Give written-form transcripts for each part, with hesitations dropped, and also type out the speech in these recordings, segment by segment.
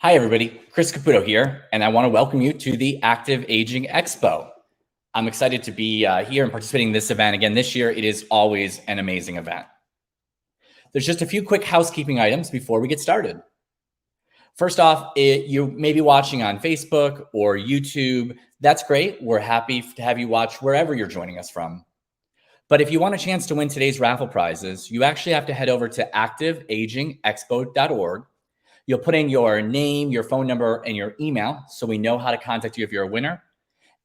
Hi, everybody. Chris Caputo here, and I want to welcome you to the Active Aging Expo. I'm excited to be here and participating in this event. Again, this year, it is always an amazing event. There's just a few quick housekeeping items before we get started. First off, you may be watching on Facebook or YouTube. That's great. We're happy to have you watch wherever you're joining us from. But if you want a chance to win today's raffle prizes, you actually have to head over to activeagingexpo.org. You'll put in your name, your phone number, and your email so we know how to contact you if you're a winner.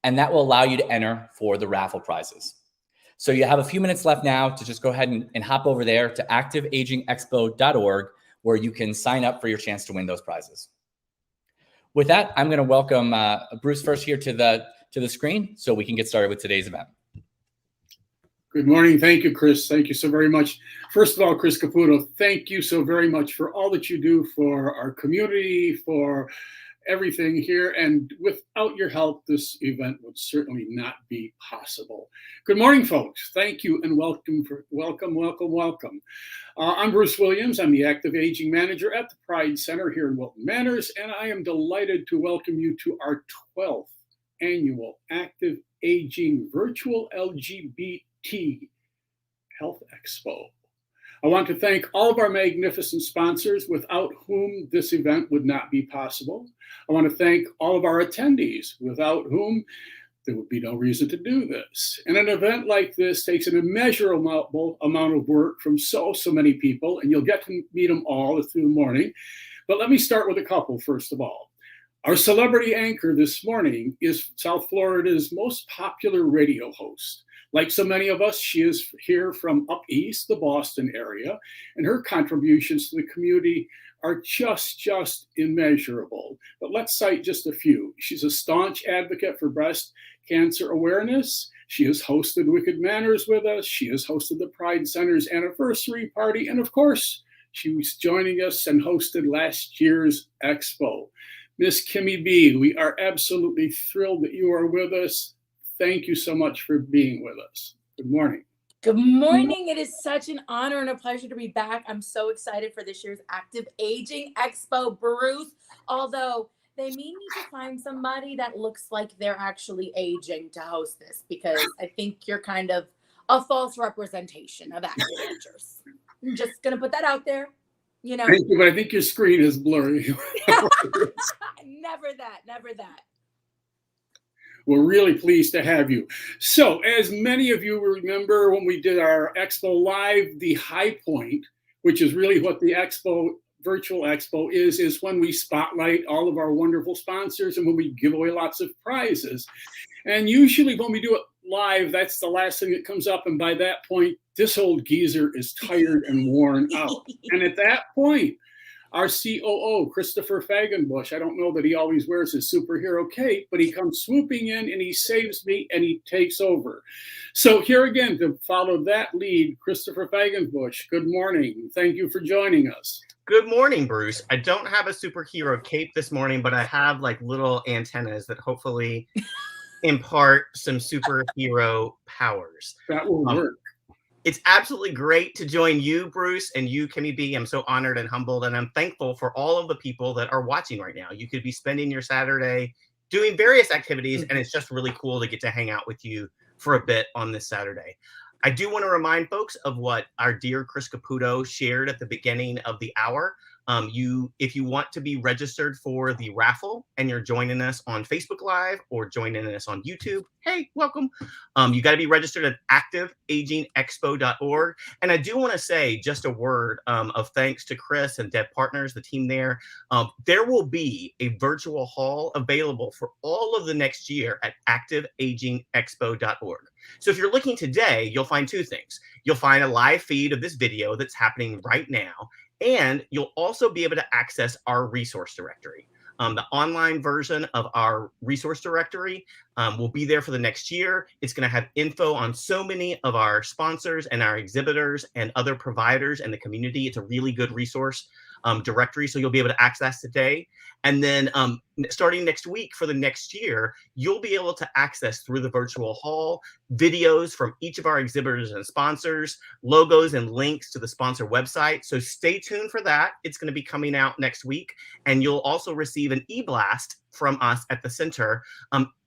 And that will allow you to enter for the raffle prizes. So you have a few minutes left now to just go ahead and hop over there to activeagingexpo.org, where you can sign up for your chance to win those prizes. With that, I'm going to welcome Bruce first here to the screen so we can get started with today's event. Good morning. Thank you, Chris. Thank you so very much. First of all, Chris Caputo, thank you so very much for all that you do for our community, for everything here. And without your help, this event would certainly not be possible. Good morning, folks. Thank you and welcome. I'm Bruce Williams. I'm the Active Aging Manager at the Pride Center here in Wilton Manors, and I am delighted to welcome you to our 12th annual Active Aging Virtual LGBT Health Expo. I want to thank all of our magnificent sponsors without whom this event would not be possible. I want to thank all of our attendees without whom there would be no reason to do this. And an event like this takes an immeasurable amount of work from so many people, and you'll get to meet them all through the morning. But let me start with a couple first of all. Our celebrity anchor this morning is South Florida's most popular radio host. Like so many of us, she is here from up east, the Boston area, and her contributions to the community are just immeasurable. But let's cite just a few. She's a staunch advocate for breast cancer awareness. She has hosted Wicked Manners with us. She has hosted the Pride Center's anniversary party. And of course, she was joining us and hosted last year's Expo. Miss Kimmy B, we are absolutely thrilled that you are with us. Thank you so much for being with us. Good morning. Good morning. It is such an honor and a pleasure to be back. I'm so excited for this year's Active Aging Expo, Bruce. Although they may need to find somebody that looks like they're actually aging to host this, because I think you're kind of a false representation of active agers. I'm just going to put that out there. You know. Thank you, but I think your screen is blurry. Never that. We're really pleased to have you. So, as many of you remember when we did our Expo Live, the high point, which is really what the Expo, Virtual Expo is when we spotlight all of our wonderful sponsors and when we give away lots of prizes. And usually when we do it live, that's the last thing that comes up. And by that point, this old geezer is tired and worn out. And at that point, our COO, Christopher Fagenbush, I don't know that he always wears his superhero cape, but he comes swooping in and he saves me and he takes over. So here again, to follow that lead, Christopher Fagenbush, good morning. Thank you for joining us. Good morning, Bruce. I don't have a superhero cape this morning, but I have like little antennas that hopefully impart some superhero powers. That will work. It's absolutely great to join you, Bruce, and you, Kimmy B. I'm so honored and humbled, and I'm thankful for all of the people that are watching right now. You could be spending your Saturday doing various activities, and it's just really cool to get to hang out with you for a bit on this Saturday. I do want to remind folks of what our dear Chris Caputo shared at the beginning of the hour. If you want to be registered for the raffle and you're joining us on Facebook Live or joining us on YouTube, hey, welcome. You got to be registered at activeagingexpo.org. And I do want to say just a word of thanks to Chris and Dev Partners, the team there. There will be a virtual hall available for all of the next year at activeagingexpo.org. So if you're looking today, you'll find two things. You'll find a live feed of this video that's happening right now. And you'll also be able to access our resource directory. The online version of our resource directory will be there for the next year. It's going to have info on so many of our sponsors and our exhibitors and other providers in the community. It's a really good resource. directory. So you'll be able to access today. And then starting next week for the next year, you'll be able to access through the virtual hall videos from each of our exhibitors and sponsors, logos and links to the sponsor website. So stay tuned for that. It's going to be coming out next week. And you'll also receive an e-blast from us at the center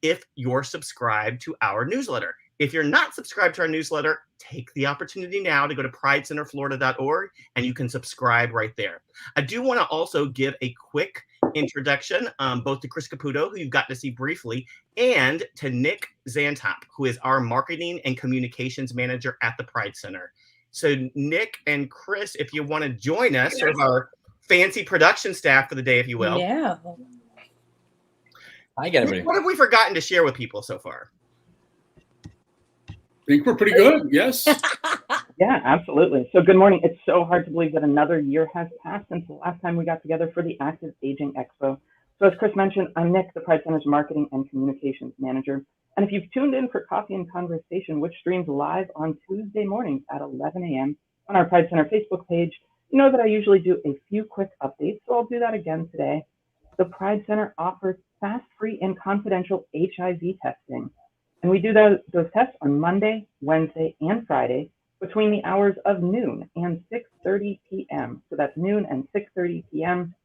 if you're subscribed to our newsletter. If you're not subscribed to our newsletter, take the opportunity now to go to pridecenterflorida.org and you can subscribe right there. I do want to also give a quick introduction both to Chris Caputo, who you've got to see briefly, and to Nick Zantop, who is our marketing and communications manager at the Pride Center. So Nick and Chris, if you want to join us, sort of our fancy production staff for the day, if you will. Yeah. Hi, everybody. What have we forgotten to share with people so far? I think we're pretty good. Yes. Yeah, absolutely. So good morning. It's so hard to believe that another year has passed since the last time we got together for the Active Aging Expo. So as Chris mentioned, I'm Nick, the Pride Center's Marketing and Communications Manager. And if you've tuned in for Coffee and Conversation, which streams live on Tuesday mornings at 11 a.m. on our Pride Center Facebook page, you know that I usually do a few quick updates, so I'll do that again today. The Pride Center offers fast, free, and confidential HIV testing. And we do those tests on Monday, Wednesday, and Friday between the hours of noon and 6:30 p.m. So that's noon and 6:30 p.m.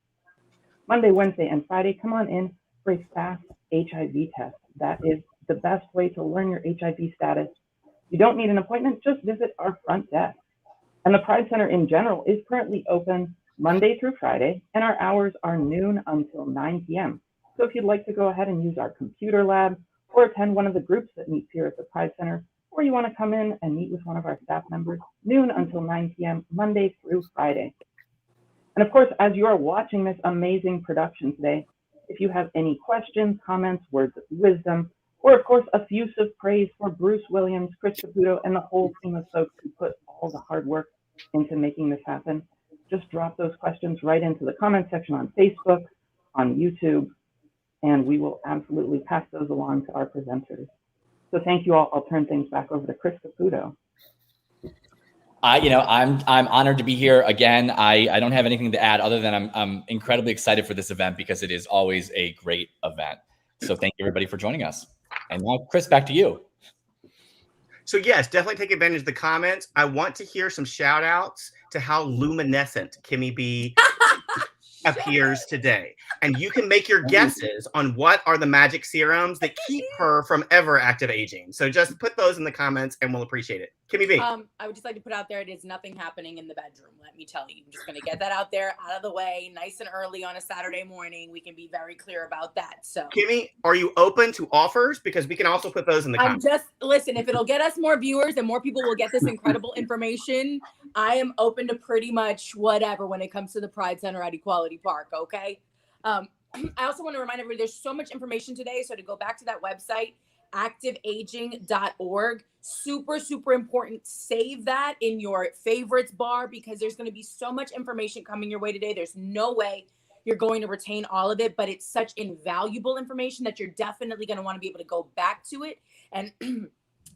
Monday, Wednesday, and Friday. Come on in for a fast HIV test. That is the best way to learn your HIV status. You don't need an appointment, just visit our front desk. And the Pride Center in general is currently open Monday through Friday, and our hours are noon until 9 p.m. So if you'd like to go ahead and use our computer lab, or attend one of the groups that meets here at the Pride Center, or you want to come in and meet with one of our staff members, noon until 9 p.m., Monday through Friday. And of course, as you are watching this amazing production today, if you have any questions, comments, words of wisdom, or of course, effusive praise for Bruce Williams, Chris Caputo, and the whole team of folks who put all the hard work into making this happen, just drop those questions right into the comment section on Facebook, on YouTube, and we will absolutely pass those along to our presenters. So thank you all. I'll turn things back over to Chris Caputo. I'm honored to be here again. I don't have anything to add other than I'm incredibly excited for this event because it is always a great event. So thank you everybody for joining us. And now, Chris, back to you. So yes, definitely take advantage of the comments. I want to hear some shout outs to how luminescent Kimmy B appears today. And you can make your guesses on what are the magic serums that keep her from ever active aging. So just put those in the comments and we'll appreciate it. Kimmy B. I would just like to put out there, it is nothing happening in the bedroom. Let me tell you, I'm just going to get that out there, out of the way, nice and early on a Saturday morning. We can be very clear about that. So Kimmy, are you open to offers? Because we can also put those in the comments. Listen, if it'll get us more viewers and more people will get this incredible information, I am open to pretty much whatever when it comes to the Pride Center at Equality Park. Okay. I also want to remind everybody there's so much information today. So to go back to that website, activeaging.org, super, super important. Save that in your favorites bar because there's going to be so much information coming your way today. There's no way you're going to retain all of it, but it's such invaluable information that you're definitely going to want to be able to go back to it and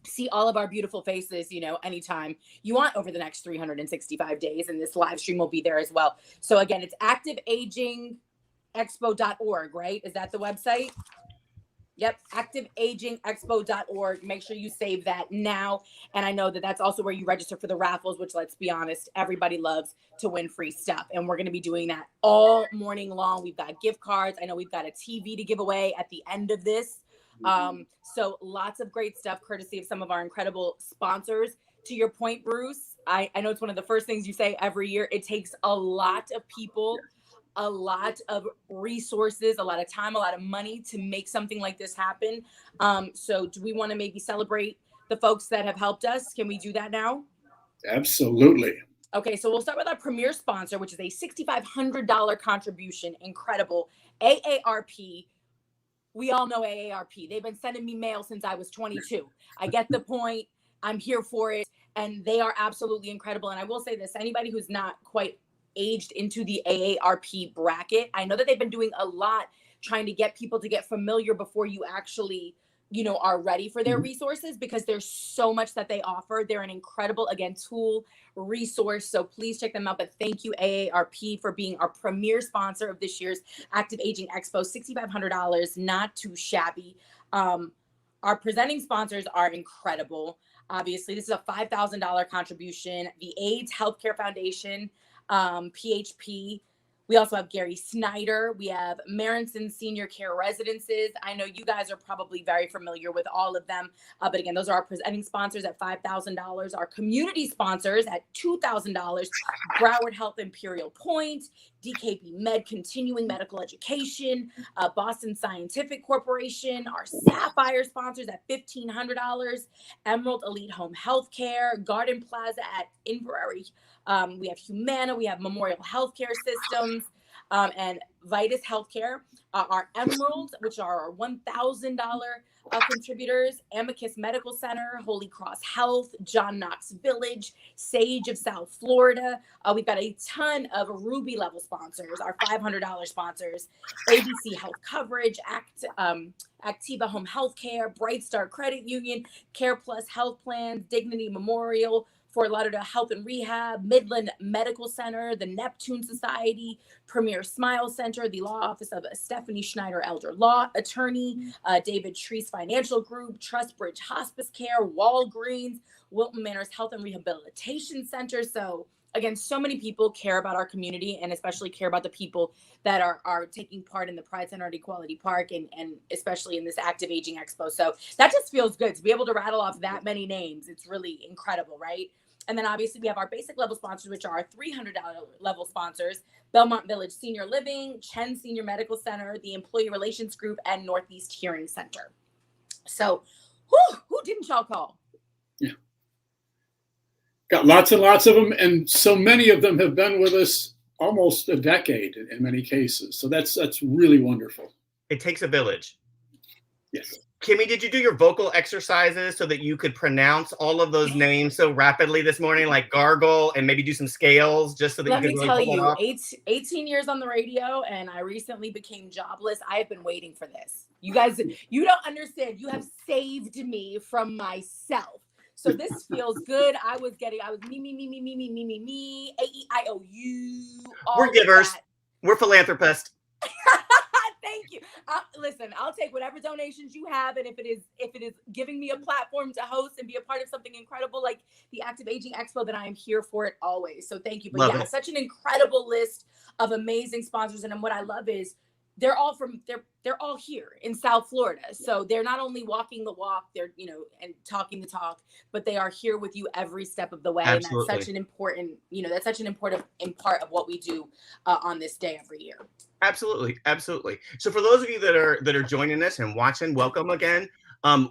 see all of our beautiful faces, anytime you want over the next 365 days. And this live stream will be there as well. So again, it's activeagingexpo.org, right? Is that the website? Yep, activeagingexpo.org. Make sure you save that now. And I know that that's also where you register for the raffles, which, let's be honest, everybody loves to win free stuff. And we're going to be doing that all morning long. We've got gift cards. I know we've got a TV to give away at the end of this. So lots of great stuff courtesy of some of our incredible sponsors. To your point, Bruce, I know it's one of the first things you say every year. It takes a lot of people, a lot of resources, a lot of time, a lot of money to make something like this happen. So do we want to maybe celebrate the folks that have helped us? Can we do that now? Absolutely. Okay, so we'll start with our premier sponsor, which is a $6,500 contribution. Incredible. AARP. We all know AARP. They've been sending me mail since I was 22. I get the point. I'm here for it. And they are absolutely incredible. And I will say this, anybody who's not quite aged into the AARP bracket, I know that they've been doing a lot trying to get people to get familiar before you actually are ready for their resources, because there's so much that they offer. They're an incredible, again, tool resource. So please check them out. But thank you, AARP, for being our premier sponsor of this year's Active Aging Expo. $6,500, not too shabby. Our presenting sponsors are incredible. Obviously, this is a $5,000 contribution. The AIDS Healthcare Foundation, PHP. We also have Gary Snyder. We have Marinson Senior Care Residences. I know you guys are probably very familiar with all of them. But again, those are our presenting sponsors at $5,000. Our community sponsors at $2,000. Broward Health Imperial Point, DKB Med Continuing Medical Education, Boston Scientific Corporation. Our Sapphire sponsors at $1,500. Emerald Elite Home Healthcare, Garden Plaza at Inverary. We have Humana, we have Memorial Healthcare Systems, and Vitus Healthcare. Our Emeralds, which are our $1,000 contributors, Amicus Medical Center, Holy Cross Health, John Knox Village, Sage of South Florida. We've got a ton of Ruby level sponsors, our $500 sponsors, ABC Health Coverage, Activa Home Healthcare, Bright Star Credit Union, Care Plus Health Plans, Dignity Memorial, Fort Lauderdale Health and Rehab, Midland Medical Center, the Neptune Society, Premier Smile Center, the Law Office of Stephanie Schneider Elder Law Attorney, David Treese Financial Group, Trust Bridge Hospice Care, Walgreens, Wilton Manors Health and Rehabilitation Center. So again, so many people care about our community, and especially care about the people that are taking part in the Pride Center at Equality Park, and especially in this Active Aging Expo. So that just feels good to be able to rattle off that many names. It's really incredible, right? And then obviously we have our basic level sponsors, which are our $300 level sponsors: Belmont Village Senior Living, Chen Senior Medical Center, the Employee Relations Group, and Northeast Hearing Center. So who didn't y'all call? Yeah. Got lots and lots of them. And so many of them have been with us almost a decade in many cases. So that's really wonderful. It takes a village. Yes. Kimmy, did you do your vocal exercises so that you could pronounce all of those names so rapidly this morning, like gargle, and maybe do some scales just so that Let you could me really tell pull it you, off? 18 years on the radio, and I recently became jobless. I have been waiting for this. You guys, you don't understand. You have saved me from myself. So this feels good. I was me, A-E-I-O-U. We're givers. We're philanthropists. Thank you. Listen, I'll take whatever donations you have, and if it is giving me a platform to host and be a part of something incredible like the Active Aging Expo, then I am here for it always. So thank you. But Love yeah, it. such an incredible list of amazing sponsors, and what I love is they're all here in South Florida. So they're not only walking the walk, they're and talking the talk, but they are here with you every step of the way. Absolutely. And that's such an important part of what we do on this day every year. Absolutely. So for those of you that are joining us and watching, welcome again.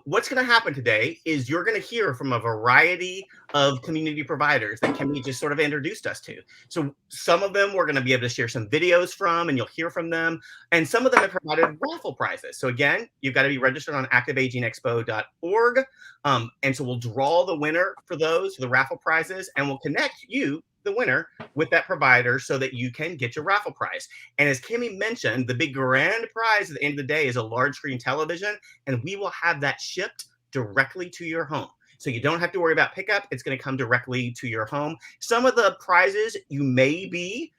What's going to happen today is you're going to hear from a variety of community providers that Kimmy just sort of introduced us to. So some of them we're going to be able to share some videos from, and you'll hear from them. And some of them have provided raffle prizes. So again, you've got to be registered on activeagingexpo.org. And so we'll draw the winner for those, for the raffle prizes, and we'll connect you, the winner, with that provider so that you can get your raffle prize. And as Kimmy mentioned, the big grand prize at the end of the day is a large screen television, and we will have that shipped directly to your home. So you don't have to worry about pickup. It's going to come directly to your home. Some of the prizes you may be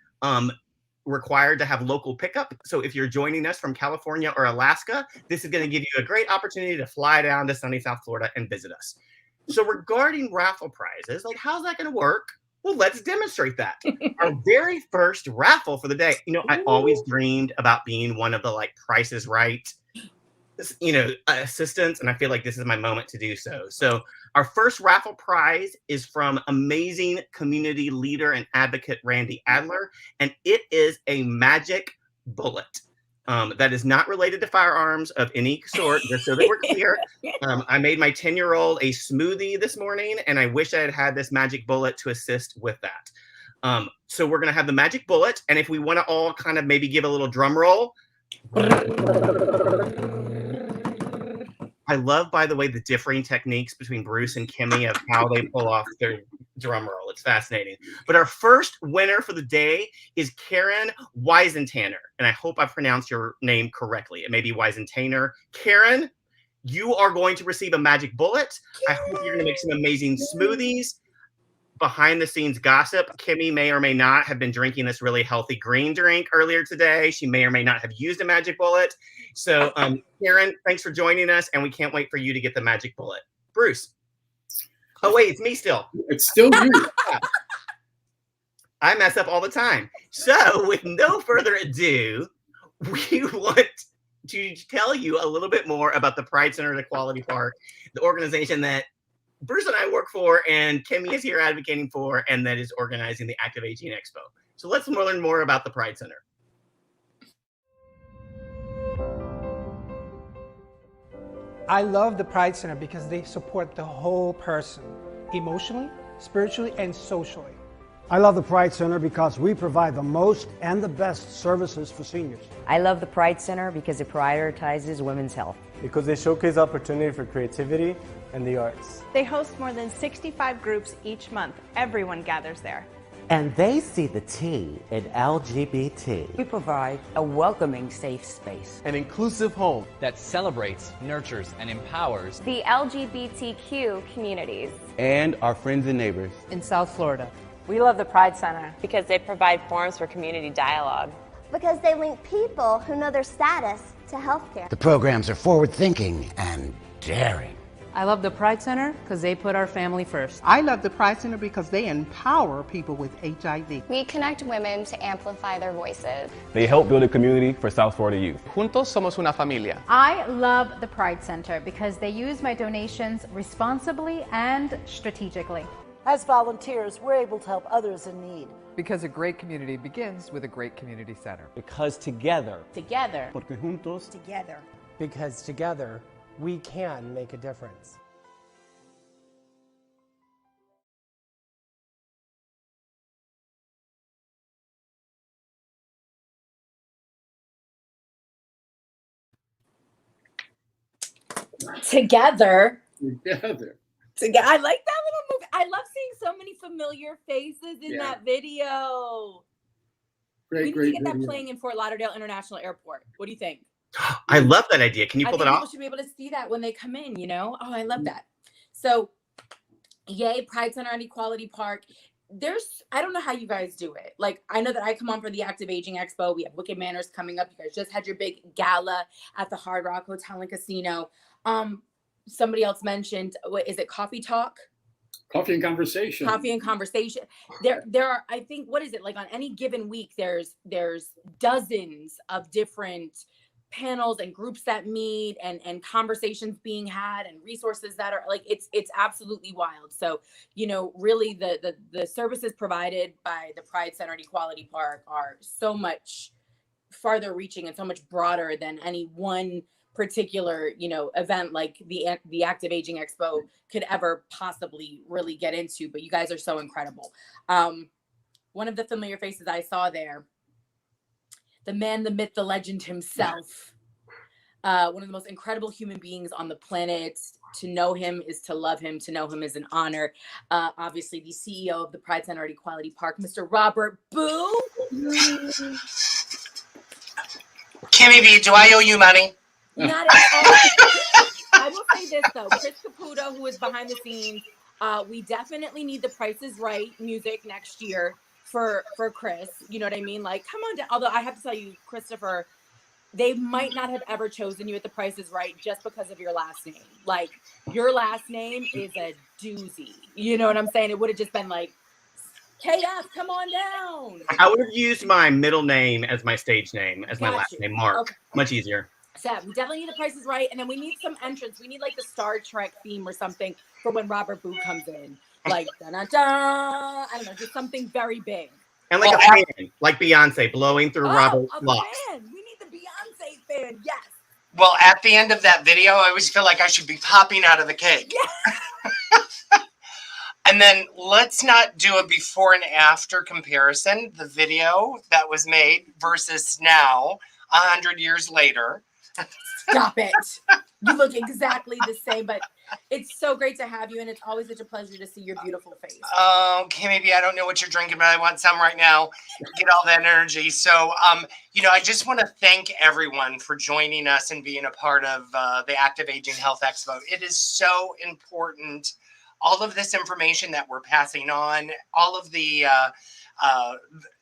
required to have local pickup. So if you're joining us from California or Alaska, this is going to give you a great opportunity to fly down to sunny South Florida and visit us. So regarding raffle prizes, like how's that going to work? Well, let's demonstrate that. Our very first raffle for the day. I always dreamed about being one of the Price is Right, assistants, and I feel like this is my moment to do so. So our first raffle prize is from amazing community leader and advocate Randy Adler, and it is a magic bullet. That is not related to firearms of any sort, just so that we're clear. I made my 10-year-old a smoothie this morning, and I wish I had had this magic bullet to assist with that. So we're going to have the magic bullet, and if we want to all kind of maybe give a little drum roll. I love, by the way, the differing techniques between Bruce and Kimmy of how they pull off their drum roll. It's fascinating. But our first winner for the day is Karen Weisentanner. And I hope I pronounced your name correctly. It may be Weisentanner. Karen, You are going to receive a magic bullet. I hope you're going to make some amazing smoothies. Behind the scenes gossip. Kimmy may or may not have been drinking this really healthy green drink earlier today. She may or may not have used a magic bullet. So, Karen, thanks for joining us, and we can't wait for you to get the magic bullet. Bruce. Oh, wait, it's me still. It's still you. I mess up all the time. So, with no further ado, we want to tell you a little bit more about the Pride Center at Equality Park, the organization that Bruce and I work for, and Kimmy is here advocating for, and that is organizing the Active Aging Expo. So let's learn more about the Pride Center. I love the Pride Center because they support the whole person, emotionally, spiritually, and socially. I love the Pride Center because we provide the most and the best services for seniors. I love the Pride Center because it prioritizes women's health. Because they showcase opportunity for creativity and the arts. They host more than 65 groups each month. Everyone gathers there. And they see the T in LGBT. We provide a welcoming, safe space. An inclusive home that celebrates, nurtures, and empowers the LGBTQ communities. And our friends and neighbors. In South Florida. We love the Pride Center because they provide forums for community dialogue. Because they link people who know their status to healthcare. The programs are forward-thinking and daring. I love the Pride Center because they put our family first. I love the Pride Center because they empower people with HIV. We connect women to amplify their voices. They help build a community for South Florida youth. Juntos somos una familia. I love the Pride Center because they use my donations responsibly and strategically. As volunteers, we're able to help others in need. Because a great community begins with a great community center. Because together. Together. Porque juntos. Together. Because together, we can make a difference. Together. Together. I like that little movie. I love seeing so many familiar faces in that video. We need to get that playing in Fort Lauderdale International Airport. What do you think? I love that idea. Can you pull that off? People should be able to see that when they come in, you know? Oh, I love that. So, yay, Pride Center and Equality Park. I don't know how you guys do it. Like, I know that I come on for the Active Aging Expo. We have Wicked Manners coming up. You guys just had your big gala at the Hard Rock Hotel and Casino. Somebody else mentioned, what is it, Coffee Talk? Coffee and Conversation. Coffee and Conversation. There are, I think, what is it, like on any given week, there's dozens of different panels and groups that meet and conversations being had and resources that are like, it's absolutely wild. So, you know, really the services provided by the Pride Center and Equality Park are so much farther reaching and so much broader than any one particular, you know, event like the Active Aging Expo could ever possibly really get into. But you guys are so incredible. One of the familiar faces I saw there, the man, the myth, the legend himself, one of the most incredible human beings on the planet. To know him is to love him. To know him is an honor. Obviously, the CEO of the Pride Center at Equality Park, Mr. Robert Boo. Kimmy B, do I owe you money? Not at all. I will say this though, Chris Caputo, who is behind the scenes, we definitely need the Price is Right music next year for Chris. You know what I mean? Like, come on down. Although I have to tell you, Christopher, they might not have ever chosen you at the Price is Right just because of your last name. Like, your last name is a doozy. You know what I'm saying? It would have just been like, Chaos, come on down. I would have used my middle name as my stage name, as my last name, Mark. Okay. Much easier. So we definitely need the Price is Right. And then we need some entrance. We need like the Star Trek theme or something for when Robert Boo comes in. Like, da-da-da. I don't know, just something very big. And like a fan, like Beyonce blowing through Robert's locks. Fan. We need the Beyonce fan, yes. Well, at the end of that video, I always feel like I should be popping out of the cake. Yeah. And then let's not do a before and after comparison. The video that was made versus now, 100 years later. Stop it. You look exactly the same, but it's so great to have you, and it's always such a pleasure to see your beautiful face. Oh, Kimmy B, I don't know what you're drinking, but I want some right now. Get all that energy. So, I just want to thank everyone for joining us and being a part of the Active Aging Health Expo. It is so important. All of this information that we're passing on, all of the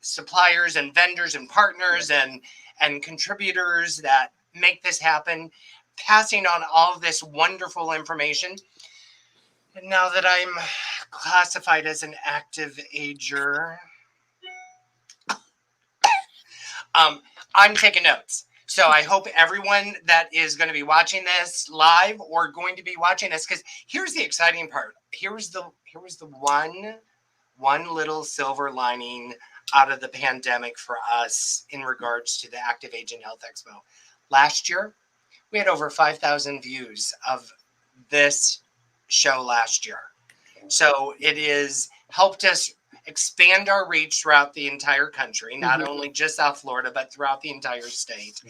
suppliers and vendors and partners and contributors that make this happen, passing on all of this wonderful information. And now that I'm classified as an active ager, I'm taking notes. So I hope everyone that is going to be watching this live or going to be watching this, because here's the exciting part. Here was the one little silver lining out of the pandemic for us in regards to the Active Aging Health Expo. Last year, we had over 5,000 views of this show last year. So it is helped us expand our reach throughout the entire country, not only just South Florida, but throughout the entire state.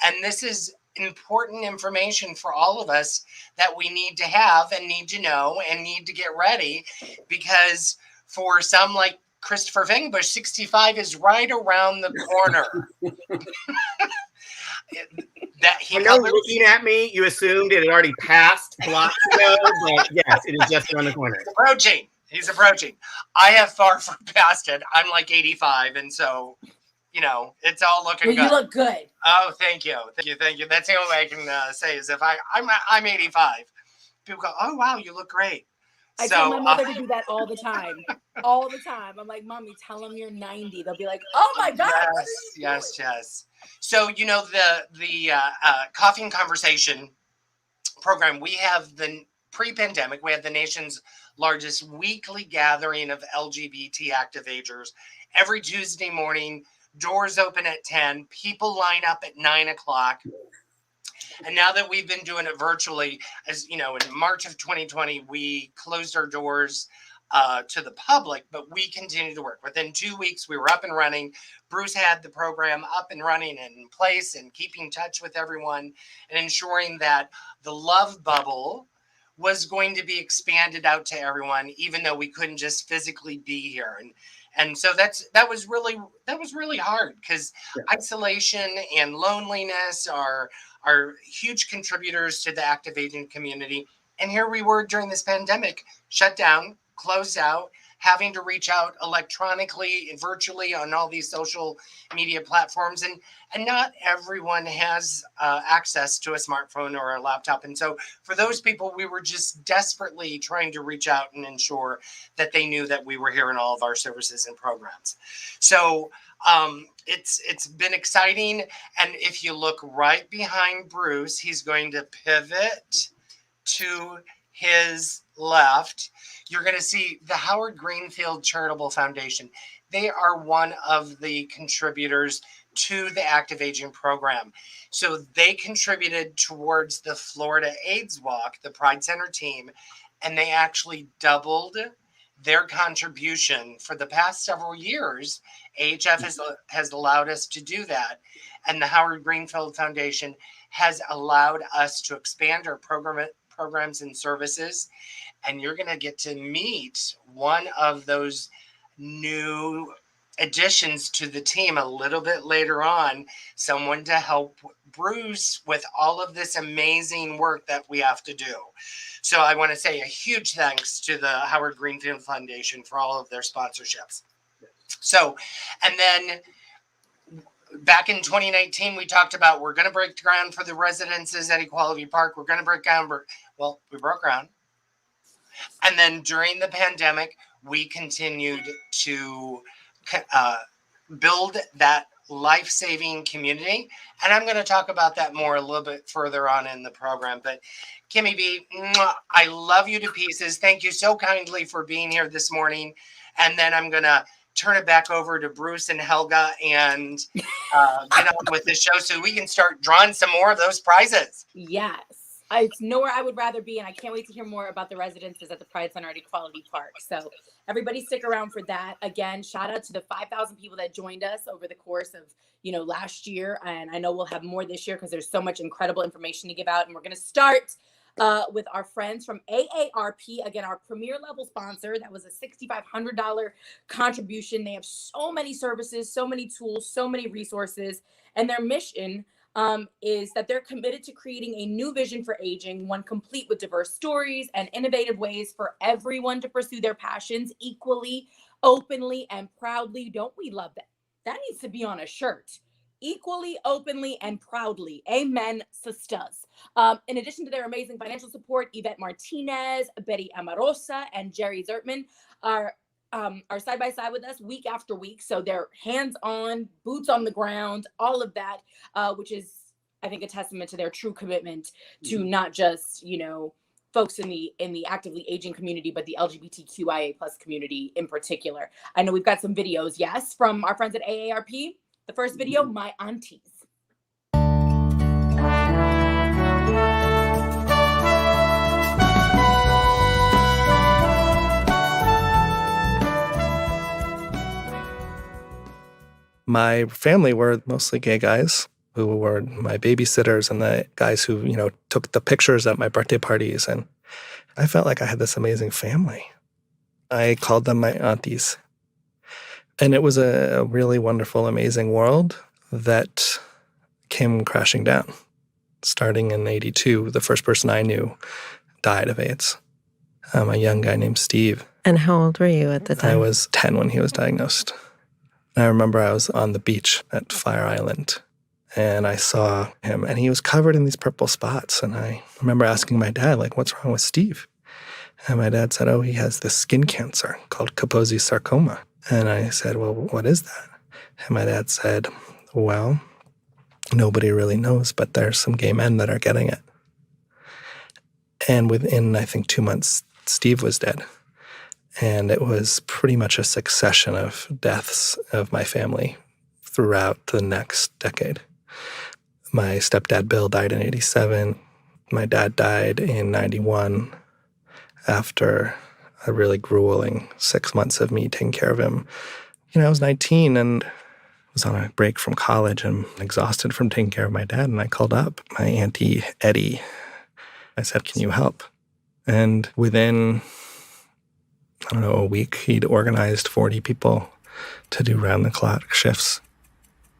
And this is important information for all of us that we need to have and need to know and need to get ready, because for some like Christopher Vengbush, 65 is right around the corner. I know, looking at me, you assumed it had already passed blocks ago, but yes, it is just around the corner. He's approaching. He's approaching. I have far from past it. I'm like 85, and so, it's all looking good. You look good. Oh, thank you. Thank you. Thank you. That's the only way I can say is if I'm 85, people go, oh, wow, you look great. I tell my mother to do that all the time. All the time. I'm like, Mommy, tell them you're 90. They'll be like, oh my God. Yes. So, the Coffee and Conversation program, we have the pre-pandemic, we have the nation's largest weekly gathering of LGBT active agers. Every Tuesday morning, doors open at 10, people line up at 9 o'clock. And now that we've been doing it virtually, as you know, in March of 2020, we closed our doors to the public, but we continue to work. Within 2 weeks, we were up and running. Bruce had the program up and running and in place and keeping in touch with everyone and ensuring that the love bubble was going to be expanded out to everyone, even though we couldn't just physically be here. And so that was really hard, because isolation and loneliness are huge contributors to the active aging community. And here we were during this pandemic, shut down, closed out, having to reach out electronically and virtually on all these social media platforms. And not everyone has access to a smartphone or a laptop. And so for those people, we were just desperately trying to reach out and ensure that they knew that we were here in all of our services and programs. So it's been exciting. And if you look right behind Bruce, he's going to pivot to his left. You're going to see the Howard Greenfield Charitable Foundation. They are one of the contributors to the Active Aging program. So they contributed towards the Florida AIDS Walk, the Pride Center team, and they actually doubled their contribution for the past several years. AHF has allowed us to do that. And the Howard Greenfield Foundation has allowed us to expand our programs and services. And you're going to get to meet one of those new additions to the team a little bit later on, someone to help Bruce with all of this amazing work that we have to do. So I want to say a huge thanks to the Howard Greenfield Foundation for all of their sponsorships. So, and then back in 2019, we talked about we're going to break ground for the residences at Equality Park. We're going to break ground. Well, we broke ground. And then during the pandemic, we continued to build that life-saving community. And I'm going to talk about that more a little bit further on in the program. But Kimmy B, I love you to pieces. Thank you so kindly for being here this morning. And then I'm going to turn it back over to Bruce and Helga and get on with this show so we can start drawing some more of those prizes. Yes. it's nowhere I would rather be, and I can't wait to hear more about the residences at the Pride Center at Equality Park. So everybody stick around for that. Again, shout out to the 5,000 people that joined us over the course of, last year. And I know we'll have more this year because there's so much incredible information to give out. And we're going to start with our friends from AARP, again, our premier level sponsor. That was a $6,500 contribution. They have so many services, so many tools, so many resources, and their mission is that they're committed to creating a new vision for aging, one complete with diverse stories and innovative ways for everyone to pursue their passions equally, openly, and proudly. Don't we love that? That needs to be on a shirt. Equally, openly, and proudly. Amen, sisters. In addition to their amazing financial support, Yvette Martinez, Betty Amarosa, and Jerry Zertman are side by side with us week after week. So they're hands-on, boots on the ground, all of that, which is, I think, a testament to their true commitment to not just, folks in the actively aging community, but the LGBTQIA plus community in particular. I know we've got some videos, yes, from our friends at AARP. The first video, my aunties. My family were mostly gay guys who were my babysitters and the guys who, took the pictures at my birthday parties. And I felt like I had this amazing family. I called them my aunties. And it was a really wonderful, amazing world that came crashing down. Starting in 1982, the first person I knew died of AIDS. A young guy named Steve. And how old were you at the time? I was 10 when he was diagnosed. I remember I was on the beach at Fire Island, and I saw him, and he was covered in these purple spots. And I remember asking my dad, what's wrong with Steve? And my dad said, he has this skin cancer called Kaposi sarcoma. And I said, well, what is that? And my dad said, well, nobody really knows, but there's some gay men that are getting it. And within, I think, 2 months, Steve was dead. And it was pretty much a succession of deaths of my family throughout the next decade. My stepdad, Bill, died in 1987. My dad died in 1991 after a really grueling 6 months of me taking care of him. I was 19 and was on a break from college and exhausted from taking care of my dad. And I called up my auntie, Eddie. I said, can you help? And within a week, he'd organized 40 people to do round-the-clock shifts.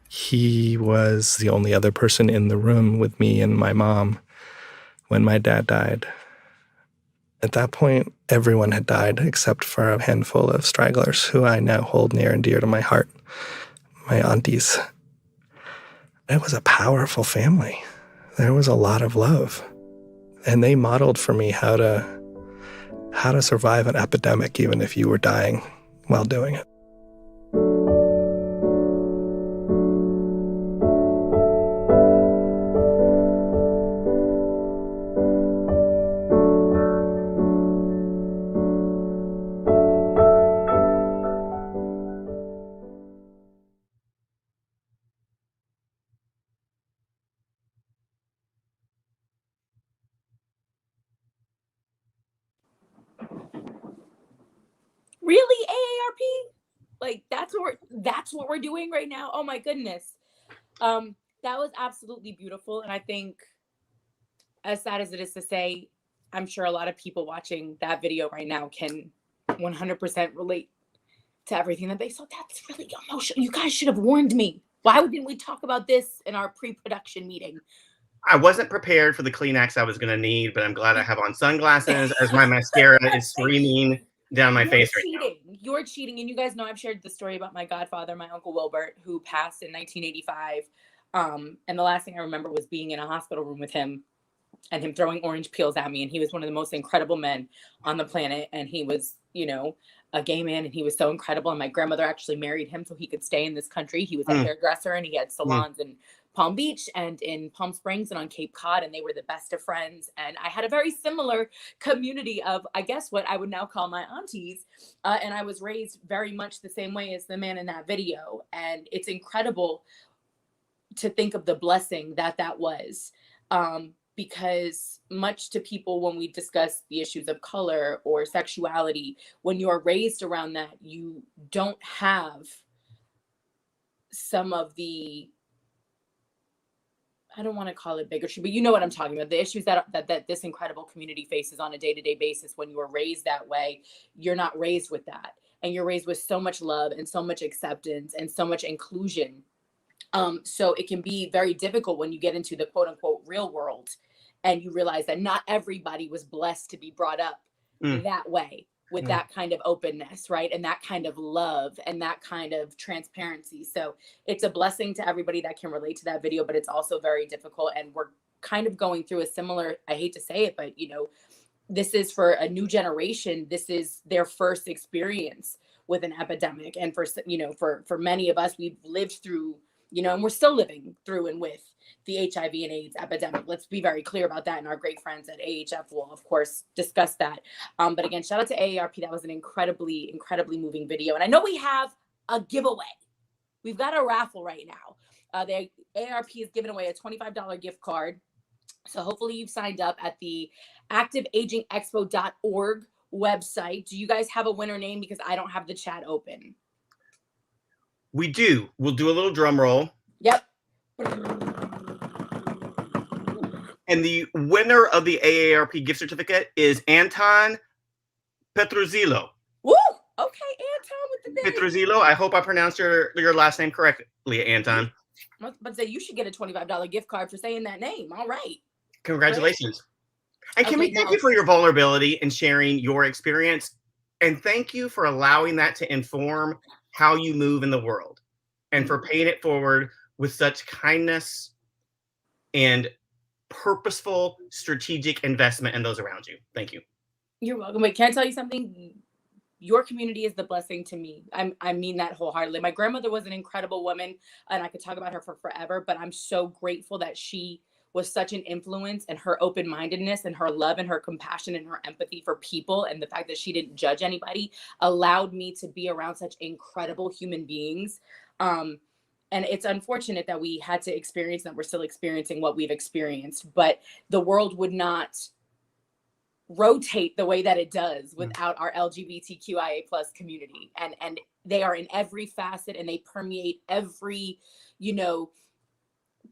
He was the only other person in the room with me and my mom when my dad died. At that point, everyone had died except for a handful of stragglers who I now hold near and dear to my heart, my aunties. It was a powerful family. There was a lot of love. And they modeled for me how to survive an epidemic even if you were dying while doing it. Really, AARP? That's what we're doing right now. Oh my goodness. That was absolutely beautiful. And I think, as sad as it is to say, I'm sure a lot of people watching that video right now can 100% relate to everything that they saw. That's really emotional. You guys should have warned me. Why didn't we talk about this in our pre-production meeting? I wasn't prepared for the Kleenex I was going to need, but I'm glad I have on sunglasses as my mascara is streaming down my face right now. You're cheating. And you guys know I've shared the story about my godfather, my Uncle Wilbert, who passed in 1985. And the last thing I remember was being in a hospital room with him and him throwing orange peels at me. And he was one of the most incredible men on the planet. And he was, a gay man, and he was so incredible. And my grandmother actually married him so he could stay in this country. He was a hairdresser, and he had salons in Palm Beach and in Palm Springs and on Cape Cod, and they were the best of friends. And I had a very similar community of, I guess, what I would now call my aunties. And I was raised very much the same way as the man in that video. And it's incredible to think of the blessing that was. because much to people when we discuss the issues of color or sexuality, when you're raised around that, you don't have some of the, I don't want to call it bigotry, but you know what I'm talking about. The issues that this incredible community faces on a day-to-day basis. When you are raised that way, you're not raised with that. And you're raised with so much love and so much acceptance and so much inclusion. So it can be very difficult when you get into the quote unquote real world and you realize that not everybody was blessed to be brought up that way, with that kind of openness, right? And that kind of love and that kind of transparency. So it's a blessing to everybody that can relate to that video, but it's also very difficult. And we're kind of going through a similar, I hate to say it, but you know, this is for a new generation. This is their first experience with an epidemic. And for, you know, for many of us, we've lived through, you know, and we're still living through and with the HIV and AIDS epidemic. Let's be very clear about that. And our great friends at AHF will, of course, discuss that. But again, shout out to AARP. That was an incredibly, incredibly moving video. And I know we have a giveaway. We've got a raffle right now. The AARP is giving away a $25 gift card. So hopefully you've signed up at the activeagingexpo.org website. Do you guys have a winner name? Because I don't have the chat open. We do. We'll do a little drum roll. Yep. And the winner of the AARP gift certificate is Anton Petruzilo. Woo! Okay, Anton with the name. Petruzilo. I hope I pronounced your last name correctly, Anton. I was about to say, you should get a $25 gift card for saying that name. All right. Congratulations. Great. And Kimmy, thank you for your vulnerability and sharing your experience. And thank you for allowing that to inform how you move in the world and for paying it forward with such kindness and purposeful, strategic investment in those around you. Thank you. You're welcome. Wait, can I tell you something? Your community is the blessing to me. I mean that wholeheartedly. My grandmother was an incredible woman, and I could talk about her for forever, but I'm so grateful that she was such an influence, and her open-mindedness and her love and her compassion and her empathy for people, and the fact that she didn't judge anybody allowed me to be around such incredible human beings. And it's unfortunate that we had to experience that. We're still experiencing what we've experienced, but the world would not rotate the way that it does without our LGBTQIA plus community. And they are in every facet, and they permeate every, you know,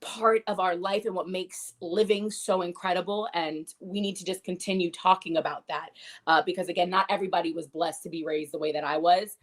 part of our life and what makes living so incredible. And we need to just continue talking about that because again, not everybody was blessed to be raised the way that I was.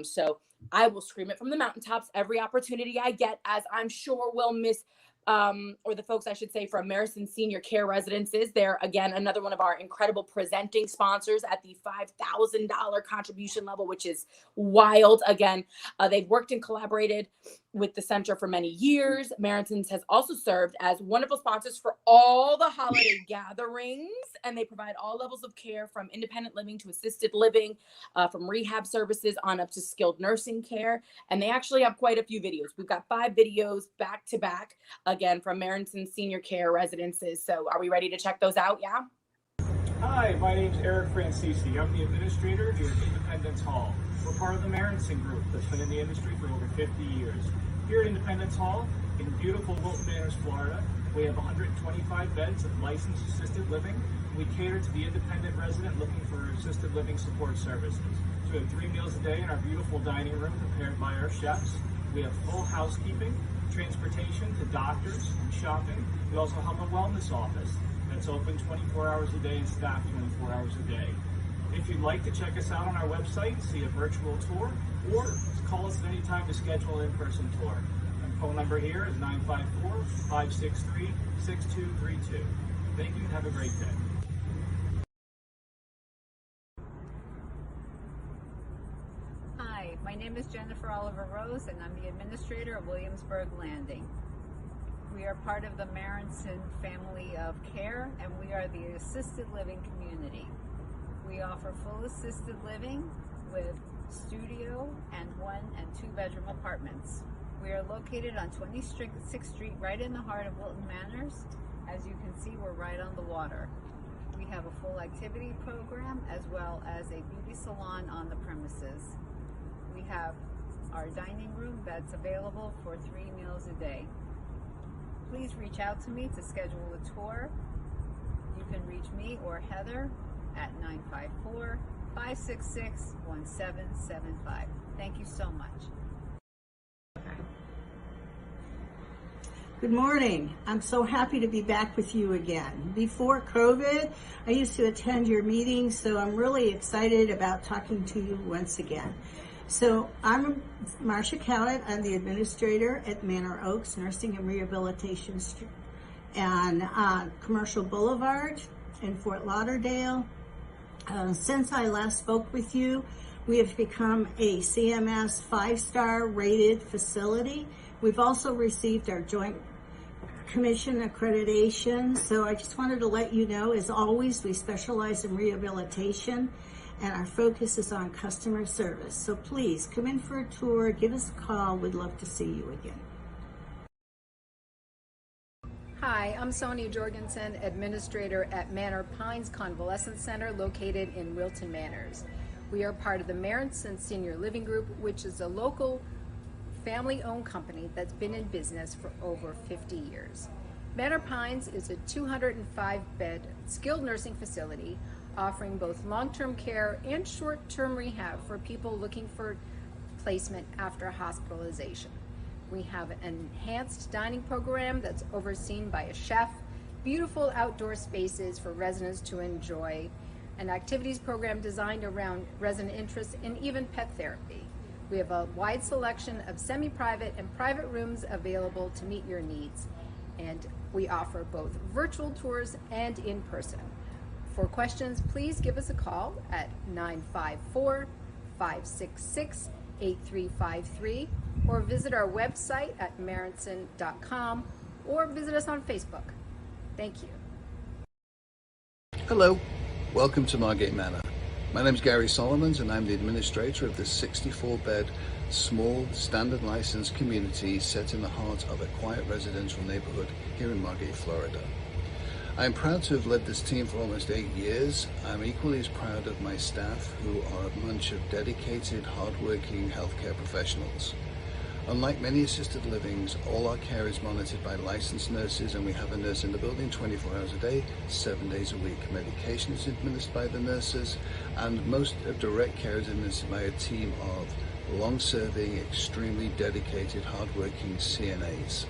So I will scream it from the mountaintops every opportunity I get, as I'm sure will Miss or the folks, I should say, from Marison Senior Care Residences. They're, again, another one of our incredible presenting sponsors at the $5,000 contribution level, which is wild. Again, they've worked and collaborated with the center for many years. Marison's has also served as wonderful sponsors for all the holiday gatherings, and they provide all levels of care from independent living to assisted living, from rehab services on up to skilled nursing care. And they actually have quite a few videos. We've got 5 videos back to back, again, from Marison Senior Care Residences. So are we ready to check those out? Yeah. Hi, my name's Eric Francisi. I'm the administrator here at Independence Hall. We're part of the Marison Group that's been in the industry for over 50 years. Here at Independence Hall in beautiful Wilton Manors, Florida, we have 125 beds of licensed assisted living. We cater to the independent resident looking for assisted living support services. So we have 3 meals a day in our beautiful dining room prepared by our chefs. We have full housekeeping, transportation to doctors, and shopping. We also have a wellness office that's open 24 hours a day and staffed 24 hours a day. If you'd like to check us out on our website, see a virtual tour, or call us at any time to schedule an in-person tour. Our phone number here is 954-563-6232. Thank you and have a great day. Hi, my name is Jennifer Oliver Rose, and I'm the administrator of Williamsburg Landing. We are part of the Marison family of care, and we are the assisted living community. We offer full assisted living with studio and 1- and 2-bedroom apartments. We are located on 26th Street, right in the heart of Wilton Manors. As you can see, we're right on the water. We have a full activity program as well as a beauty salon on the premises. We have our dining room that's available for 3 meals a day. Please reach out to me to schedule a tour You can reach me or Heather at 954-566-1775. Thank you so much. Good morning. I'm so happy to be back with you again. Before COVID, I used to attend your meetings, so I'm really excited about talking to you once again. So I'm Marcia Cowett. I'm the administrator at Manor Oaks Nursing and Rehabilitation and Commercial Boulevard in Fort Lauderdale. Since I last spoke with you, we have become a CMS 5-star rated facility. We've also received our Joint Commission accreditation. So I just wanted to let you know, as always, we specialize in rehabilitation and our focus is on customer service. So please come in for a tour, give us a call. We'd love to see you again. Hi, I'm Sonia Jorgensen, Administrator at Manor Pines Convalescent Center located in Wilton Manors. We are part of the Marenson Senior Living Group, which is a local family-owned company that's been in business for over 50 years. Manor Pines is a 205-bed skilled nursing facility offering both long-term care and short-term rehab for people looking for placement after hospitalization. We have an enhanced dining program that's overseen by a chef, beautiful outdoor spaces for residents to enjoy, an activities program designed around resident interests, and even pet therapy. We have a wide selection of semi-private and private rooms available to meet your needs, and we offer both virtual tours and in person. For questions, please give us a call at 954-566-8353 or visit our website at marenson.com or visit us on Facebook. Thank you. Hello, welcome to Margate Manor. My name is Gary Solomons and I'm the administrator of this 64-bed, small, standard licensed community set in the heart of a quiet residential neighborhood here in Margate, Florida. I am proud to have led this team for almost 8 years. I'm equally as proud of my staff, who are a bunch of dedicated, hardworking healthcare professionals. Unlike many assisted livings, all our care is monitored by licensed nurses, and we have a nurse in the building 24 hours a day, 7 days a week. Medication is administered by the nurses, and most of direct care is administered by a team of long-serving, extremely dedicated, hardworking CNAs.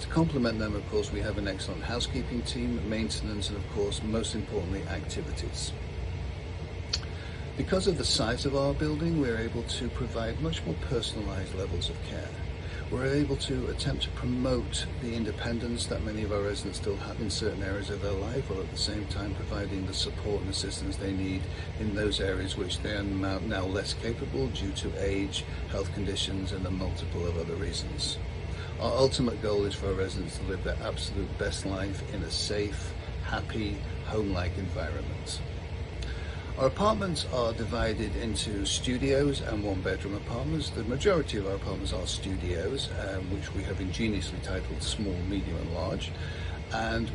To complement them, of course, we have an excellent housekeeping team, maintenance, and of course, most importantly, activities. Because of the size of our building, we're able to provide much more personalized levels of care. We're able to attempt to promote the independence that many of our residents still have in certain areas of their life, while at the same time providing the support and assistance they need in those areas which they are now less capable due to age, health conditions, and a multiple of other reasons. Our ultimate goal is for our residents to live their absolute best life in a safe, happy, home-like environment. Our apartments are divided into studios and one-bedroom apartments. The majority of our apartments are studios, which we have ingeniously titled small, medium, and large. And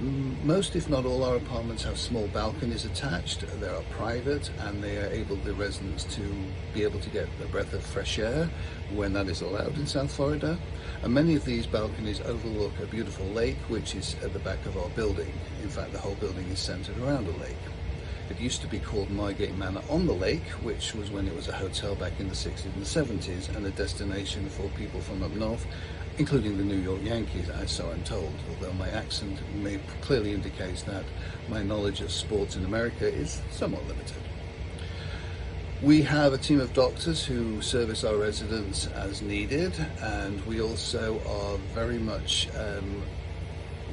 most, if not all, our apartments have small balconies attached. They are private, and they are able, the residents, to be able to get a breath of fresh air when that is allowed in South Florida. And many of these balconies overlook a beautiful lake, which is at the back of our building. In fact, the whole building is centered around a lake. It used to be called Margate Manor on the Lake, which was when it was a hotel back in the 60s and the 70s, and a destination for people from up north, including the New York Yankees, so I'm told, although my accent clearly indicates that my knowledge of sports in America is somewhat limited. We have a team of doctors who service our residents as needed, and we also are very much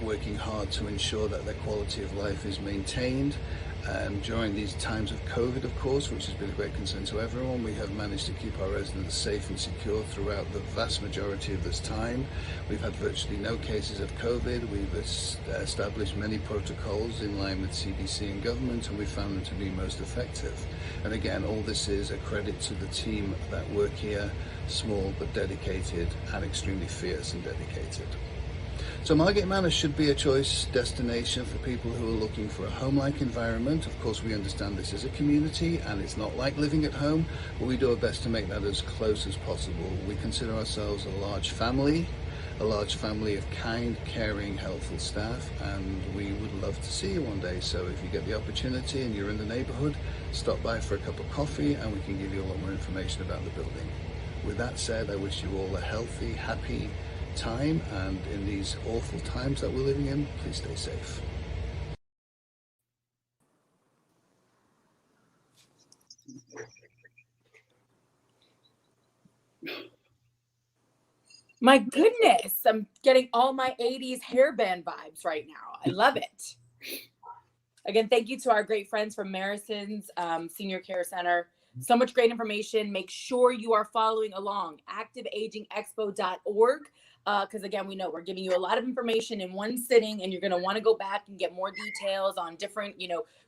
working hard to ensure that their quality of life is maintained. During these times of COVID, of course, which has been a great concern to everyone, we have managed to keep our residents safe and secure throughout the vast majority of this time. We've had virtually no cases of COVID. We've established many protocols in line with CDC and government, and we found them to be most effective. And again, all this is a credit to the team that work here, small but dedicated, and extremely fierce and dedicated. So Margate Manor should be a choice destination for people who are looking for a home-like environment. Of course, we understand this is a community and it's not like living at home, but we do our best to make that as close as possible. We consider ourselves a large family, a large family of kind, caring, helpful staff, and we would love to see you one day. So if you get the opportunity and you're in the neighborhood, stop by for a cup of coffee and we can give you a lot more information about the building. With that said, I wish you all a healthy, happy time, and in these awful times that we're living in, please stay safe. My goodness, I'm getting all my 80s hairband vibes right now. I love it. Again, thank you to our great friends from Marison's Senior Care Center. So much great information. Make sure you are following along, activeagingexpo.org. Because again, we know we're giving you a lot of information in one sitting, and you're going to want to go back and get more details on different,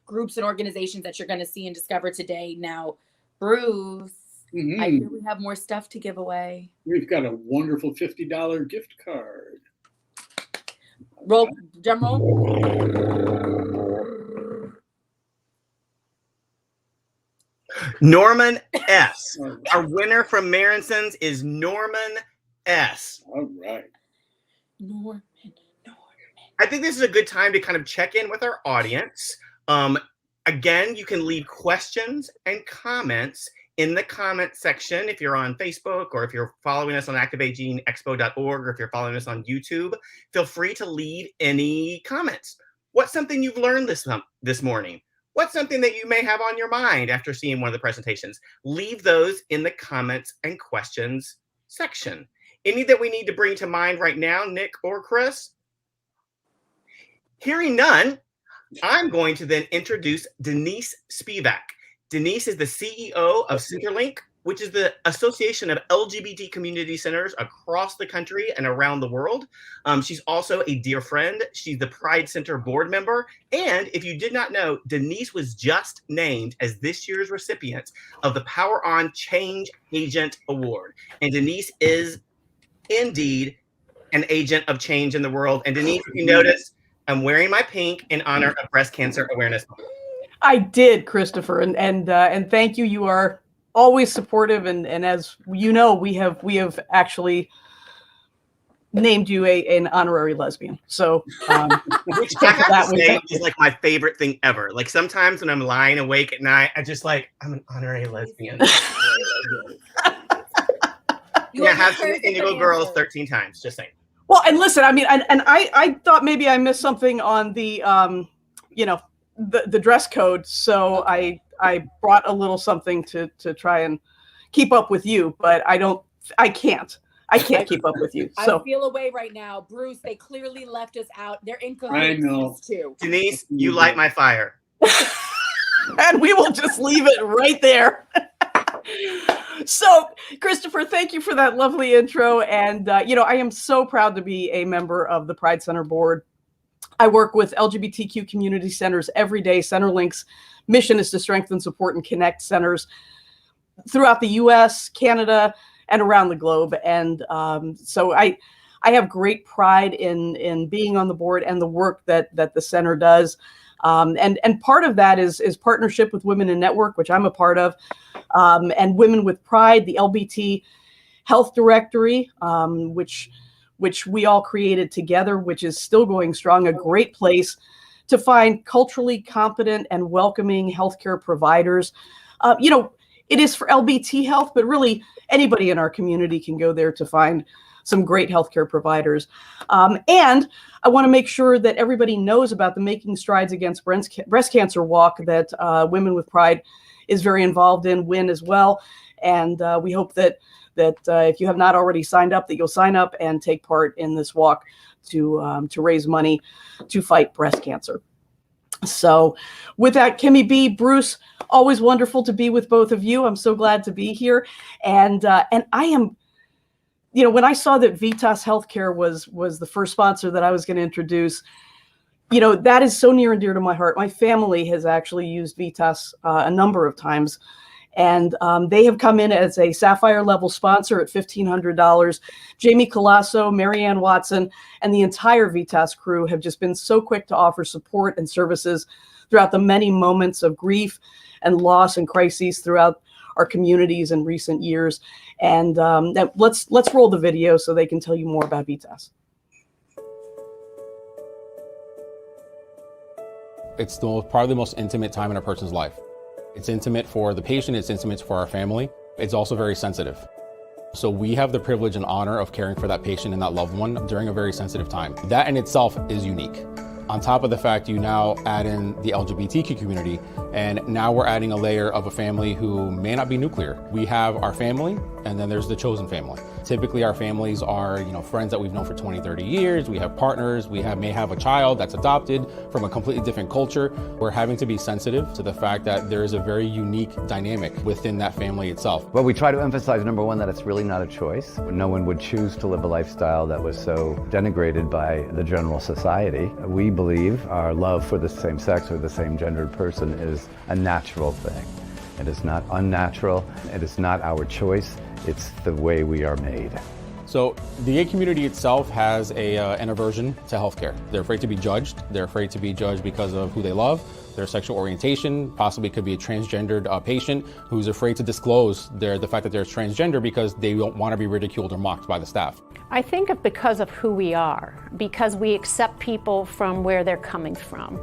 groups and organizations that you're going to see and discover today. Now, Bruce, I hear we have more stuff to give away. We've got a wonderful $50 gift card. Roll, drum roll. Norman S. Our winner from Marison's is Norman S. All right. Norman. I think this is a good time to kind of check in with our audience. Again, you can leave questions and comments in the comment section if you're on Facebook, or if you're following us on activeagingexpo.org, or if you're following us on YouTube. Feel free to leave any comments. What's something you've learned this morning? What's something that you may have on your mind after seeing one of the presentations? Leave those in the comments and questions section. Any that we need to bring to mind right now, Nick or Chris? Hearing none, I'm going to then introduce Denise Spivak. Denise is the CEO of Centerlink, which is the association of LGBT community centers across the country and around the world. She's also a dear friend. She's the Pride Center board member. And if you did not know, Denise was just named as this year's recipient of the Power On Change Agent Award. And Denise is indeed an agent of change in the world. And Denise, if you notice, I'm wearing my pink in honor of Breast Cancer Awareness Month. I did, Christopher, and thank you. You are always supportive, and as you know, we have actually named you an honorary lesbian. So, which I have to say is like my favorite thing ever. Like sometimes when I'm lying awake at night, I just like, I'm an honorary lesbian. Yeah, have some Indigo Girls 13 times. Just saying. Well, and listen, I mean, and I thought maybe I missed something on the, the dress code. So I brought a little something to try and keep up with you, but I can't keep up with you. So I feel away right now. Bruce, they clearly left us out. They're in I know. too. Denise, you light my fire. And we will just leave it right there. So, Christopher, thank you for that lovely intro. And, I am so proud to be a member of the Pride Center board. I work with LGBTQ community centers every day. Centerlink's mission is to strengthen, support, and connect centers throughout the U.S., Canada, and around the globe. And so I have great pride in being on the board and the work that the center does. And part of that is partnership with Women in Network, which I'm a part of, and Women with Pride, the LBT Health Directory, which we all created together, which is still going strong, a great place to find culturally competent and welcoming healthcare providers. It is for LBT health, but really anybody in our community can go there to find some great healthcare providers. And I want to make sure that everybody knows about the Making Strides Against Breast Cancer walk that Women with Pride is very involved in, WIN as well. And we hope that if you have not already signed up, that you'll sign up and take part in this walk to raise money to fight breast cancer. So with that, Kimmy B, Bruce, always wonderful to be with both of you. I'm so glad to be here. And I am, when I saw that Vitas Healthcare was the first sponsor that I was going to introduce, that is so near and dear to my heart. My family has actually used Vitas a number of times. And they have come in as a Sapphire level sponsor at $1,500. Jamie Colasso, Marianne Watson, and the entire Vitas crew have just been so quick to offer support and services throughout the many moments of grief and loss and crises throughout our communities in recent years. And let's roll the video so they can tell you more about Vitas. It's probably the most intimate time in a person's life. It's intimate for the patient, it's intimate for our family. It's also very sensitive. So we have the privilege and honor of caring for that patient and that loved one during a very sensitive time. That in itself is unique. On top of the fact you now add in the LGBTQ community, and now we're adding a layer of a family who may not be nuclear. We have our family, and then there's the chosen family. Typically our families are, friends that we've known for 20, 30 years. We have partners, may have a child that's adopted from a completely different culture. We're having to be sensitive to the fact that there is a very unique dynamic within that family itself. Well, we try to emphasize, number one, that it's really not a choice. No one would choose to live a lifestyle that was so denigrated by the general society. We believe our love for the same sex or the same gendered person is a natural thing. It is not unnatural. It is not our choice. It's the way we are made. So the gay community itself has an aversion to healthcare. They're afraid to be judged. They're afraid to be judged because of who they love, their sexual orientation, possibly could be a transgendered patient who's afraid to disclose the fact that they're transgender because they don't want to be ridiculed or mocked by the staff. I think of because of who we are, because we accept people from where they're coming from.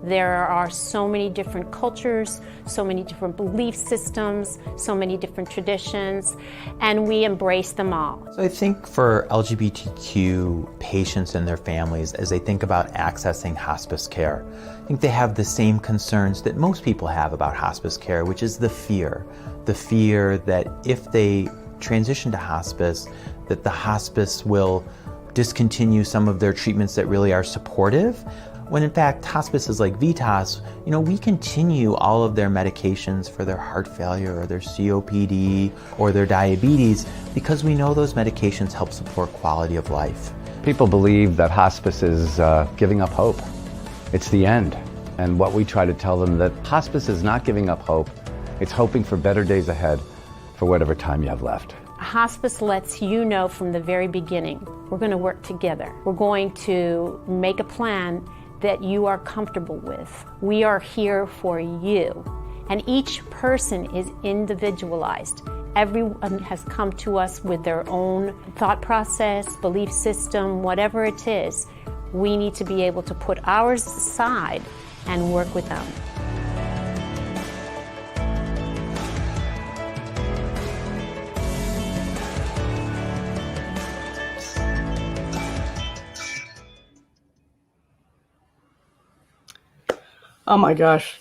There are so many different cultures, so many different belief systems, so many different traditions, and we embrace them all. So I think for LGBTQ patients and their families, as they think about accessing hospice care, I think they have the same concerns that most people have about hospice care, which is the fear that if they transition to hospice, that the hospice will discontinue some of their treatments that really are supportive, when in fact hospices like Vitas, we continue all of their medications for their heart failure or their COPD or their diabetes because we know those medications help support quality of life. People believe that hospice is giving up hope. It's the end. And what we try to tell them that hospice is not giving up hope. It's hoping for better days ahead for whatever time you have left. Hospice lets you know from the very beginning, we're going to work together. We're going to make a plan that you are comfortable with. We are here for you. And each person is individualized. Everyone has come to us with their own thought process, belief system, whatever it is. We need to be able to put ours aside and work with them. Oh my gosh,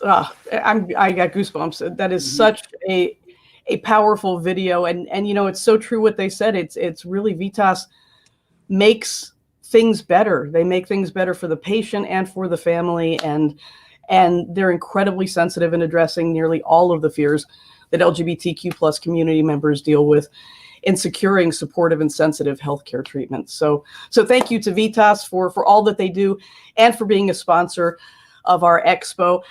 I got goosebumps. That is such a powerful video, and it's so true what they said. It's really Vitas makes things better. They make things better for the patient and for the family, and they're incredibly sensitive in addressing nearly all of the fears that LGBTQ plus community members deal with in securing supportive and sensitive healthcare treatment. So thank you to Vitas for all that they do and for being a sponsor of our expo.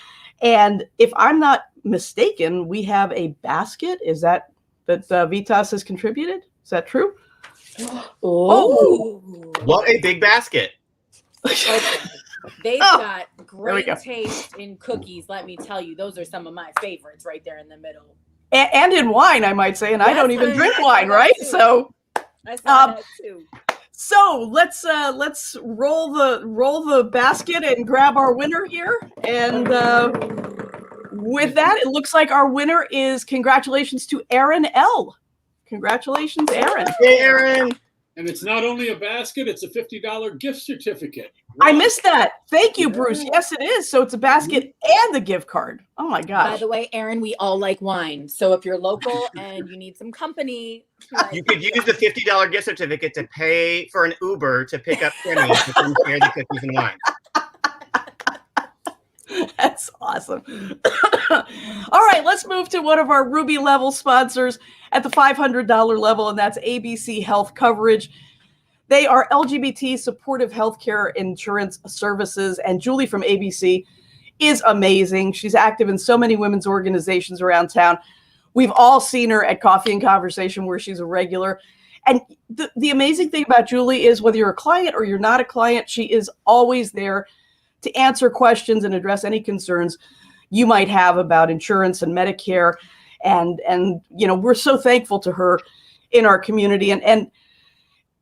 And if I'm not mistaken, we have a basket. Is that Vitas has contributed? Is that true? Oh, what a big basket. They've got great taste in cookies, let me tell you. Those are some of my favorites right there in the middle. And in wine, I might say, and Yes, I don't even drink I wine, right? So I saw that too. So let's roll the basket and grab our winner here. And with that, it looks like our winner is congratulations to Aaron L. Congratulations, Aaron. Hey, Aaron. And it's not only a basket, it's a $50 gift certificate. I missed that. Thank you, Bruce. Yes, it is. So it's a basket and a gift card. Oh my gosh. By the way, Aaron, we all like wine. So if you're local and you need some company, you could use the $50 gift certificate to pay for an Uber to pick up Timmy to come share the cookies and wine. That's awesome. All right, let's move to one of our Ruby level sponsors at the $500 level, and that's ABC Health Coverage. They are LGBT supportive healthcare insurance services, and Julie from ABC is amazing. She's active in so many women's organizations around town. We've all seen her at Coffee and Conversation where she's a regular. And the amazing thing about Julie is whether you're a client or you're not a client, she is always there to answer questions and address any concerns you might have about insurance and Medicare. And we're so thankful to her in our community. And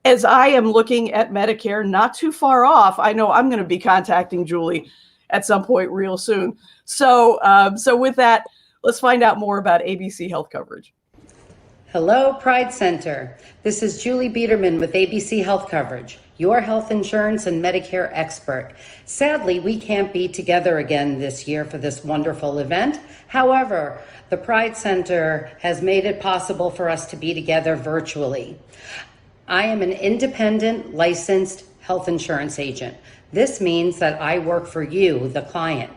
as I am looking at Medicare, not too far off, I know I'm going to be contacting Julie at some point real soon. So with that, let's find out more about ABC Health coverage. Hello, Pride Center. This is Julie Biederman with ABC Health Coverage, your health insurance and Medicare expert. Sadly, we can't be together again this year for this wonderful event. However, the Pride Center has made it possible for us to be together virtually. I am an independent, licensed health insurance agent. This means that I work for you, the client,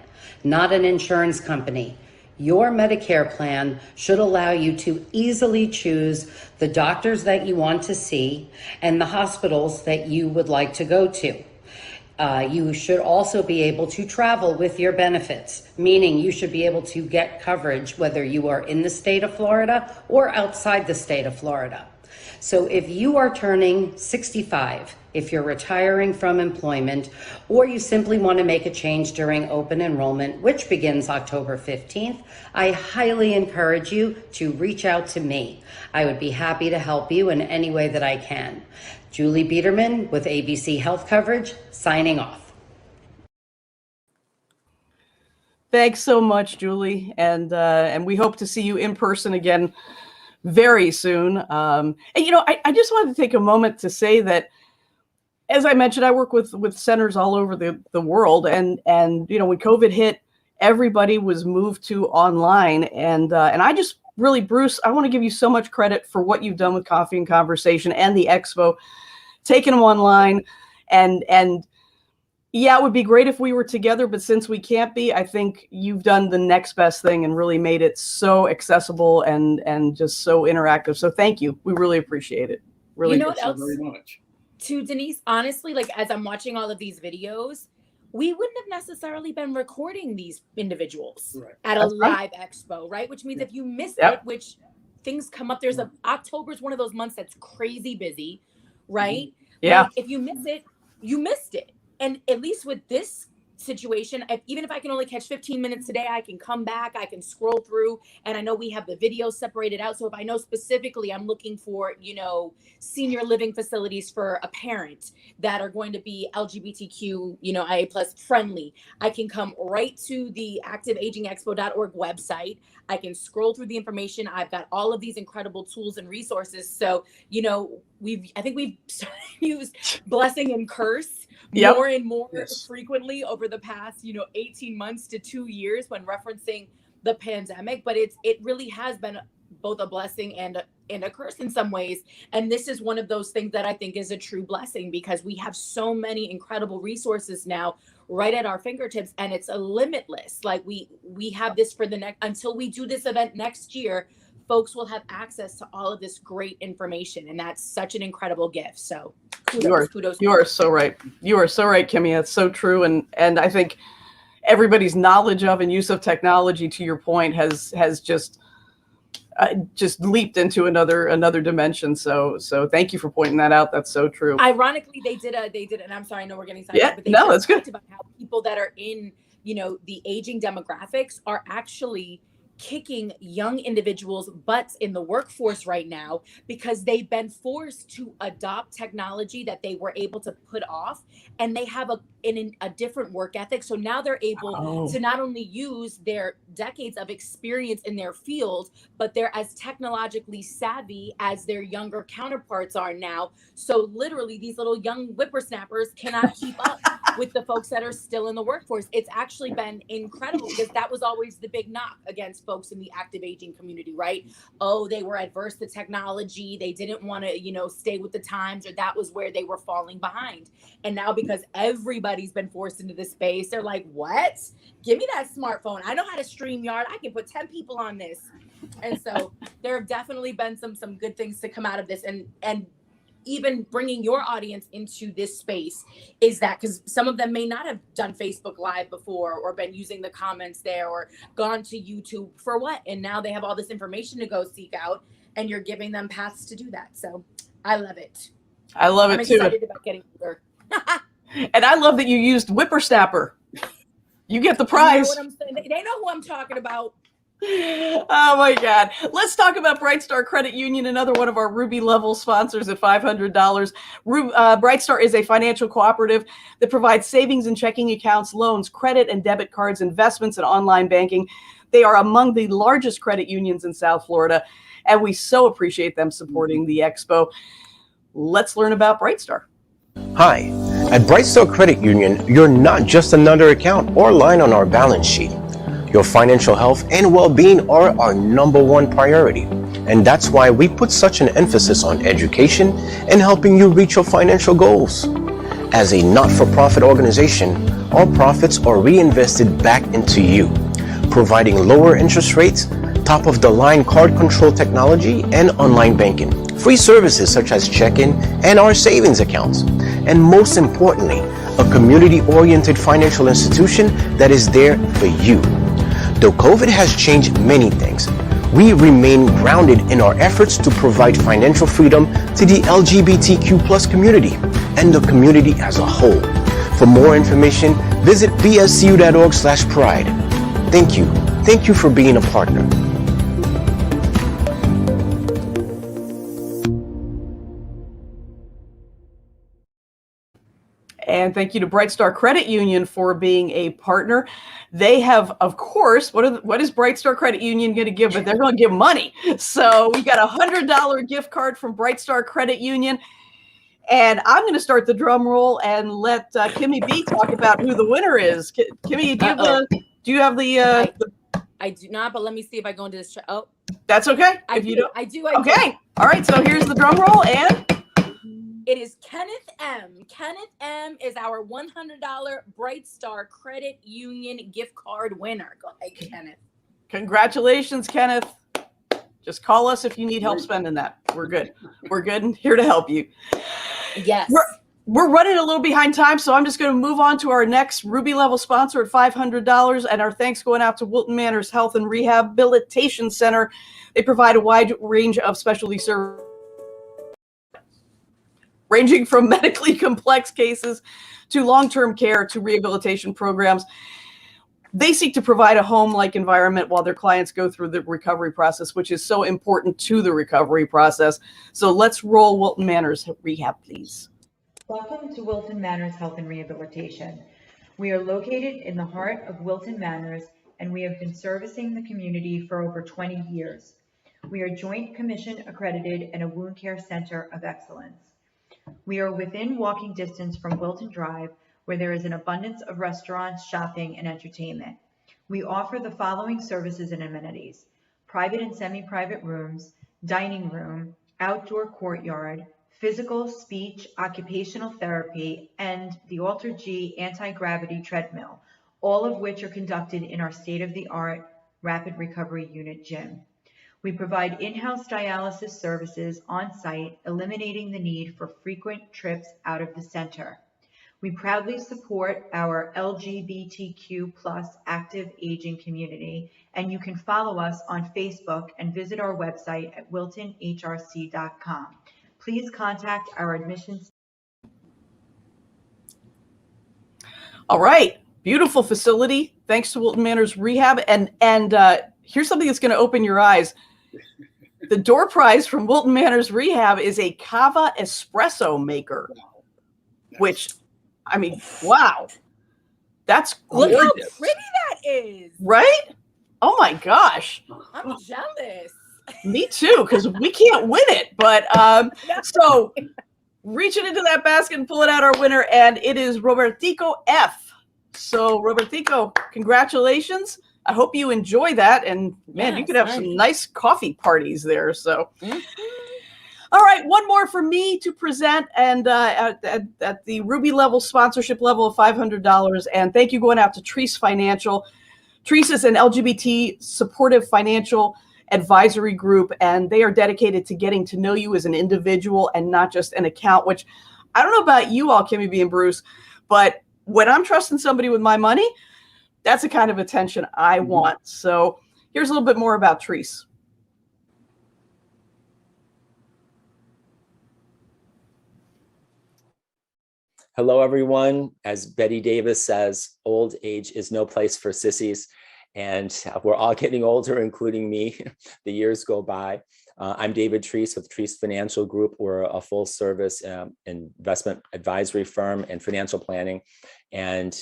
not an insurance company. Your Medicare plan should allow you to easily choose the doctors that you want to see and the hospitals that you would like to go to. You should also be able to travel with your benefits, meaning you should be able to get coverage whether you are in the state of Florida or outside the state of Florida. So if you are turning 65, if you're retiring from employment, or you simply want to make a change during open enrollment, which begins October 15th, I highly encourage you to reach out to me. I would be happy to help you in any way that I can. Julie Biederman with ABC Health Coverage, signing off. Thanks so much, Julie. And we hope to see you in person again very soon. And I just wanted to take a moment to say that, as I mentioned, I work with centers all over the world, and when COVID hit, everybody was moved to online, and I just really, Bruce, I want to give you so much credit for what you've done with Coffee and Conversation and the Expo, taking them online, and yeah, it would be great if we were together, but since we can't be, I think you've done the next best thing and really made it so accessible and just so interactive. So thank you. We really appreciate it. Really, you know what else? Very much. To Denise, honestly, like as I'm watching all of these videos, we wouldn't have necessarily been recording these individuals at a live expo, right? Which means if you miss it, which things come up, October is one of those months that's crazy busy, right? Yeah. Like, if you miss it, you missed it. And at least with this situation, even if I can only catch 15 minutes today, I can come back, I can scroll through, and I know we have the videos separated out. So if I know specifically I'm looking for, senior living facilities for a parent that are going to be LGBTQ, IA plus friendly, I can come right to the activeagingexpo.org website. I can scroll through the information. I've got all of these incredible tools and resources. So, I think we've used blessing and curse more and more frequently over the past 18 months to 2 years when referencing the pandemic, but it really has been both a blessing and a curse in some ways. And this is one of those things that I think is a true blessing, because we have so many incredible resources now right at our fingertips, and it's a limitless. Like we have this for the next, until we do this event next year, folks will have access to all of this great information, and that's such an incredible gift. So kudos. You are so right. You are so right, Kimmy. That's so true. And I think everybody's knowledge of and use of technology, to your point, has just leaped into another dimension. So thank you for pointing that out. That's so true. Ironically, they did, and I'm sorry, I know we're getting sidetracked, but they that's good. Talked about how people that are in, the aging demographics are actually kicking young individuals' butts in the workforce right now, because they've been forced to adopt technology that they were able to put off, and they have a different work ethic. So now they're able to not only use their decades of experience in their field, but they're as technologically savvy as their younger counterparts are now. So literally these little young whippersnappers cannot keep up with the folks that are still in the workforce. It's actually been incredible, because that was always the big knock against folks in the active aging community, right? Oh, they were adverse to technology. They didn't want to, stay with the times, or that was where they were falling behind. And now, because everybody's been forced into this space, they're like, what? Give me that smartphone. I know how to StreamYard. I can put 10 people on this. And so there have definitely been some good things to come out of this. And even bringing your audience into this space is that, because some of them may not have done Facebook Live before, or been using the comments there, or gone to YouTube for what? And now they have all this information to go seek out, and you're giving them paths to do that. So I love it. I love it too. I'm excited about getting older. And I love that you used whippersnapper. You get the prize. You know what I'm saying? They know who I'm talking about. Oh my God. Let's talk about Brightstar Credit Union, another one of our Ruby level sponsors at $500. Brightstar is a financial cooperative that provides savings and checking accounts, loans, credit and debit cards, investments, and online banking. They are among the largest credit unions in South Florida, and we so appreciate them supporting the Expo. Let's learn about Brightstar. Hi, at Brightstar Credit Union, you're not just another account or line on our balance sheet. Your financial health and well-being are our #1 priority, and that's why we put such an emphasis on education and helping you reach your financial goals. As a not-for-profit organization, our profits are reinvested back into you, providing lower interest rates, top-of-the-line card control technology, and online banking, free services such as check-in and our savings accounts, and most importantly, a community-oriented financial institution that is there for you. Though COVID has changed many things, we remain grounded in our efforts to provide financial freedom to the LGBTQ+ community and the community as a whole. For more information, visit bscu.org/pride. Thank you. Thank you for being a partner. And thank you to Brightstar Credit Union for being a partner. They have, of course, what is Brightstar Credit Union going to give? But they're going to give money. So we've got a $100 gift card from Brightstar Credit Union. And I'm going to start the drum roll and let Kimmy B talk about who the winner is. Kimmy, do you have the? I do not, but let me see if I go into this. Oh, that's okay. I do. Okay. All right. So here's the drum roll, and it is Kenneth M. Kenneth M. is our $100 Brightstar Credit Union gift card winner. Go ahead, Kenneth. Congratulations, Kenneth. Just call us if you need help spending that. We're good. We're good and here to help you. Yes. We're running a little behind time, so I'm just going to move on to our next Ruby level sponsor at $500, and our thanks going out to Wilton Manors Health and Rehabilitation Center. They provide a wide range of specialty services, ranging from medically complex cases to long-term care to rehabilitation programs. They seek to provide a home-like environment while their clients go through the recovery process, which is so important to the recovery process. So let's roll Wilton Manors Rehab, please. Welcome to Wilton Manors Health and Rehabilitation. We are located in the heart of Wilton Manors, and we have been servicing the community for over 20 years. We are Joint Commission accredited and a wound care center of excellence. We are within walking distance from Wilton Drive, where there is an abundance of restaurants, shopping, and entertainment. We offer the following services and amenities: private and semi-private rooms, dining room, outdoor courtyard, physical, speech, occupational therapy, and the Alter-G anti-gravity treadmill, all of which are conducted in our state-of-the-art rapid recovery unit gym. We provide in-house dialysis services on site, eliminating the need for frequent trips out of the center. We proudly support our LGBTQ+ active aging community, and you can follow us on Facebook and visit our website at wiltonhrc.com. Please contact our admissions. All right. Beautiful facility. Thanks to Wilton Manors Rehab. And here's something that's going to open your eyes. The door prize from Wilton Manors Rehab is a Cava espresso maker, which, I mean, wow. That's gorgeous. Look how pretty that is. Right? Oh my gosh. I'm jealous. Me too, because we can't win it. But so reaching into that basket and pulling out our winner, and it is Robertico F. So Robertico, congratulations. I hope you enjoy that. And man, you could have some nice coffee parties there. So all right, one more for me to present, and at the Ruby level, sponsorship level of $500. And thank you going out to Treese Financial. Treese is an LGBT supportive financial advisory group, and they are dedicated to getting to know you as an individual and not just an account, which I don't know about you all, Kimmy B and Bruce, but when I'm trusting somebody with my money, that's the kind of attention I want. So here's a little bit more about Treese. Hello, everyone. As Betty Davis says, old age is no place for sissies. and we're all getting older, including me. The years go by. I'm David Treese with Treese Financial Group. We're a full service investment advisory firm and financial planning. And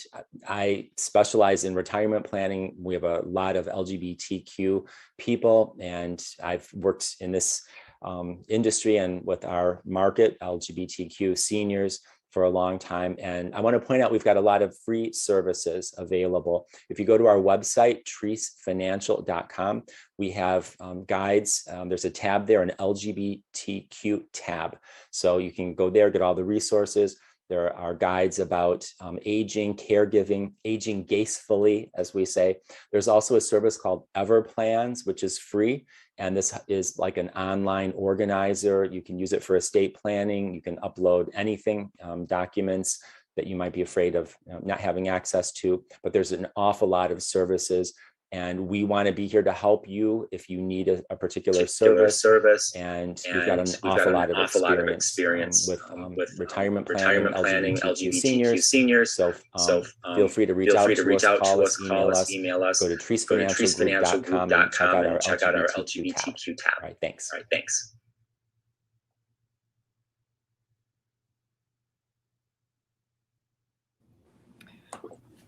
I specialize in retirement planning. We have a lot of LGBTQ people, and I've worked in this industry and with our market, LGBTQ seniors, for a long time. And I want to point out, we've got a lot of free services available. If you go to our website, treesefinancial.com, we have guides. There's a tab there, an LGBTQ tab. So you can go there, get all the resources. There are guides about aging, caregiving, aging gracefully, as we say. There's also a service called Everplans, which is free. And this is like an online organizer. You can use it for estate planning. You can upload anything, documents that you might be afraid of not having access to. But there's an awful lot of services. And we want to be here to help you if you need a particular service. And we've got an awful lot of experience with retirement planning, LGBTQ seniors. So feel free to reach out to us, call us, email us. Go to treesefinancialgroup.com and check out our LGBTQ tab. All right, thanks.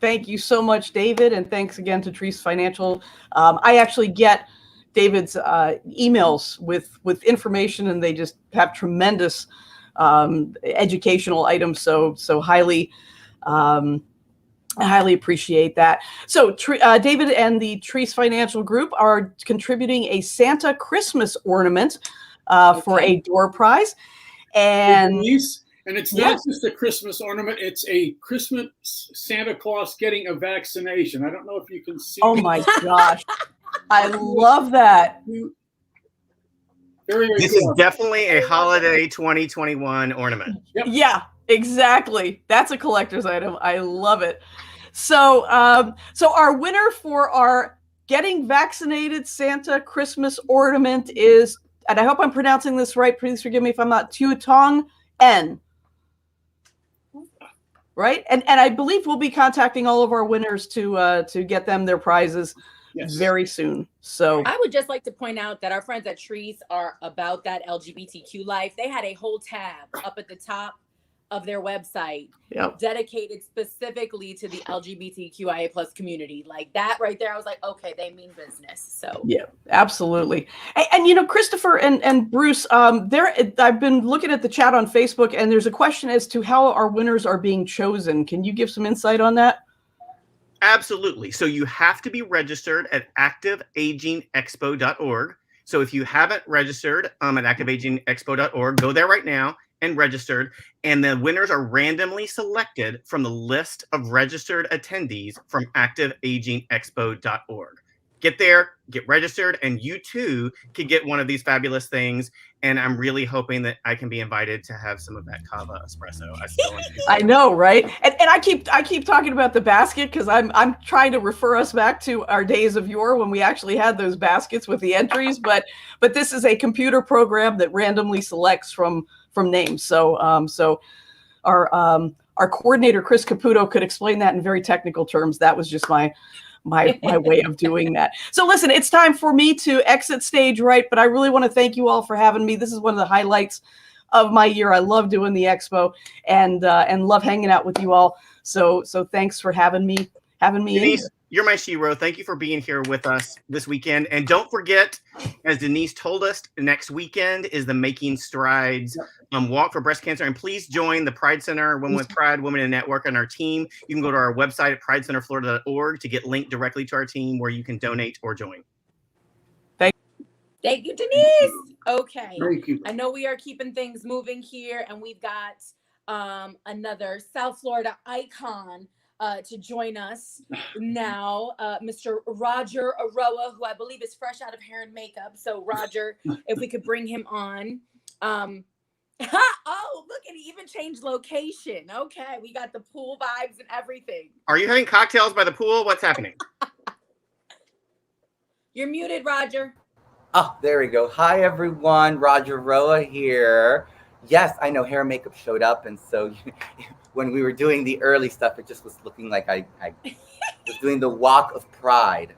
Thank you so much, David, and thanks again to Treese Financial. I actually get David's emails with information, and they just have tremendous educational items. So highly, I highly appreciate that. So David and the Treese Financial Group are contributing a Santa Christmas ornament for a door prize, and. And it's not just a Christmas ornament, it's a Christmas Santa Claus getting a vaccination. I don't know if you can see. Oh my gosh. I love that. This is definitely a holiday 2021 ornament. Yep. Yeah, exactly. That's a collector's item. I love it. So our winner for our Getting Vaccinated Santa Christmas ornament is, and I hope I'm pronouncing this right, please forgive me if I'm not, Tuatong N. Right, and I believe we'll be contacting all of our winners to get them their prizes very soon. So I would just like to point out that our friends at Trees are about that LGBTQ life. They had a whole tab up at the top of their website dedicated specifically to the LGBTQIA plus community. Like that right there, I was like, okay, they mean business. So yeah, absolutely. And you know, Christopher and Bruce, I've been looking at the chat on Facebook, and there's a question as to how our winners are being chosen. Can you give some insight on that? Absolutely. So you have to be registered at activeagingexpo.org. So if you haven't registered at activeagingexpo.org, go there right now and registered, and the winners are randomly selected from the list of registered attendees from activeagingexpo.org. Get there, get registered, and you too can get one of these fabulous things. And I'm really hoping that I can be invited to have some of that kava espresso. I know, right? And I keep talking about the basket because I'm trying to refer us back to our days of yore when we actually had those baskets with the entries. But this is a computer program that randomly selects from names. So our coordinator Chris Caputo could explain that in very technical terms. That was just my way of doing that. So listen, it's time for me to exit stage right, but I really want to thank you all for having me. This is one of the highlights of my year. I love doing the expo and love hanging out with you all. So thanks for having me. Denise, you're my shero. Thank you for being here with us this weekend. And don't forget, as Denise told us, next weekend is the Making Strides Walk for Breast Cancer. And please join the Pride Center, Women with Pride, Women in Network, and our team. You can go to our website at pridecenterflorida.org to get linked directly to our team where you can donate or join. Thank you, Denise. Okay. Thank you. I know we are keeping things moving here, and we've got another South Florida icon to join us now, Mr. Roger Aroa, who I believe is fresh out of hair and makeup. So Roger, if we could bring him on. Oh, look, and he even changed location. Okay, we got the pool vibes and everything. Are you having cocktails by the pool? What's happening? You're muted, Roger. Oh, there we go. Hi, everyone. Roger Roa here. Yes, I know hair and makeup showed up, and so when we were doing the early stuff, it just was looking like I was doing the walk of pride.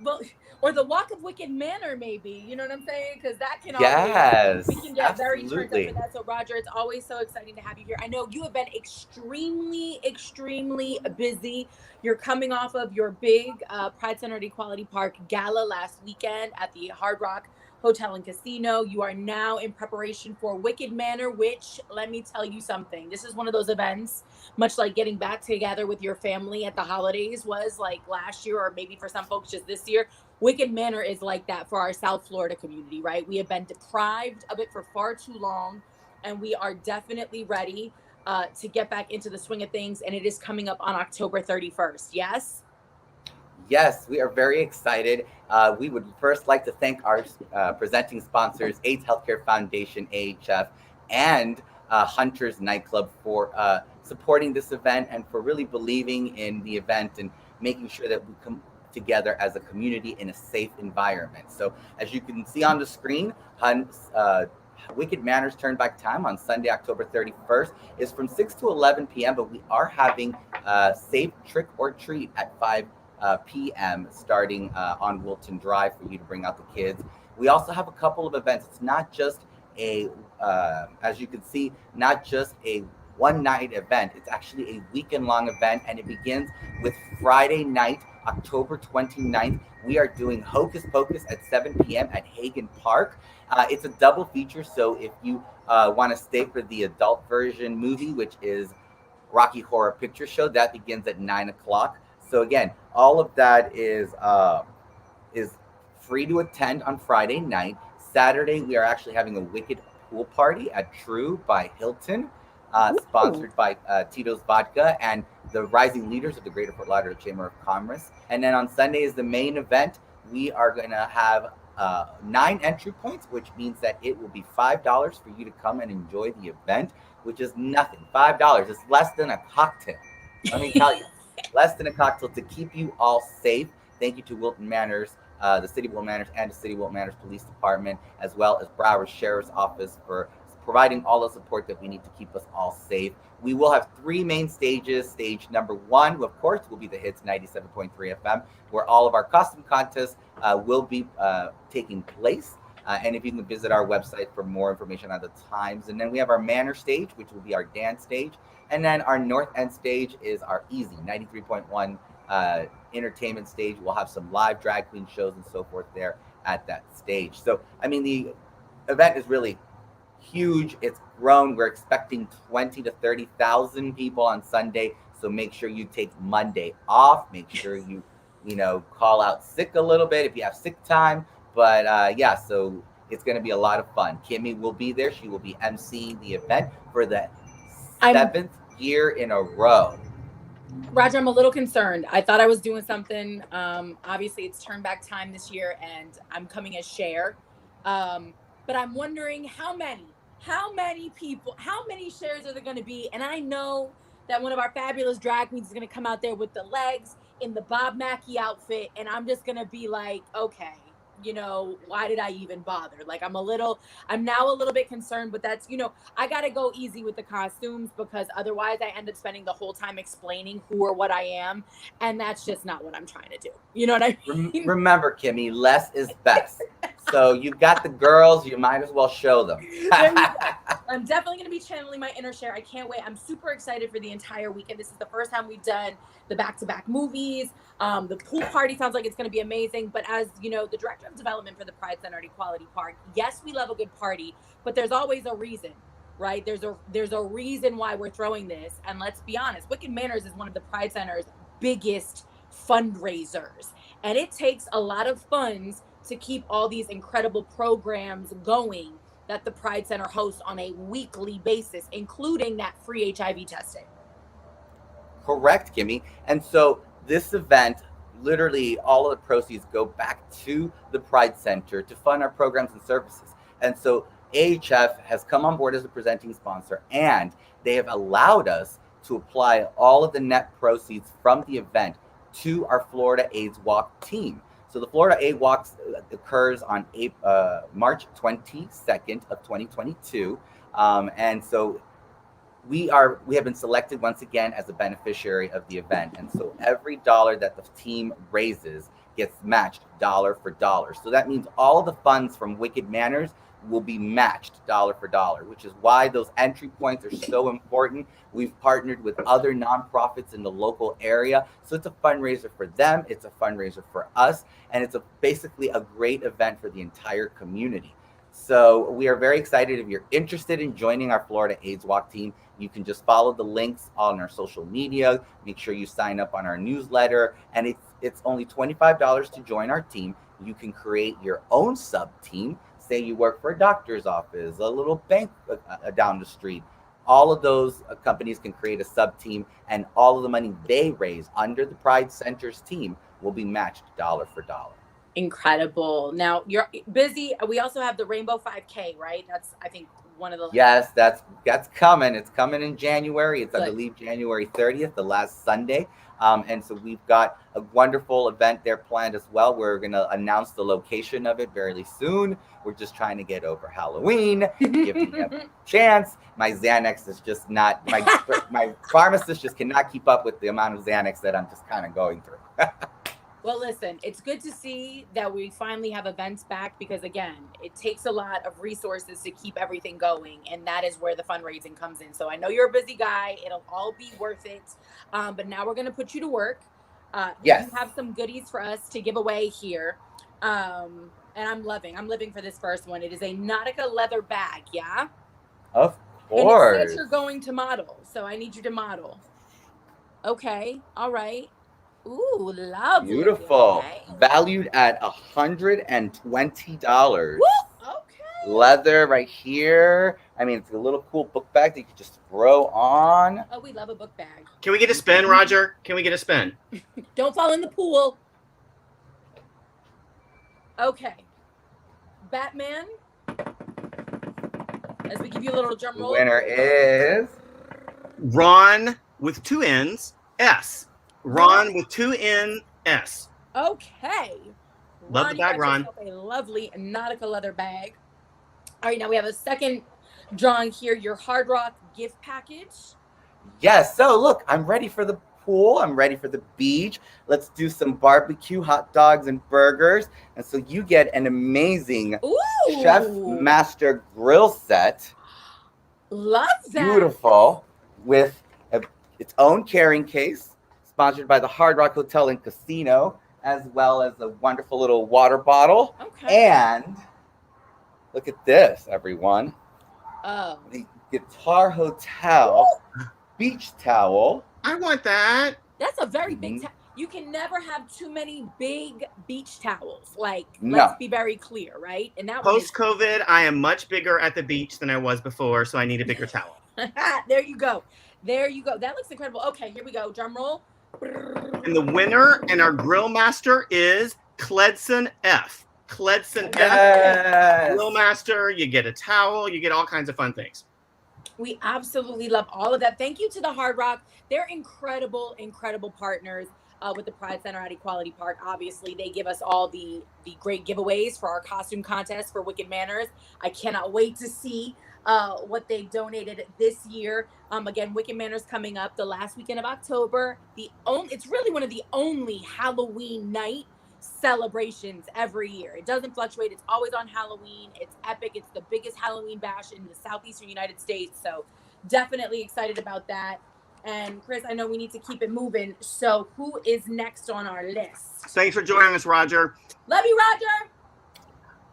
Well, or the Walk of Wicked Manor, maybe. You know what I'm saying? Because that can always, Yes, we can get very turned up for absolutely. that. So, Roger, it's always so exciting to have you here. I know you have been extremely, extremely busy. You're coming off of your big Pride Center at Equality Park gala last weekend at the Hard Rock Hotel and Casino. You are now in preparation for Wicked Manor, which, let me tell you something, this is one of those events, much like getting back together with your family at the holidays was like last year, or maybe for some folks just this year. Wicked Manor is like that for our South Florida community, right? We have been deprived of it for far too long, and we are definitely ready to get back into the swing of things. And it is coming up on October 31st. Yes? Yes, we are very excited. We would first like to thank our presenting sponsors, AIDS Healthcare Foundation, AHF, and Hunter's Nightclub for supporting this event and for really believing in the event and making sure that we come together as a community in a safe environment. So as you can see on the screen, Wicked Manners Turn Back Time on Sunday, October 31st is from 6 to 11 p.m., but we are having safe trick or treat at 5 p.m. starting on Wilton Drive for you to bring out the kids. We also have a couple of events. It's not just as you can see, not just a one-night event. It's actually a weekend-long event, and it begins with Friday night, October 29th. We are doing Hocus Pocus at 7 p.m. at Hagen Park. It's a double feature, so if you want to stay for the adult version movie, which is Rocky Horror Picture Show, that begins at 9 o'clock. So again, all of that is free to attend on Friday night. Saturday, we are actually having a Wicked pool party at True by Hilton, sponsored by Tito's Vodka and the rising leaders of the Greater Fort Lauderdale Chamber of Commerce. And then on Sunday is the main event. We are going to have 9 entry points, which means that it will be $5 for you to come and enjoy the event, which is nothing. $5. It's less than a cocktail. Let me tell you, less than a cocktail to keep you all safe. Thank you to Wilton Manors, the City of Wilton Manors, and the City of Wilton Manors Police Department, as well as Broward Sheriff's Office for providing all the support that we need to keep us all safe. We will have 3 main stages. Stage number 1, of course, will be the Hits 97.3 FM, where all of our costume contests will be taking place. And if you can visit our website for more information on the times. And then we have our Manor stage, which will be our dance stage. And then our North End stage is our Easy 93.1 entertainment stage. We'll have some live drag queen shows and so forth there at that stage. So, I mean, the event is really huge. It's grown. We're expecting 20 to 30,000 people on Sunday. So make sure you take Monday off. Make sure you call out sick a little bit if you have sick time. But yeah, so it's going to be a lot of fun. Kimmy will be there. She will be emceeing the event for the 7th year in a row. Roger, I'm a little concerned. I thought I was doing something. Obviously, it's turn back time this year, and I'm coming as Cher. But I'm wondering how many people, how many shares are there going to be? And I know that one of our fabulous drag queens is going to come out there with the legs in the Bob Mackie outfit, and I'm just going to be like, okay, why did I even bother? Like, I'm now a little bit concerned, but that's, I got to go easy with the costumes, because otherwise I end up spending the whole time explaining who or what I am. And that's just not what I'm trying to do. You know what I mean? Remember, Kimmy, less is best. So you've got the girls, you might as well show them. I'm definitely going to be channeling my inner Cher. I can't wait. I'm super excited for the entire weekend. This is the first time we've done the back-to-back movies. The pool party sounds like it's going to be amazing. But as you know, the director of development for the Pride Center at Equality Park, yes, we love a good party, but there's always a reason, right? There's a reason why we're throwing this. And let's be honest, Wicked Manners is one of the Pride Center's biggest fundraisers. And it takes a lot of funds to keep all these incredible programs going that the Pride Center hosts on a weekly basis, including that free HIV testing. Correct, Kimmy. And so this event, literally all of the proceeds go back to the Pride Center to fund our programs and services. And so AHF has come on board as a presenting sponsor, and they have allowed us to apply all of the net proceeds from the event to our Florida AIDS Walk team. So the Florida AIDS Walk occurs on March 22nd of 2022. And so we have been selected once again as a beneficiary of the event. And so every dollar that the team raises gets matched dollar for dollar. So that means all the funds from Wicked Manners will be matched dollar for dollar, which is why those entry points are so important. We've partnered with other nonprofits in the local area. So it's a fundraiser for them, it's a fundraiser for us, and it's basically a great event for the entire community. So we are very excited. If you're interested in joining our Florida AIDS Walk team, you can just follow the links on our social media. Make sure you sign up on our newsletter. And it's only $25 to join our team. You can create your own sub-team. Say you work for a doctor's office, a little bank down the street. All of those companies can create a sub-team, and all of the money they raise under the Pride Center's team will be matched dollar for dollar. Incredible. Now you're busy. We also have the Rainbow 5K, right? That's, I think, one of the. Yes, that's coming. It's coming in January. It's, Good. I believe, January 30th, the last Sunday. And so we've got a wonderful event there planned as well. We're going to announce the location of it very soon. We're just trying to get over Halloween. Give me a chance. My Xanax is just not, my pharmacist just cannot keep up with the amount of Xanax that I'm just kind of going through. Well, listen, it's good to see that we finally have events back, because again, it takes a lot of resources to keep everything going, and that is where the fundraising comes in. So I know you're a busy guy. It'll all be worth it. But now we're going to put you to work. Yes. You have some goodies for us to give away here. And I'm living for this first one. It is a Nautica leather bag, yeah? Of And it course. says you're going to model, so I need you to model. Okay, all right. Ooh, lovely. Beautiful. Okay. Valued at $120. Woo! Okay. Leather right here. I mean, it's a little cool book bag that you can just throw on. Oh, we love a book bag. Can we get a spin, Roger? Can we get a spin? Don't fall in the pool. Okay. Batman. As we give you a little drum The roll. winner is Ron with 2 N's, S. Ron with 2 N-S. Okay. Love the bag, Ron. You got yourself a lovely Nautica leather bag. All right, now we have a second drawing here, your Hard Rock gift package. yes. So look, I'm ready for the pool. I'm ready for the beach. Let's do some barbecue, hot dogs, and burgers. And so you get an amazing Chef Master grill set. Love that. Beautiful, with its own carrying case, sponsored by the Hard Rock Hotel and Casino, as well as a wonderful little water bottle. Okay. And look at this, everyone. Oh. The Guitar Hotel beach towel. I want that. That's a very big towel. You can never have too many big beach towels. Like, No. let's be very clear, right? And that one is Post-COVID, I am much bigger at the beach than I was before, so I need a bigger towel. there you go. There you go. That looks incredible. Okay, here we go. Drum roll. And the winner and our grill master is Cledson F. Cledson F. Yes. Grill master, you get a towel, you get all kinds of fun things. We absolutely love all of that. Thank you to the Hard Rock. They're incredible, incredible partners with the Pride Center at Equality Park. Obviously, they give us all the great giveaways for our costume contest for Wicked Manners. I cannot wait to see what they've donated this year. Again, Wicked Manners coming up the last weekend of October. It's really one of the only Halloween night celebrations every year. It doesn't fluctuate. It's always on Halloween. It's epic. It's the biggest Halloween bash in the southeastern United States. So definitely excited about that. And Chris, I know we need to keep it moving. So who is next on our list? Thanks for joining us, Roger. Love you, Roger.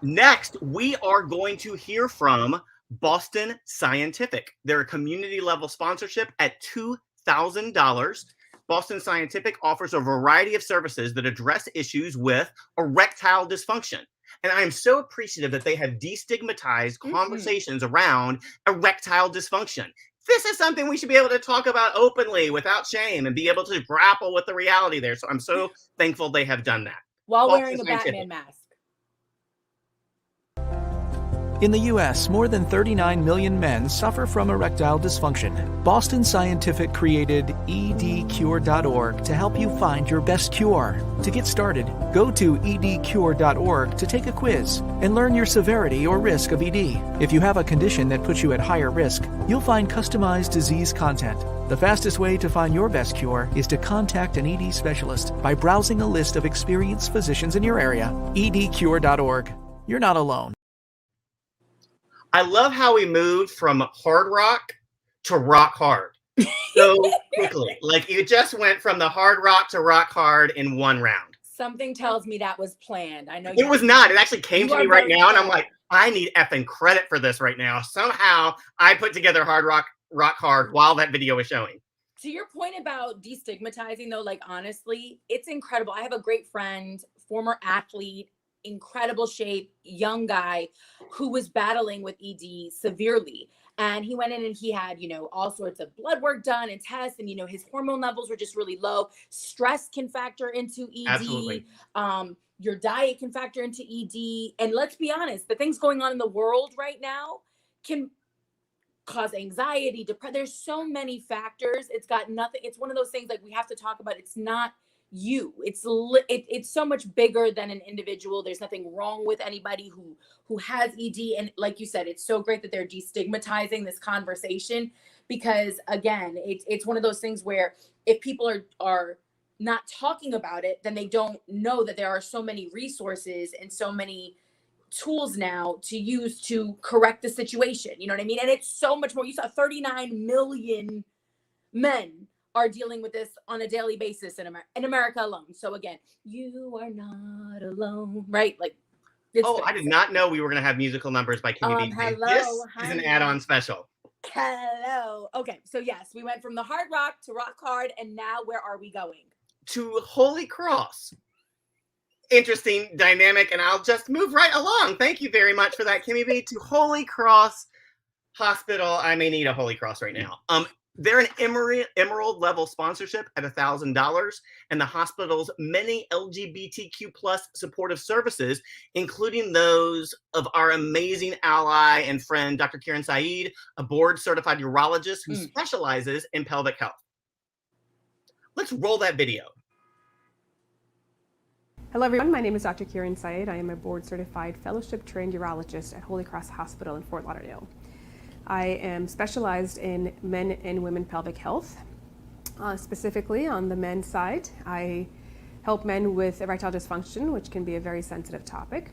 Next, we are going to hear from Boston Scientific. They're a community level sponsorship at $2,000. Boston Scientific offers a variety of services that address issues with erectile dysfunction. And I am so appreciative that they have destigmatized conversations around erectile dysfunction. This is something we should be able to talk about openly without shame and be able to grapple with the reality there. So I'm so thankful they have done that. While Boston wearing a Scientific. Batman mask. In the U.S., more than 39 million men suffer from erectile dysfunction. Boston Scientific created edcure.org to help you find your best cure. To get started, go to edcure.org to take a quiz and learn your severity or risk of ED. If you have a condition that puts you at higher risk, you'll find customized disease content. The fastest way to find your best cure is to contact an ED specialist by browsing a list of experienced physicians in your area. edcure.org. You're not alone. I love how we moved from hard rock to rock hard so quickly. Like you just went from the hard rock to rock hard in one round. Something tells me that was planned. I know It was not. It actually came to me right now, and I'm like, like, I need effing credit for this right now. Somehow I put together hard rock hard while that video was showing. to your point about destigmatizing, though, like honestly, it's incredible. I have a great friend, former athlete, incredible shape, young guy who was battling with ED severely. And he went in and he had, all sorts of blood work done and tests, and his hormone levels were just really low. Stress can factor into ED. Absolutely. Your diet can factor into ED. And let's be honest, the things going on in the world right now can cause anxiety, depression. There's so many factors. It's got nothing. It's one of those things like we have to talk about. It's not you. It's so much bigger than an individual. There's nothing wrong with anybody who has ED. And like you said, it's so great that they're destigmatizing this conversation, because again, it's one of those things where if people are not talking about it, then they don't know that there are so many resources and so many tools now to use to correct the situation. You know what I mean? And it's so much more. You saw 39 million men are dealing with this on a daily basis in America alone. So again, you are not alone, right? Like, I did not know we were going to have musical numbers by Kimmy B. Hello, This is an honey. add-on special. Hello. Okay, so yes, we went from the hard rock to rock hard, and now where are we going? To Holy Cross. Interesting dynamic, and I'll just move right along. Thank you very much for that, Kimmy B. To Holy Cross Hospital. I may need a Holy Cross right now. They're an Emerald level sponsorship at $1,000, and the hospital's many LGBTQ plus supportive services, including those of our amazing ally and friend, Dr. Karen Saeed, a board-certified urologist who specializes in pelvic health. Let's roll that video. Hello everyone, my name is Dr. Karen Saeed. I am a board-certified fellowship-trained urologist at Holy Cross Hospital in Fort Lauderdale. I am specialized in men and women pelvic health. Specifically on the men's side, I help men with erectile dysfunction, which can be a very sensitive topic.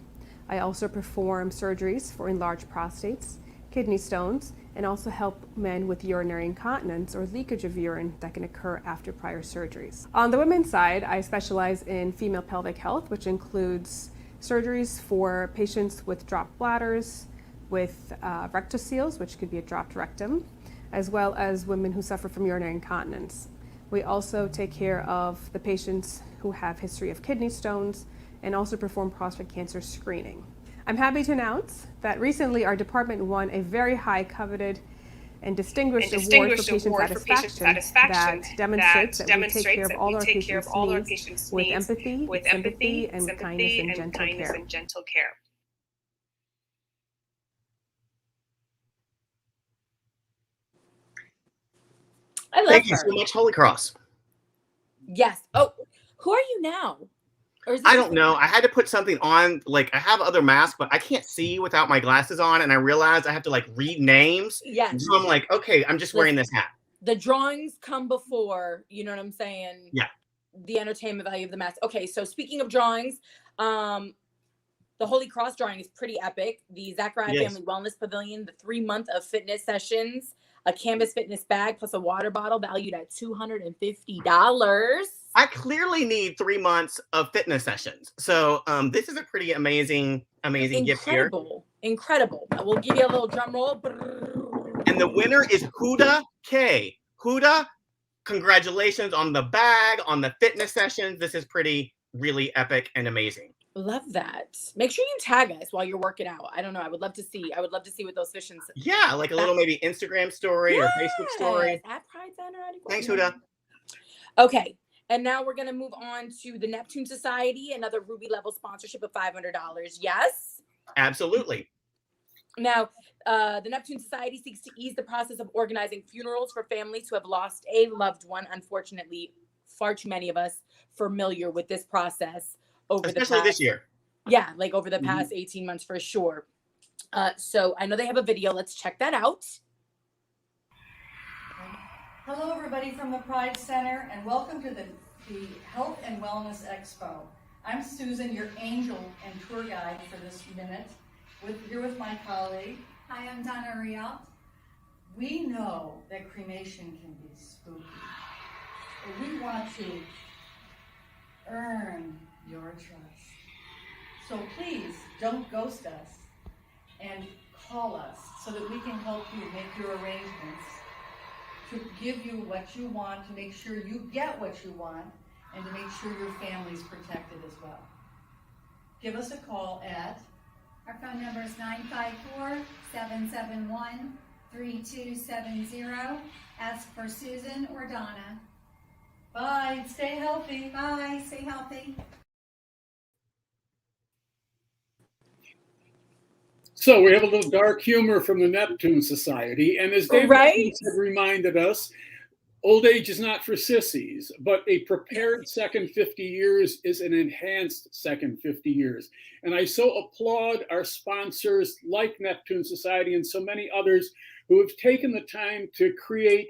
I also perform surgeries for enlarged prostates, kidney stones, and also help men with urinary incontinence or leakage of urine that can occur after prior surgeries. On the women's side, I specialize in female pelvic health, which includes surgeries for patients with dropped bladders, with rectoceles, which could be a dropped rectum, as well as women who suffer from urinary incontinence. We also take care of the patients who have history of kidney stones and also perform prostate cancer screening. I'm happy to announce that recently our department won a very high coveted and distinguished award for patient satisfaction that demonstrates that we take care of all our patients' needs with empathy, sympathy, and kindness and gentle care. I love Thank you her. so much, Holy Cross. Yes. Oh, who are you now? Or is this I don't know. I had to put something on. Like, I have other masks, but I can't see without my glasses on. And I realized I have to like read names. Yes. So I'm like, okay, I'm just wearing this hat. The drawings come before, you know what I'm saying? Yeah. The entertainment value of the mask. Okay, so speaking of drawings, the Holy Cross drawing is pretty epic. The Zachariah Family Wellness Pavilion, the 3-month of fitness sessions, a canvas fitness bag plus a water bottle valued at $250. I clearly need 3 months of fitness sessions. So this is a pretty amazing gift here. Incredible. We'll give you a little drum roll. And the winner is Huda K. Huda, congratulations on the bag, on the fitness sessions. This is really epic and amazing. Love that. Make sure you tag us while you're working out. I don't know. I would love to see what those sessions. Yeah, like a little maybe Instagram story or Facebook story. At Pride Center. Thanks, Huda. Okay. And now we're going to move on to the Neptune Society, another Ruby level sponsorship of $500. Yes? Absolutely. Now, the Neptune Society seeks to ease the process of organizing funerals for families who have lost a loved one. Unfortunately, far too many of us familiar with this process over especially this year. Yeah, like over the past 18 months for sure. So I know they have a video. Let's check that out. Hello, everybody from the Pride Center, and welcome to the Health and Wellness Expo. I'm Susan, your angel and tour guide for this minute, here with my colleague. Hi, I'm Donna Rial. We know that cremation can be spooky, but we want to earn your trust. So please don't ghost us and call us so that we can help you make your arrangements to give you what you want, to make sure you get what you want, and to make sure your family's protected as well. Give us a call at... Our phone number is 954-771-3270. Ask for Susan or Donna. Bye. Stay healthy. Bye. Stay healthy. So we have a little dark humor from the Neptune Society. And as David had reminded us, old age is not for sissies, but a prepared second 50 years is an enhanced second 50 years. And I so applaud our sponsors like Neptune Society and so many others who have taken the time to create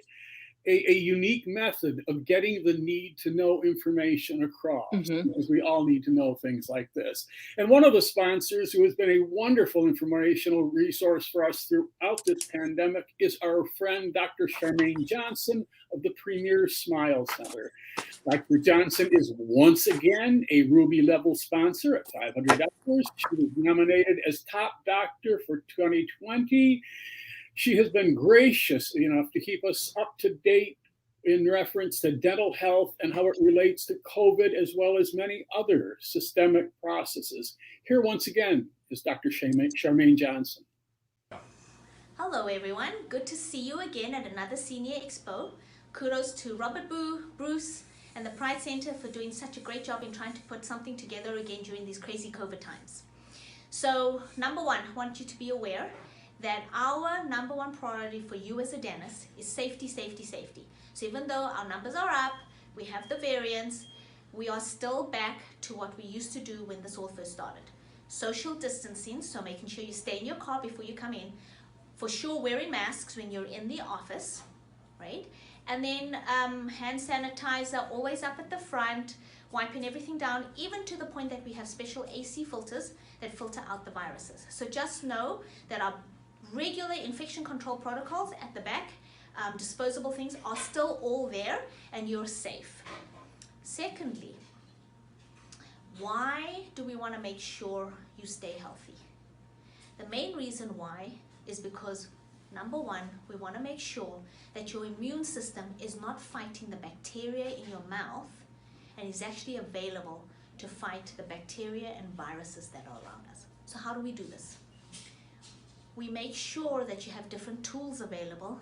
a unique method of getting the need to know information across, because we all need to know things like this. And one of the sponsors who has been a wonderful informational resource for us throughout this pandemic is our friend, Dr. Charmaine Johnson of the Premier Smile Center. Dr. Johnson is once again a Ruby level sponsor at $500. She was nominated as top doctor for 2020. She has been gracious enough to keep us up to date in reference to dental health and how it relates to COVID, as well as many other systemic processes. Here once again is Dr. Charmaine Johnson. Hello everyone, good to see you again at another Senior Expo. Kudos to Robert Boo, Bruce, and the Pride Center for doing such a great job in trying to put something together again during these crazy COVID times. So number one, I want you to be aware that our number one priority for you as a dentist is safety, safety, safety. So even though our numbers are up, we have the variants, we are still back to what we used to do when this all first started. Social distancing, so making sure you stay in your car before you come in. For sure, wearing masks when you're in the office, right? And then hand sanitizer always up at the front, wiping everything down, even to the point that we have special AC filters that filter out the viruses. So just know that our regular infection control protocols at the back, disposable things are still all there and you're safe. Secondly, why do we want to make sure you stay healthy? The main reason why is because number one, we want to make sure that your immune system is not fighting the bacteria in your mouth and is actually available to fight the bacteria and viruses that are around us. So how do we do this? We make sure that you have different tools available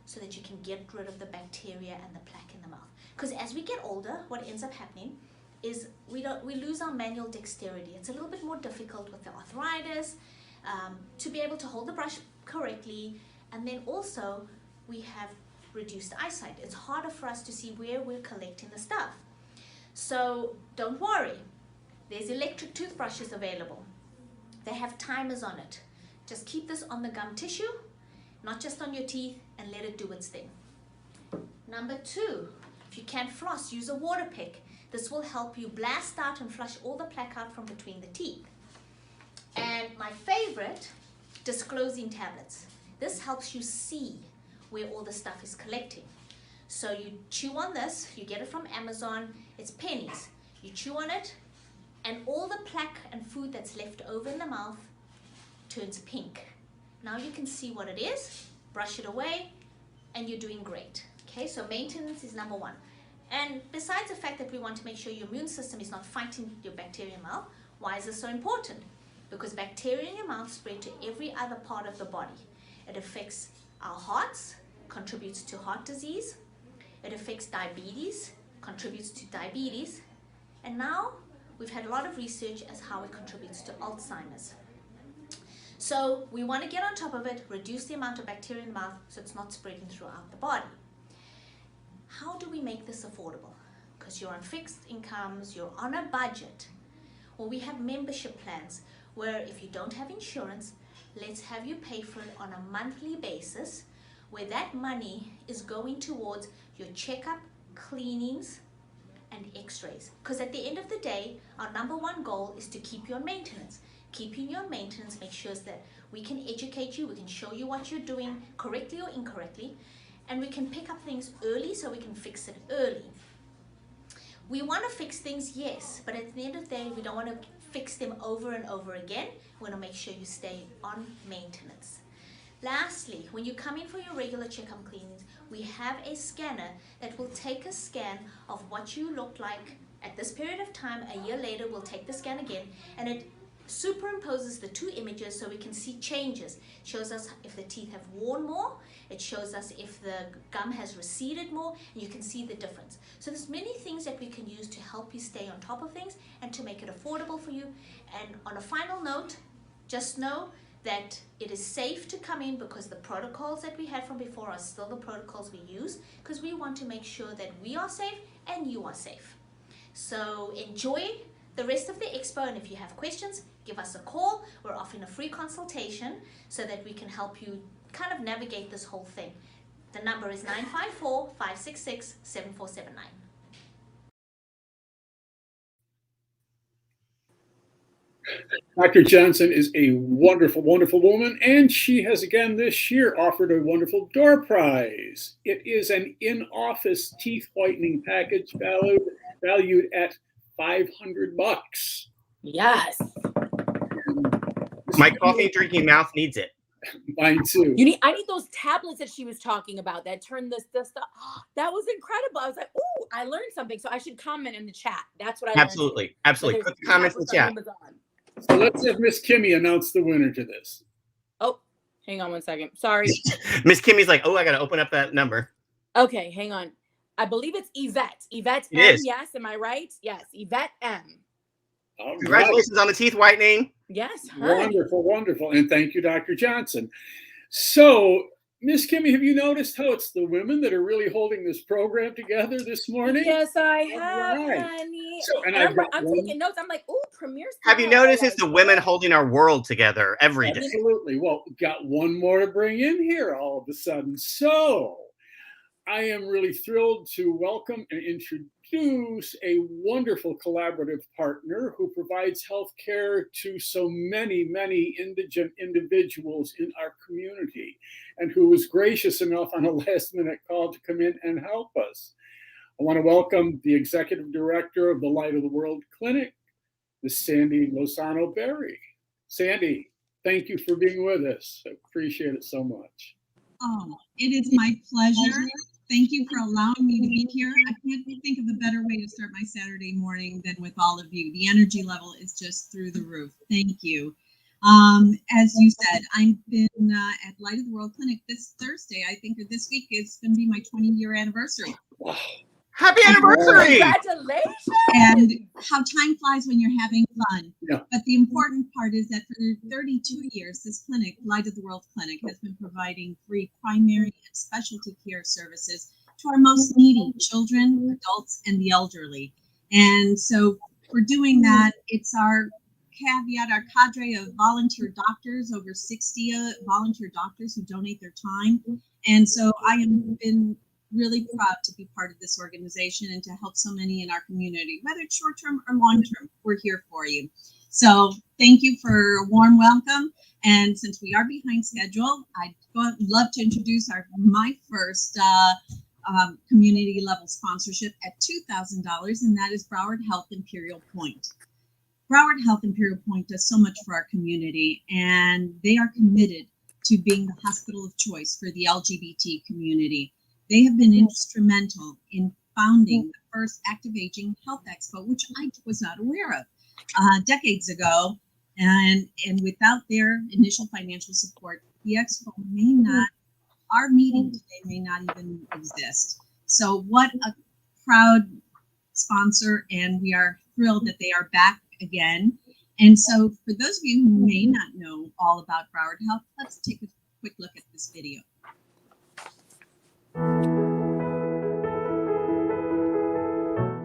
so that you can get rid of the bacteria and the plaque in the mouth. Because as we get older, what ends up happening is we lose our manual dexterity. It's a little bit more difficult with the arthritis to be able to hold the brush correctly, and then also we have reduced eyesight. It's harder for us to see where we're collecting the stuff. So don't worry, there's electric toothbrushes available. They have timers on it. Just keep this on the gum tissue, not just on your teeth, and let it do its thing. Number two, if you can't floss, use a water pick. This will help you blast out and flush all the plaque out from between the teeth. And my favorite, disclosing tablets. This helps you see where all the stuff is collecting. So you chew on this, you get it from Amazon, it's pennies. You chew on it, and all the plaque and food that's left over in the mouth turns pink. Now you can see what it is, brush it away, and you're doing great. Okay, so maintenance is number one. And besides the fact that we want to make sure your immune system is not fighting your bacteria in your mouth, why is this so important? Because bacteria in your mouth spread to every other part of the body. It affects our hearts, contributes to heart disease. It affects diabetes, contributes to diabetes. And now we've had a lot of research as how it contributes to Alzheimer's. So we want to get on top of it, reduce the amount of bacteria in the mouth so it's not spreading throughout the body. How do we make this affordable? Because you're on fixed incomes, you're on a budget. Well, we have membership plans where if you don't have insurance, let's have you pay for it on a monthly basis, where that money is going towards your checkup, cleanings, and x-rays. Because at the end of the day, our number one goal is to keep you on maintenance. Keeping you on maintenance makes sure that we can educate you, we can show you what you're doing correctly or incorrectly, and we can pick up things early so we can fix it early. We want to fix things, yes, but at the end of the day, we don't want to fix them over and over again. We want to make sure you stay on maintenance. Lastly, when you come in for your regular checkup cleanings, we have a scanner that will take a scan of what you look like at this period of time. A year later, we'll take the scan again, and it superimposes the two images so we can see changes. It shows us if the teeth have worn more, it shows us if the gum has receded more, and you can see the difference. So there's many things that we can use to help you stay on top of things and to make it affordable for you. And on a final note, just know that it is safe to come in because the protocols that we had from before are still the protocols we use, because we want to make sure that we are safe and you are safe. So enjoy the rest of the expo, and if you have questions, give us a call. We're offering a free consultation so that we can help you kind of navigate this whole thing. The number is 954-566-7479. Dr. Johnson is a wonderful, wonderful woman, and she has again this year offered a wonderful door prize. It is an in-office teeth whitening package valued at $500. Yes. My coffee drinking mouth needs it. Mine too. I need those tablets that she was talking about that turn this stuff. That was incredible. I was like, "Ooh, I learned something." So I should comment in the chat. That's what I Absolutely, learned. absolutely. Put the comments in the chat. So let's have Miss Kimmy announce the winner to this. Oh, hang on one second. Sorry. Miss Kimmy's like, oh, I got to open up that number. Okay, hang on. I believe it's Yvette. Yvette It M. is. Yes, am I right? Yes, Yvette M. All Congratulations on the teeth whitening. Yes. Wonderful, wonderful. And thank you, Dr. Johnson. So, Miss Kimmy, have you noticed how it's the women that are really holding this program together this morning? Yes, I have, right. honey. So, and I'm I've got taking notes. I'm like, ooh, premiere. Have you noticed it's the women holding our world together every day? Absolutely. Well, got one more to bring in here all of a sudden. So, I am really thrilled to welcome and introduce a wonderful collaborative partner who provides health care to so many, many indigent individuals in our community, and who was gracious enough on a last-minute call to come in and help us. I want to welcome the Executive Director of the Light of the World Clinic, Ms. Sandy Lozano Berry. Sandy, thank you for being with us. I appreciate it so much. Oh, it is my pleasure. Thank you for allowing me to be here. I can't think of a better way to start my Saturday morning than with all of you. The energy level is just through the roof. Thank you. As you said, I've been at Light of the World Clinic this Thursday. I think this week is going to be my 20-year anniversary. Wow. Happy anniversary! Congratulations! And how time flies when you're having fun. Yeah. But the important part is that for 32 years, this clinic, Light of the World Clinic, has been providing free primary and specialty care services to our most needy children, adults, and the elderly. And so for doing that, it's our caveat, our cadre of volunteer doctors, over 60 volunteer doctors who donate their time. And so I have been really proud to be part of this organization and to help so many in our community, whether it's short-term or long-term. We're here for you. So thank you for a warm welcome. And since we are behind schedule, I'd love to introduce my first community level sponsorship at $2,000, and that is Broward Health Imperial Point. Broward Health Imperial Point does so much for our community, and they are committed to being the hospital of choice for the LGBT community. They have been instrumental in founding the first Active Aging Health Expo, which I was not aware of decades ago. And without their initial financial support, the expo may not, our meeting today may not even exist. So what a proud sponsor, and we are thrilled that they are back again. And so for those of you who may not know all about Broward Health, let's take a quick look at this video.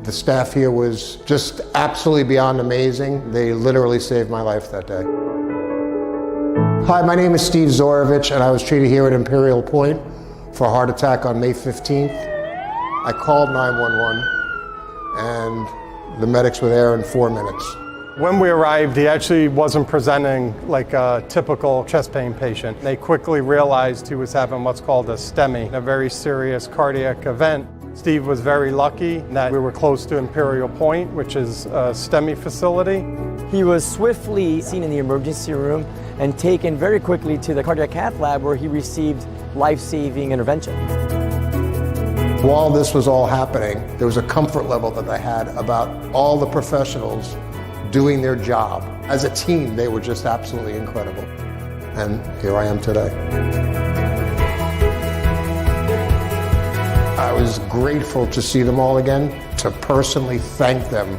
The staff here was just absolutely beyond amazing. They literally saved my life that day. Hi, my name is Steve Zorovich, and I was treated here at Imperial Point for a heart attack on May 15th. I called 911, and the medics were there in 4 minutes. When we arrived, he actually wasn't presenting like a typical chest pain patient. They quickly realized he was having what's called a STEMI, a very serious cardiac event. Steve was very lucky that we were close to Imperial Point, which is a STEMI facility. He was swiftly seen in the emergency room and taken very quickly to the cardiac cath lab where he received life-saving intervention. While this was all happening, there was a comfort level that I had about all the professionals doing their job. As a team, they were just absolutely incredible. And here I am today. I was grateful to see them all again, to personally thank them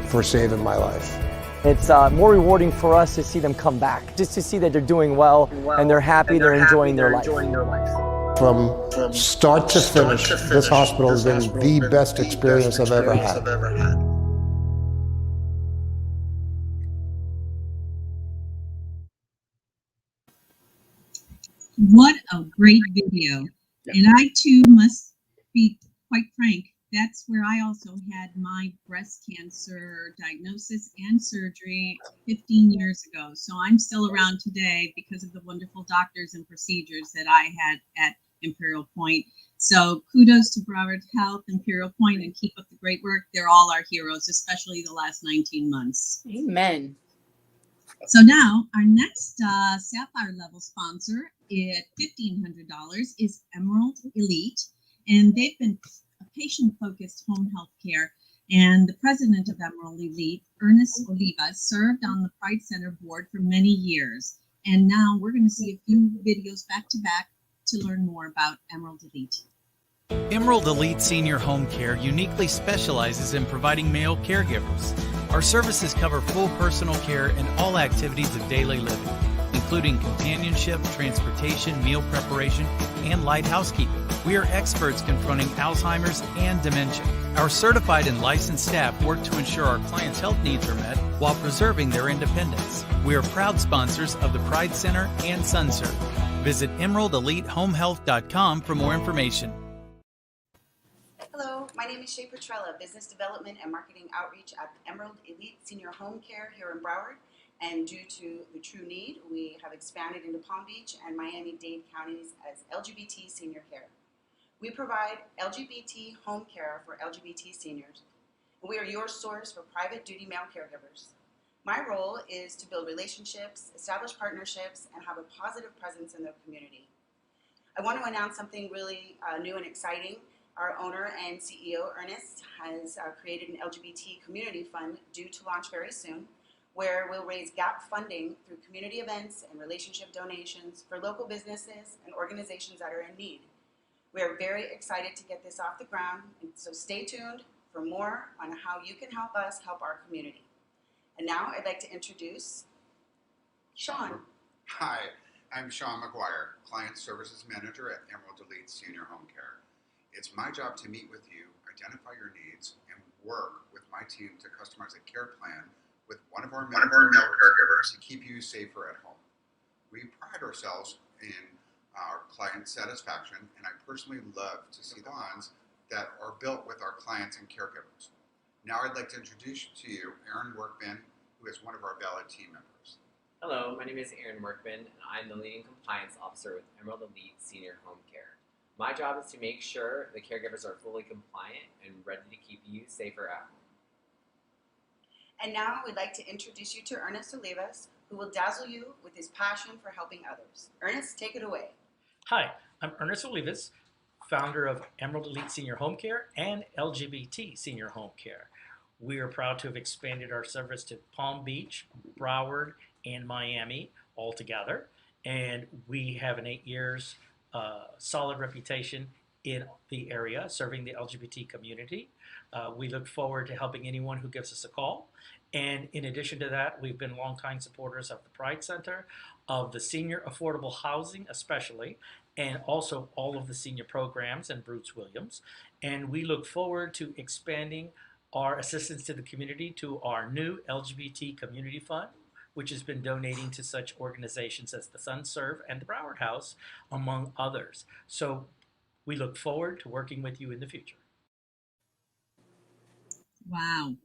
for saving my life. It's more rewarding for us to see them come back, just to see that they're doing well and they're happy, they're enjoying their life. From start to finish, this hospital has been the best experience I've ever had. What a great video. And I too must be quite frank, that's where I also had my breast cancer diagnosis and surgery 15 years ago. So I'm still around today because of the wonderful doctors and procedures that I had at Imperial Point. So kudos to Broward Health, Imperial Point, and keep up the great work. They're all our heroes, especially the last 19 months. Amen. So now our next Sapphire level sponsor at $1,500 is Emerald Elite, and they've been a patient-focused home health care. And the president of Emerald Elite, Ernest Olivas, served on the Pride Center board for many years. And now we're going to see a few videos back to back to learn more about Emerald Elite. Emerald Elite Senior Home Care uniquely specializes in providing male caregivers. Our services cover full personal care and all activities of daily living, including companionship, transportation, meal preparation, and light housekeeping. We are experts confronting Alzheimer's and dementia. Our certified and licensed staff work to ensure our clients' health needs are met while preserving their independence. We are proud sponsors of the Pride Center and SunServe. Visit emeraldelitehomehealth.com for more information. Hello, my name is Shay Petrella, Business Development and Marketing Outreach at Emerald Elite Senior Home Care here in Broward. And due to the true need, we have expanded into Palm Beach and Miami-Dade counties as LGBT Senior Care. We provide LGBT home care for LGBT seniors, and we are your source for private duty male caregivers. My role is to build relationships, establish partnerships, and have a positive presence in the community. I want to announce something really new and exciting. Our owner and CEO, Ernest, has created an LGBT community fund due to launch very soon, where we'll raise gap funding through community events and relationship donations for local businesses and organizations that are in need. We are very excited to get this off the ground, and so stay tuned for more on how you can help us help our community. And now I'd like to introduce Sean. Hi, I'm Sean McGuire, Client Services Manager at Emerald Elite Senior Home Care. It's my job to meet with you, identify your needs, and work with my team to customize a care plan with one of our male caregivers to keep you safer at home. We pride ourselves in our client satisfaction, and I personally love to see the bonds that are built with our clients and caregivers. Now I'd like to introduce to you Aaron Workman, who is one of our valid team members. Hello, my name is Aaron Workman, and I'm the leading compliance officer with Emerald Elite Senior Home Care. My job is to make sure the caregivers are fully compliant and ready to keep you safer at home. And now we'd like to introduce you to Ernest Olivas, who will dazzle you with his passion for helping others. Ernest, take it away. Hi, I'm Ernest Olivas, founder of Emerald Elite Senior Home Care and LGBT Senior Home Care. We are proud to have expanded our service to Palm Beach, Broward, and Miami all together. And we have an 8 years solid reputation in the area serving the LGBT community. We look forward to helping anyone who gives us a call. And in addition to that, we've been longtime supporters of the Pride Center, of the senior affordable housing especially, and also all of the senior programs and Bruce Williams. And we look forward to expanding our assistance to the community to our new LGBT Community Fund, which has been donating to such organizations as the Sun Serve and the Broward House, among others. So we look forward to working with you in the future. Wow,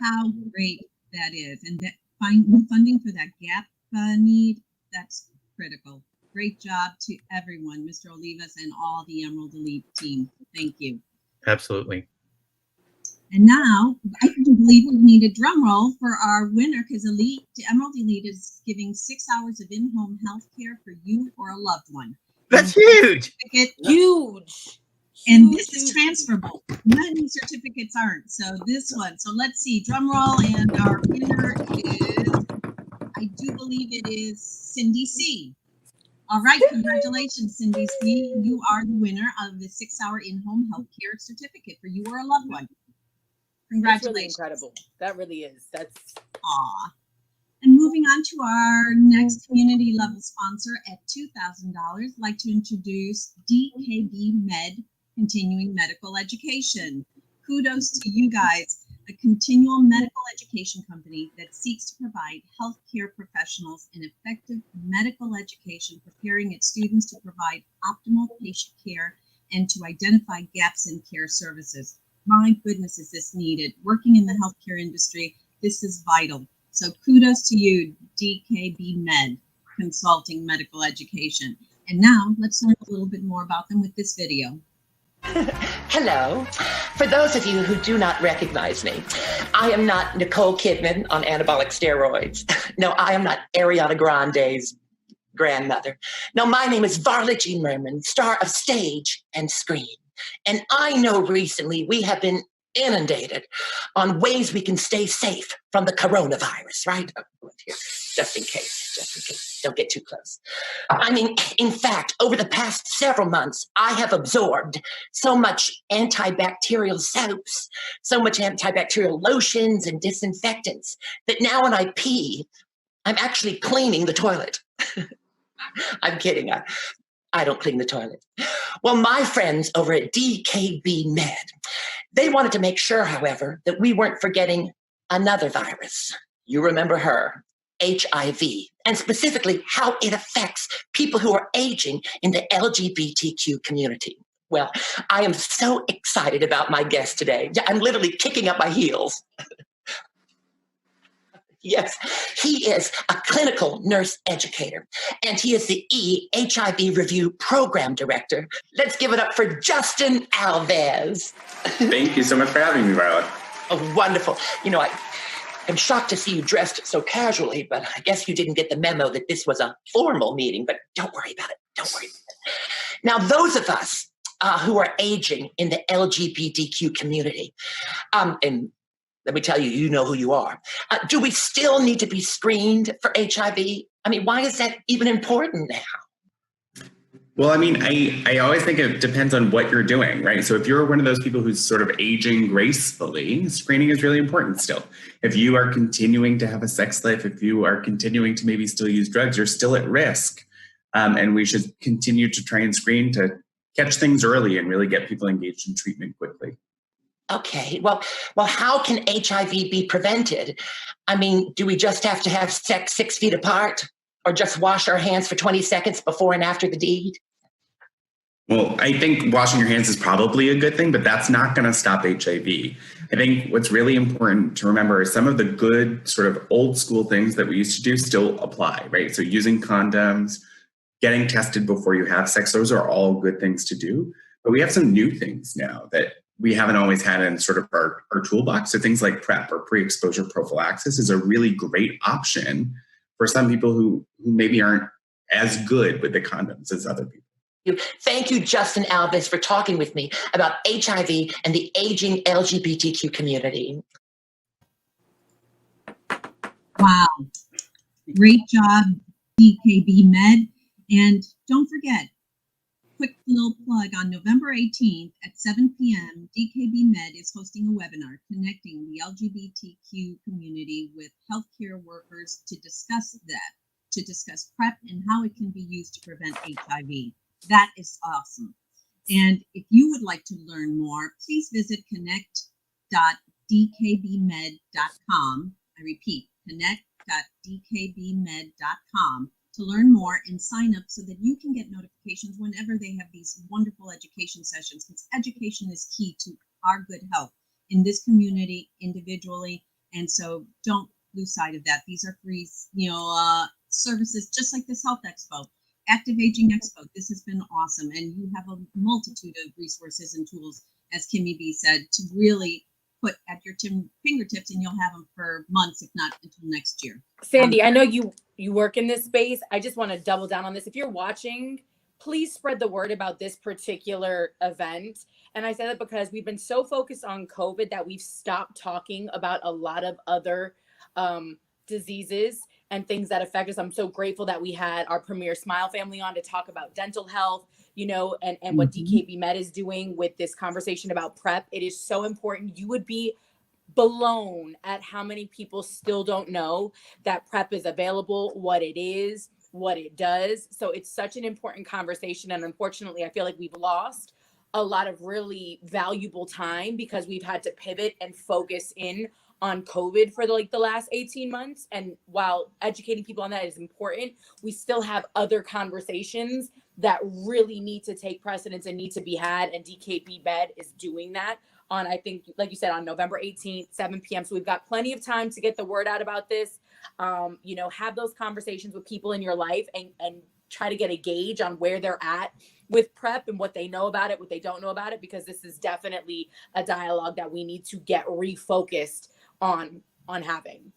how great that is. And that funding for that gap need, that's critical. Great job to everyone, Mr. Olivas and all the Emerald Elite team. Thank you. Absolutely. And now, I can believe we need a drum roll for our winner, because Emerald Elite is giving 6 hours of in-home health care for you or a loved one. That's huge. Huge. And this is transferable. Many certificates aren't. So this one. So let's see. Drum roll. And our winner is, I do believe it is Cindy C. All right. Congratulations, Cindy C. You are the winner of the 6-hour in-home health care certificate for you or a loved one. Congratulations. That's really incredible. That really is. That's aw. And moving on to our next community level sponsor at $2,000, I'd like to introduce DKB Med Continuing Medical Education. Kudos to you guys, a continual medical education company that seeks to provide healthcare professionals an effective medical education, preparing its students to provide optimal patient care and to identify gaps in care services. My goodness, is this needed? Working in the healthcare industry, this is vital. So kudos to you, DKB Med, Consulting Medical Education. And now let's learn a little bit more about them with this video. Hello. For those of you who do not recognize me, I am not Nicole Kidman on anabolic steroids. No, I am not Ariana Grande's grandmother. No, my name is Varla Jean Merman, star of stage and screen. And I know recently we have been inundated on ways we can stay safe from the coronavirus, right? Oh, here, just in case, don't get too close. I mean, in fact, over the past several months, I have absorbed so much antibacterial soaps, so much antibacterial lotions and disinfectants that now when I pee, I'm actually cleaning the toilet. I'm kidding. I don't clean the toilet. Well, my friends over at DKB Med, they wanted to make sure, however, that we weren't forgetting another virus. You remember her, HIV, and specifically how it affects people who are aging in the LGBTQ community. Well, I am so excited about my guest today. I'm literally kicking up my heels. Yes, he is a clinical nurse educator, and he is the HIV Review Program Director. Let's give it up for Justin Alves. Thank you so much for having me, Violet. Oh, wonderful. You know, I'm shocked to see you dressed so casually, but I guess you didn't get the memo that this was a formal meeting, but don't worry about it. Don't worry about it. Now, those of us who are aging in the LGBTQ community, and let me tell you, you know who you are. Do we still need to be screened for HIV? I mean, why is that even important now? Well, I mean, I always think it depends on what you're doing, right? So if you're one of those people who's sort of aging gracefully, screening is really important still. If you are continuing to have a sex life, if you are continuing to maybe still use drugs, you're still at risk. And we should continue to try and screen to catch things early and really get people engaged in treatment quickly. Okay, well, how can HIV be prevented? I mean, do we just have to have sex 6 feet apart, or just wash our hands for 20 seconds before and after the deed? Well, I think washing your hands is probably a good thing, but that's not going to stop HIV. I think what's really important to remember is some of the good sort of old school things that we used to do still apply, right? So using condoms, getting tested before you have sex, those are all good things to do. But we have some new things now that we haven't always had in sort of our toolbox. So things like PrEP or pre-exposure prophylaxis is a really great option for some people who maybe aren't as good with the condoms as other people. Thank you, Justin Alves, for talking with me about HIV and the aging LGBTQ community. Wow. Great job, DKB Med. And don't forget, quick little plug, on November 18th at 7 p.m., DKB Med is hosting a webinar connecting the LGBTQ community with healthcare workers to discuss PrEP and how it can be used to prevent HIV. That is awesome. And if you would like to learn more, please visit connect.dkbmed.com. I repeat, connect.dkbmed.com to learn more and sign up so that you can get notifications whenever they have these wonderful education sessions, because education is key to our good health in this community individually. And so don't lose sight of that. These are free, services, just like this Health Expo. Active Aging Expo. This has been awesome. And you have a multitude of resources and tools, as Kimmy B said, to really put at your fingertips, and you'll have them for months, if not until next year. Sandy, I know you work in this space. I just want to double down on this. If you're watching, please spread the word about this particular event. And I say that because we've been so focused on COVID that we've stopped talking about a lot of other diseases and things that affect us. I'm so grateful that we had our Premier Smile family on to talk about dental health, and what DKB Med is doing with this conversation about PrEP. It is so important. You would be blown at how many people still don't know that PrEP is available, what it is, what it does. So it's such an important conversation. And unfortunately, I feel like we've lost a lot of really valuable time because we've had to pivot and focus in on COVID for the last 18 months. And while educating people on that is important, we still have other conversations that really need to take precedence and need to be had. And DKB Med is doing that on, I think, like you said, on November 18th, 7 p.m. So we've got plenty of time to get the word out about this. Have those conversations with people in your life and try to get a gauge on where they're at with PrEP and what they know about it, what they don't know about it, because this is definitely a dialogue that we need to get refocused on having.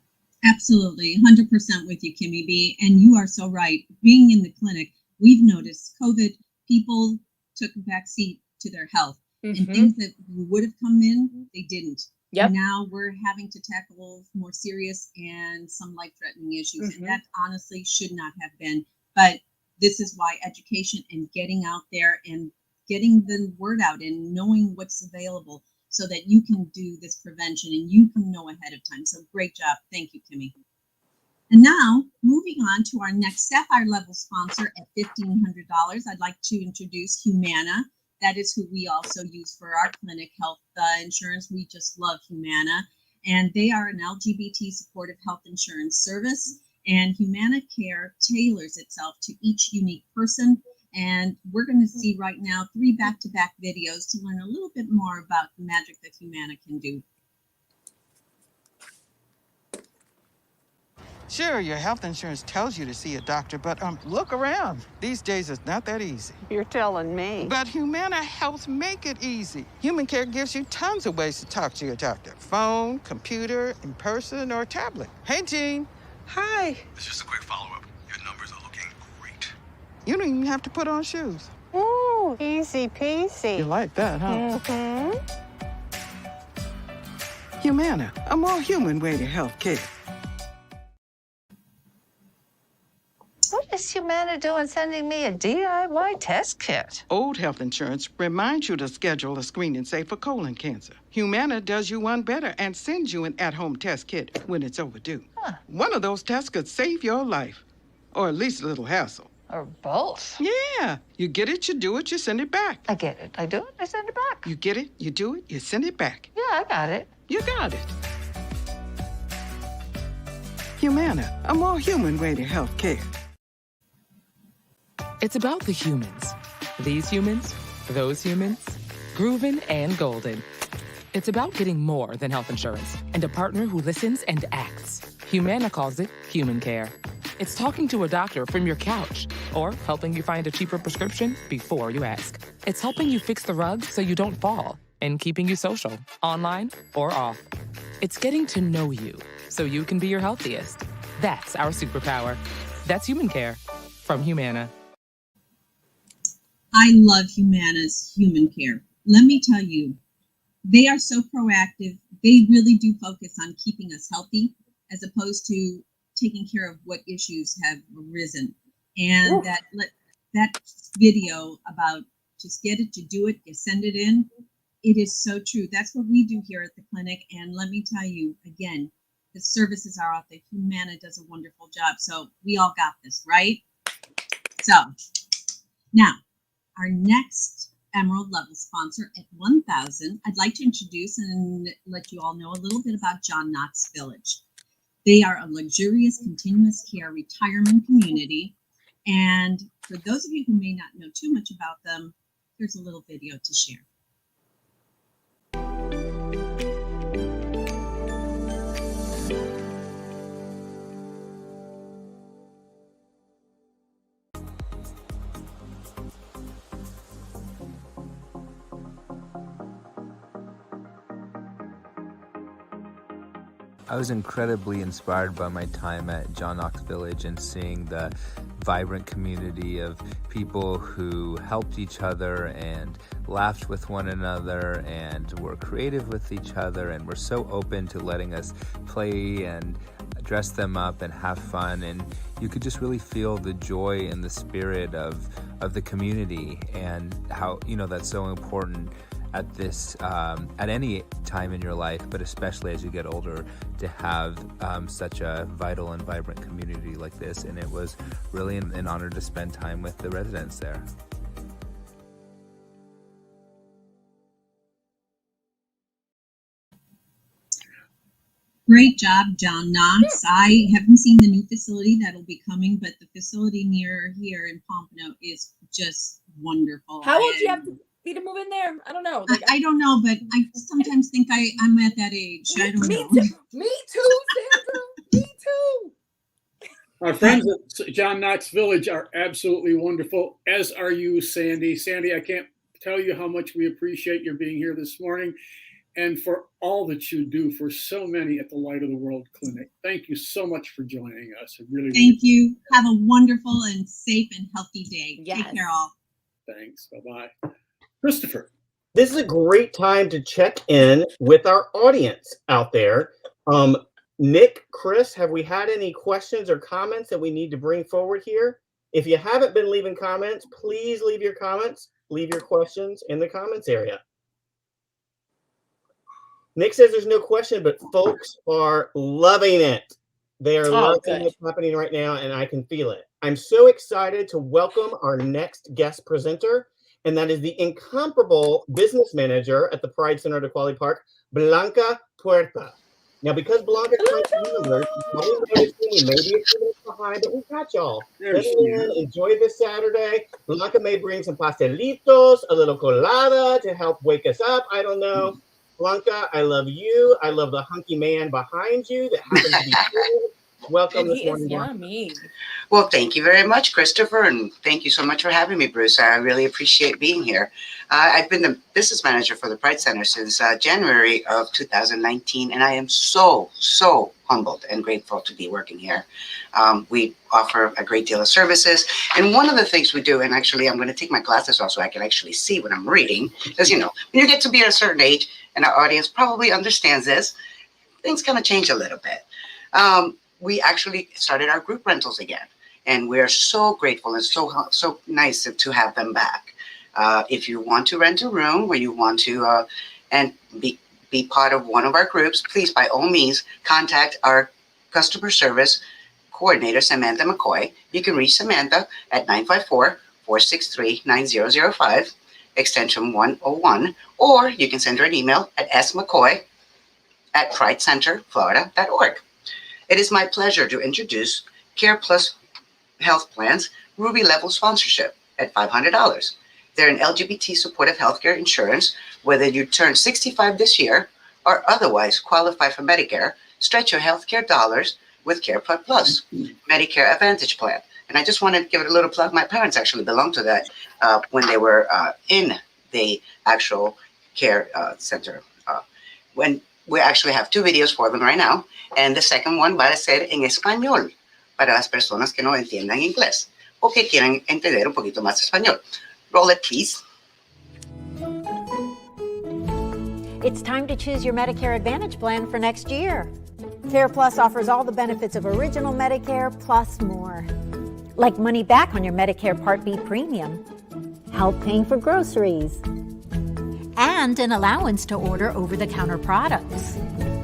Absolutely, 100% with you, Kimmy B. And you are so right. Being in the clinic, we've noticed COVID, people took a backseat to their health. And things that would have come in, they didn't. Yep. And now we're having to tackle more serious and some life-threatening issues. And that honestly should not have been. But this is why education and getting out there and getting the word out and knowing what's available so that you can do this prevention and you can know ahead of time. So great job. Thank you, Kimmy. And now, moving on to our next Sapphire level sponsor at $1,500, I'd like to introduce Humana. That is who we also use for our clinic health insurance. We just love Humana. And they are an LGBT supportive health insurance service. And Humana Care tailors itself to each unique person. And we're going to see right now 3 back-to-back videos to learn a little bit more about the magic that Humana can do. Sure, your health insurance tells you to see a doctor, but look around. These days, it's not that easy. You're telling me. But Humana helps make it easy. Human Care gives you tons of ways to talk to your doctor. Phone, computer, in person, or tablet. Hey, Jean. Hi. It's just a quick follow-up. Your numbers are looking great. You don't even have to put on shoes. Ooh, easy peasy. You like that, huh? Mm-hmm. Humana, a more human way to health care. What is Humana doing sending me a DIY test kit? Old health insurance reminds you to schedule a screening, say, for colon cancer. Humana does you one better and sends you an at-home test kit when it's overdue. Huh. One of those tests could save your life, or at least a little hassle. Or both. Yeah. You get it, you do it, you send it back. I get it. I do it. I send it back. You get it, you do it, you send it back. Yeah, I got it. You got it. Humana, a more human way to health care. It's about the humans. These humans, those humans, Groovin and Golden. It's about getting more than health insurance and a partner who listens and acts. Humana calls it human care. It's talking to a doctor from your couch or helping you find a cheaper prescription before you ask. It's helping you fix the rugs so you don't fall and keeping you social, online or off. It's getting to know you so you can be your healthiest. That's our superpower. That's human care from Humana. I love Humana's human care. Let me tell you, they are so proactive. They really do focus on keeping us healthy as opposed to taking care of what issues have arisen. And that video about Just get it, you do it, you send it in. It is so true. That's what we do here at the clinic. And let me tell you, again, the services are out there. Humana does a wonderful job. So we all got this, right? So now, our next Emerald level sponsor at 1,000, I'd like to introduce and let you all know a little bit about John Knox Village. They are a luxurious continuous care retirement community. And for those of you who may not know too much about them, here's a little video to share. I was incredibly inspired by my time at John Knox Village and seeing the vibrant community of people who helped each other and laughed with one another and were creative with each other and were so open to letting us play and dress them up and have fun. And you could just really feel the joy and the spirit of the community, and how, you know, that's so important at this at any time in your life, but especially as you get older, to have such a vital and vibrant community like this. And it was really an honor to spend time with the residents there. Great job, John Knox. I haven't seen the new facility that'll be coming, but the facility near here in Pompano is just wonderful. How old do you have to be to move in there? I don't know. I don't know, but I sometimes think I'm at that age. I don't know. Me too, Sandra. Me too. Our friends at John Knox Village are absolutely wonderful, as are you, Sandy. Sandy, I can't tell you how much we appreciate your being here this morning and for all that you do for so many at the Light of the World Clinic. Thank you so much for joining us. Thank you. Have a wonderful and safe and healthy day. Yes. Take care, all. Thanks. Bye-bye. Christopher. This is a great time to check in with our audience out there. Nick, Chris, have we had any questions or comments that we need to bring forward here? If you haven't been leaving comments, please leave your comments, leave your questions in the comments area. Nick says there's no question, but folks are loving it. They are loving what's happening right now, and I can feel it. I'm so excited to welcome our next guest presenter, and that is the incomparable business manager at the Pride Center at Equality Park, Blanca Puerta. Now, because Blanca's members, you may be a few minutes behind, but we got y'all. Enjoy this Saturday. Blanca may bring some pastelitos, a little colada to help wake us up. I don't know. Blanca, I love you. I love the hunky man behind you that happens to be here. Welcome this morning. Yummy. Well, thank you very much, Christopher, and thank you so much for having me, Bruce. I really appreciate being here. I've been the business manager for the Pride Center since January of 2019, and I am so humbled and grateful to be working here. We offer a great deal of services, and one of the things we do, and actually I'm going to take my glasses off so I can actually see what I'm reading, because, you know, when you get to be at a certain age, and our audience probably understands this, things kind of change a little bit. We actually started our group rentals again, and we're so grateful and so nice to have them back. If you want to rent a room or you want to and be part of one of our groups, please, by all means, contact our customer service coordinator, Samantha McCoy. You can reach Samantha at 954-463-9005, extension 101, or you can send her an email at smccoy@pridecenterflorida.org. It is my pleasure to introduce Care Plus Health Plan's Ruby Level Sponsorship at $500. They're an LGBT supportive healthcare insurance. Whether you turn 65 this year or otherwise qualify for Medicare, stretch your healthcare dollars with Care Plus Medicare Advantage Plan. And I just want to give it a little plug. My parents actually belonged to that when they were in the actual care center. When we actually have 2 videos for them right now, and the second one va a ser en español para las personas que no entiendan inglés o que quieran entender un poquito más español. Roll it, please. It's time to choose your Medicare Advantage plan for next year. Care Plus offers all the benefits of original Medicare plus more, like money back on your Medicare Part B premium, help paying for groceries, and an allowance to order over-the-counter products.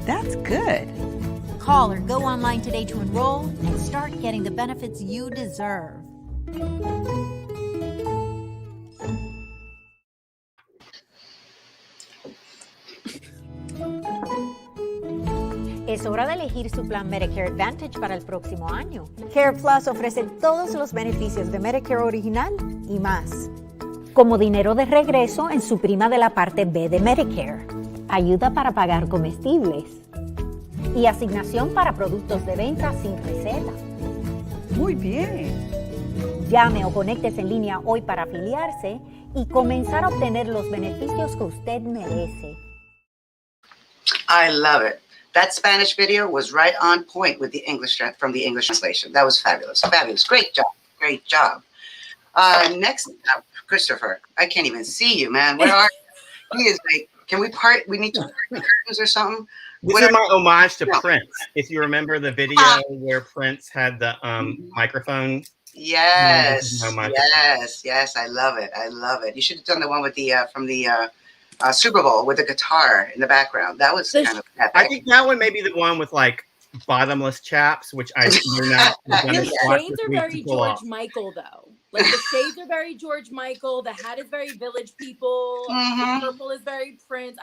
That's good. Call or go online today to enroll and start getting the benefits you deserve. Es hora de elegir su plan Medicare Advantage para el próximo año. Care Plus ofrece todos los beneficios de Medicare original y más. Como dinero de regreso en su prima de la parte B de Medicare, ayuda para pagar comestibles y asignación para productos de venta sin receta. Muy bien. Llame o conéctese en línea hoy para afiliarse y comenzar a obtener los beneficios que usted merece. I love it. That Spanish video was right on point with the English from the English translation. That was fabulous. Fabulous. Great job. Great job. Next, Christopher. I can't even see you, man. Where are you? He is like, can we part? We need to part the curtains or something. This is my homage to Prince. If you remember the video where Prince had the microphone. Yes. Yes. I love it. I love it. You should have done the one with the from the Super Bowl with the guitar in the background. That was kind of epic. I think that one may be the one with like bottomless chaps, which you're not. His shades are very George Michael, though. Like the shades are very George Michael. The hat is very Village People. The purple is very Prince.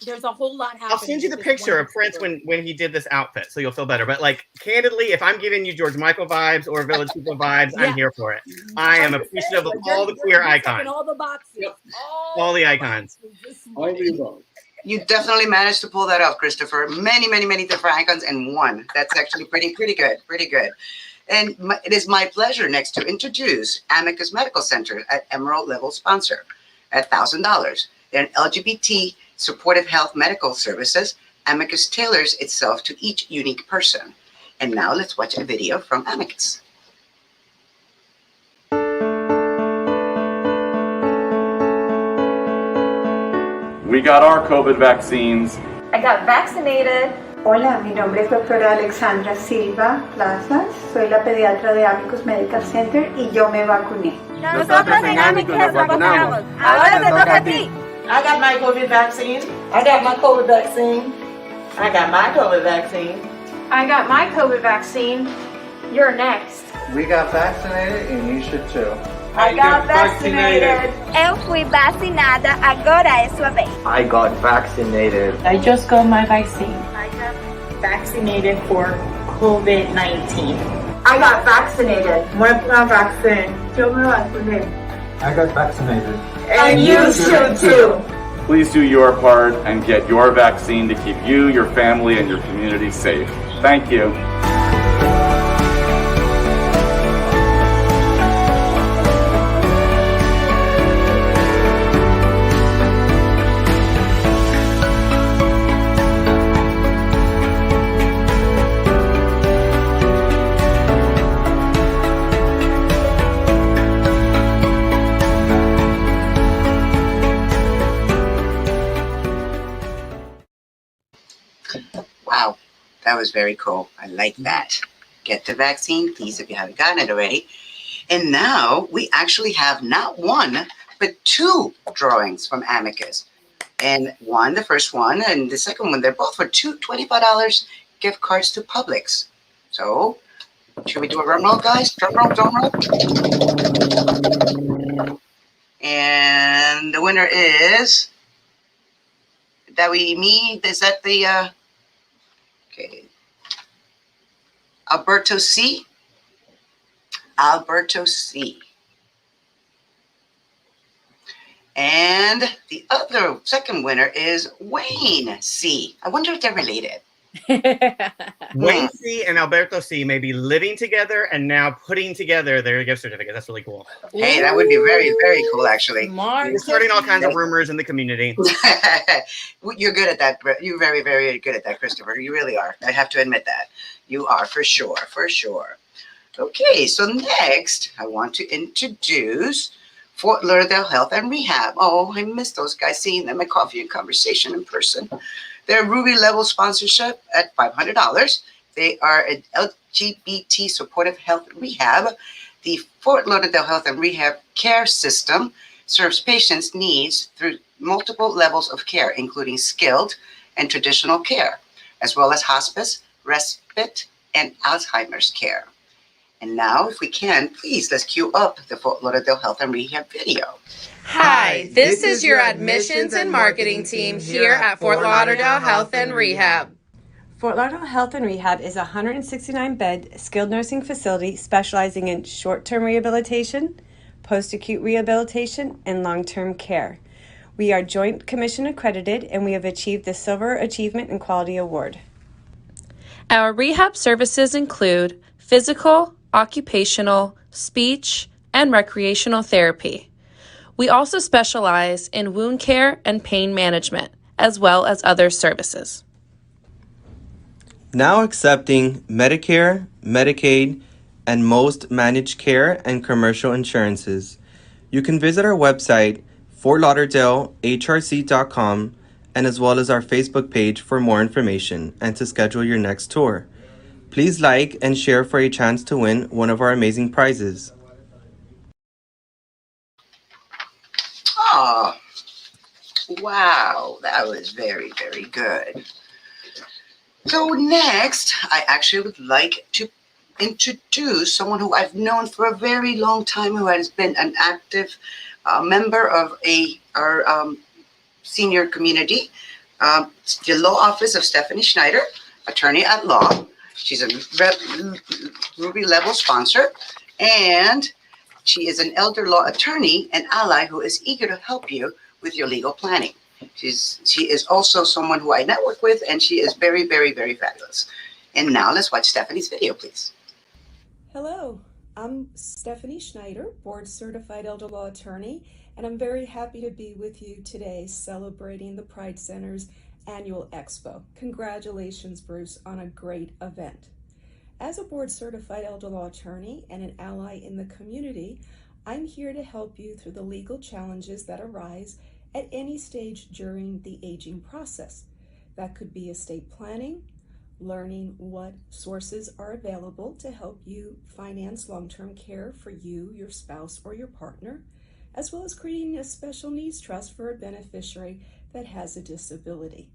There's a whole lot happening. I'll send you the picture of Prince when he did this outfit, so you'll feel better. But like, candidly, if I'm giving you George Michael vibes or Village People vibes, I'm here for it. I am appreciative of all the queer icons. All the boxes. All the icons. All the above. You definitely managed to pull that off, Christopher. Many different icons in one. That's actually pretty good. Pretty good. And it is my pleasure next to introduce Amicus Medical Center at Emerald Level Sponsor at $1,000. They're an LGBT supportive health medical services. Amicus tailors itself to each unique person. And now let's watch a video from Amicus. We got our COVID vaccines. I got vaccinated. Hola, mi nombre es doctora Alexandra Silva Plazas. Soy la pediatra de Amicus Medical Center y yo me vacuné. Nosotros en Amicus nos vacunamos. Ahora te toca a ti. I got my COVID vaccine. I got my COVID vaccine. I got my COVID vaccine. I got my COVID vaccine. You're next. We got vaccinated and you should too. I got vaccinated. Eu fui vacinada, agora é sua vez. I got vaccinated. I just got my vaccine. I got vaccinated for COVID-19. I got vaccinated. Voy por la vaccine. Yo me vacuné. I got vaccinated. And you should too. Please do your part and get your vaccine to keep you, your family, and your community safe. Thank you. Wow, that was very cool. I like that. Get the vaccine, please, if you haven't gotten it already. And now we actually have not one, but two drawings from Amicus. And one, the first one, and the second one, they're both for $25 gift cards to Publix. So, should we do a drum roll, guys? Drum roll, drum roll. And the winner is is that the okay, Alberto C. And the other second winner is Wayne C. I wonder if they're related. Wayne C. and Alberto C. may be living together and now putting together their gift certificate. That's really cool. Hey, that would be very, very cool, actually. We're starting all kinds of rumors in the community. You're good at that. You're very, very good at that, Christopher. You really are. I have to admit that. You are, for sure, for sure. Okay, so next, I want to introduce Fort Lauderdale Health and Rehab. Oh, I miss those guys, seeing them at Coffee and Conversation in person. Their Ruby level sponsorship at $500. They are an LGBT supportive health rehab. The Fort Lauderdale Health and Rehab Care System serves patients' needs through multiple levels of care, including skilled and traditional care, as well as hospice, respite, and Alzheimer's care. And now, if we can, please, let's cue up the Fort Lauderdale Health and Rehab video. Hi, this is your admissions and marketing team here at Fort Lauderdale Health and Rehab. Fort Lauderdale Health and Rehab is a 169-bed skilled nursing facility specializing in short-term rehabilitation, post-acute rehabilitation, and long-term care. We are Joint Commission accredited, and we have achieved the Silver Achievement and Quality Award. Our rehab services include physical, occupational, speech, and recreational therapy. We also specialize in wound care and pain management, as well as other services. Now accepting Medicare, Medicaid, and most managed care and commercial insurances. You can visit our website, fortlauderdalehrc.com, and as well as our Facebook page for more information and to schedule your next tour. Please like and share for a chance to win one of our amazing prizes. Oh, wow, that was very, very good. So next, I actually would like to introduce someone who I've known for a very long time, who has been an active member of our senior community, the law office of Stephanie Schneider, attorney at law. She's a Ruby level sponsor, and she is an elder law attorney and ally who is eager to help you with your legal planning. She is also someone who I network with, and she is very, very, very fabulous. And now let's watch Stephanie's video, please. Hello, I'm Stephanie Schneider, board certified elder law attorney, and I'm very happy to be with you today celebrating the Pride Center's annual Expo. Congratulations, Bruce, on a great event. As a board certified elder law attorney and an ally in the community, I'm here to help you through the legal challenges that arise at any stage during the aging process. That could be estate planning, learning what sources are available to help you finance long-term care for you, your spouse, or your partner, as well as creating a special needs trust for a beneficiary that has a disability.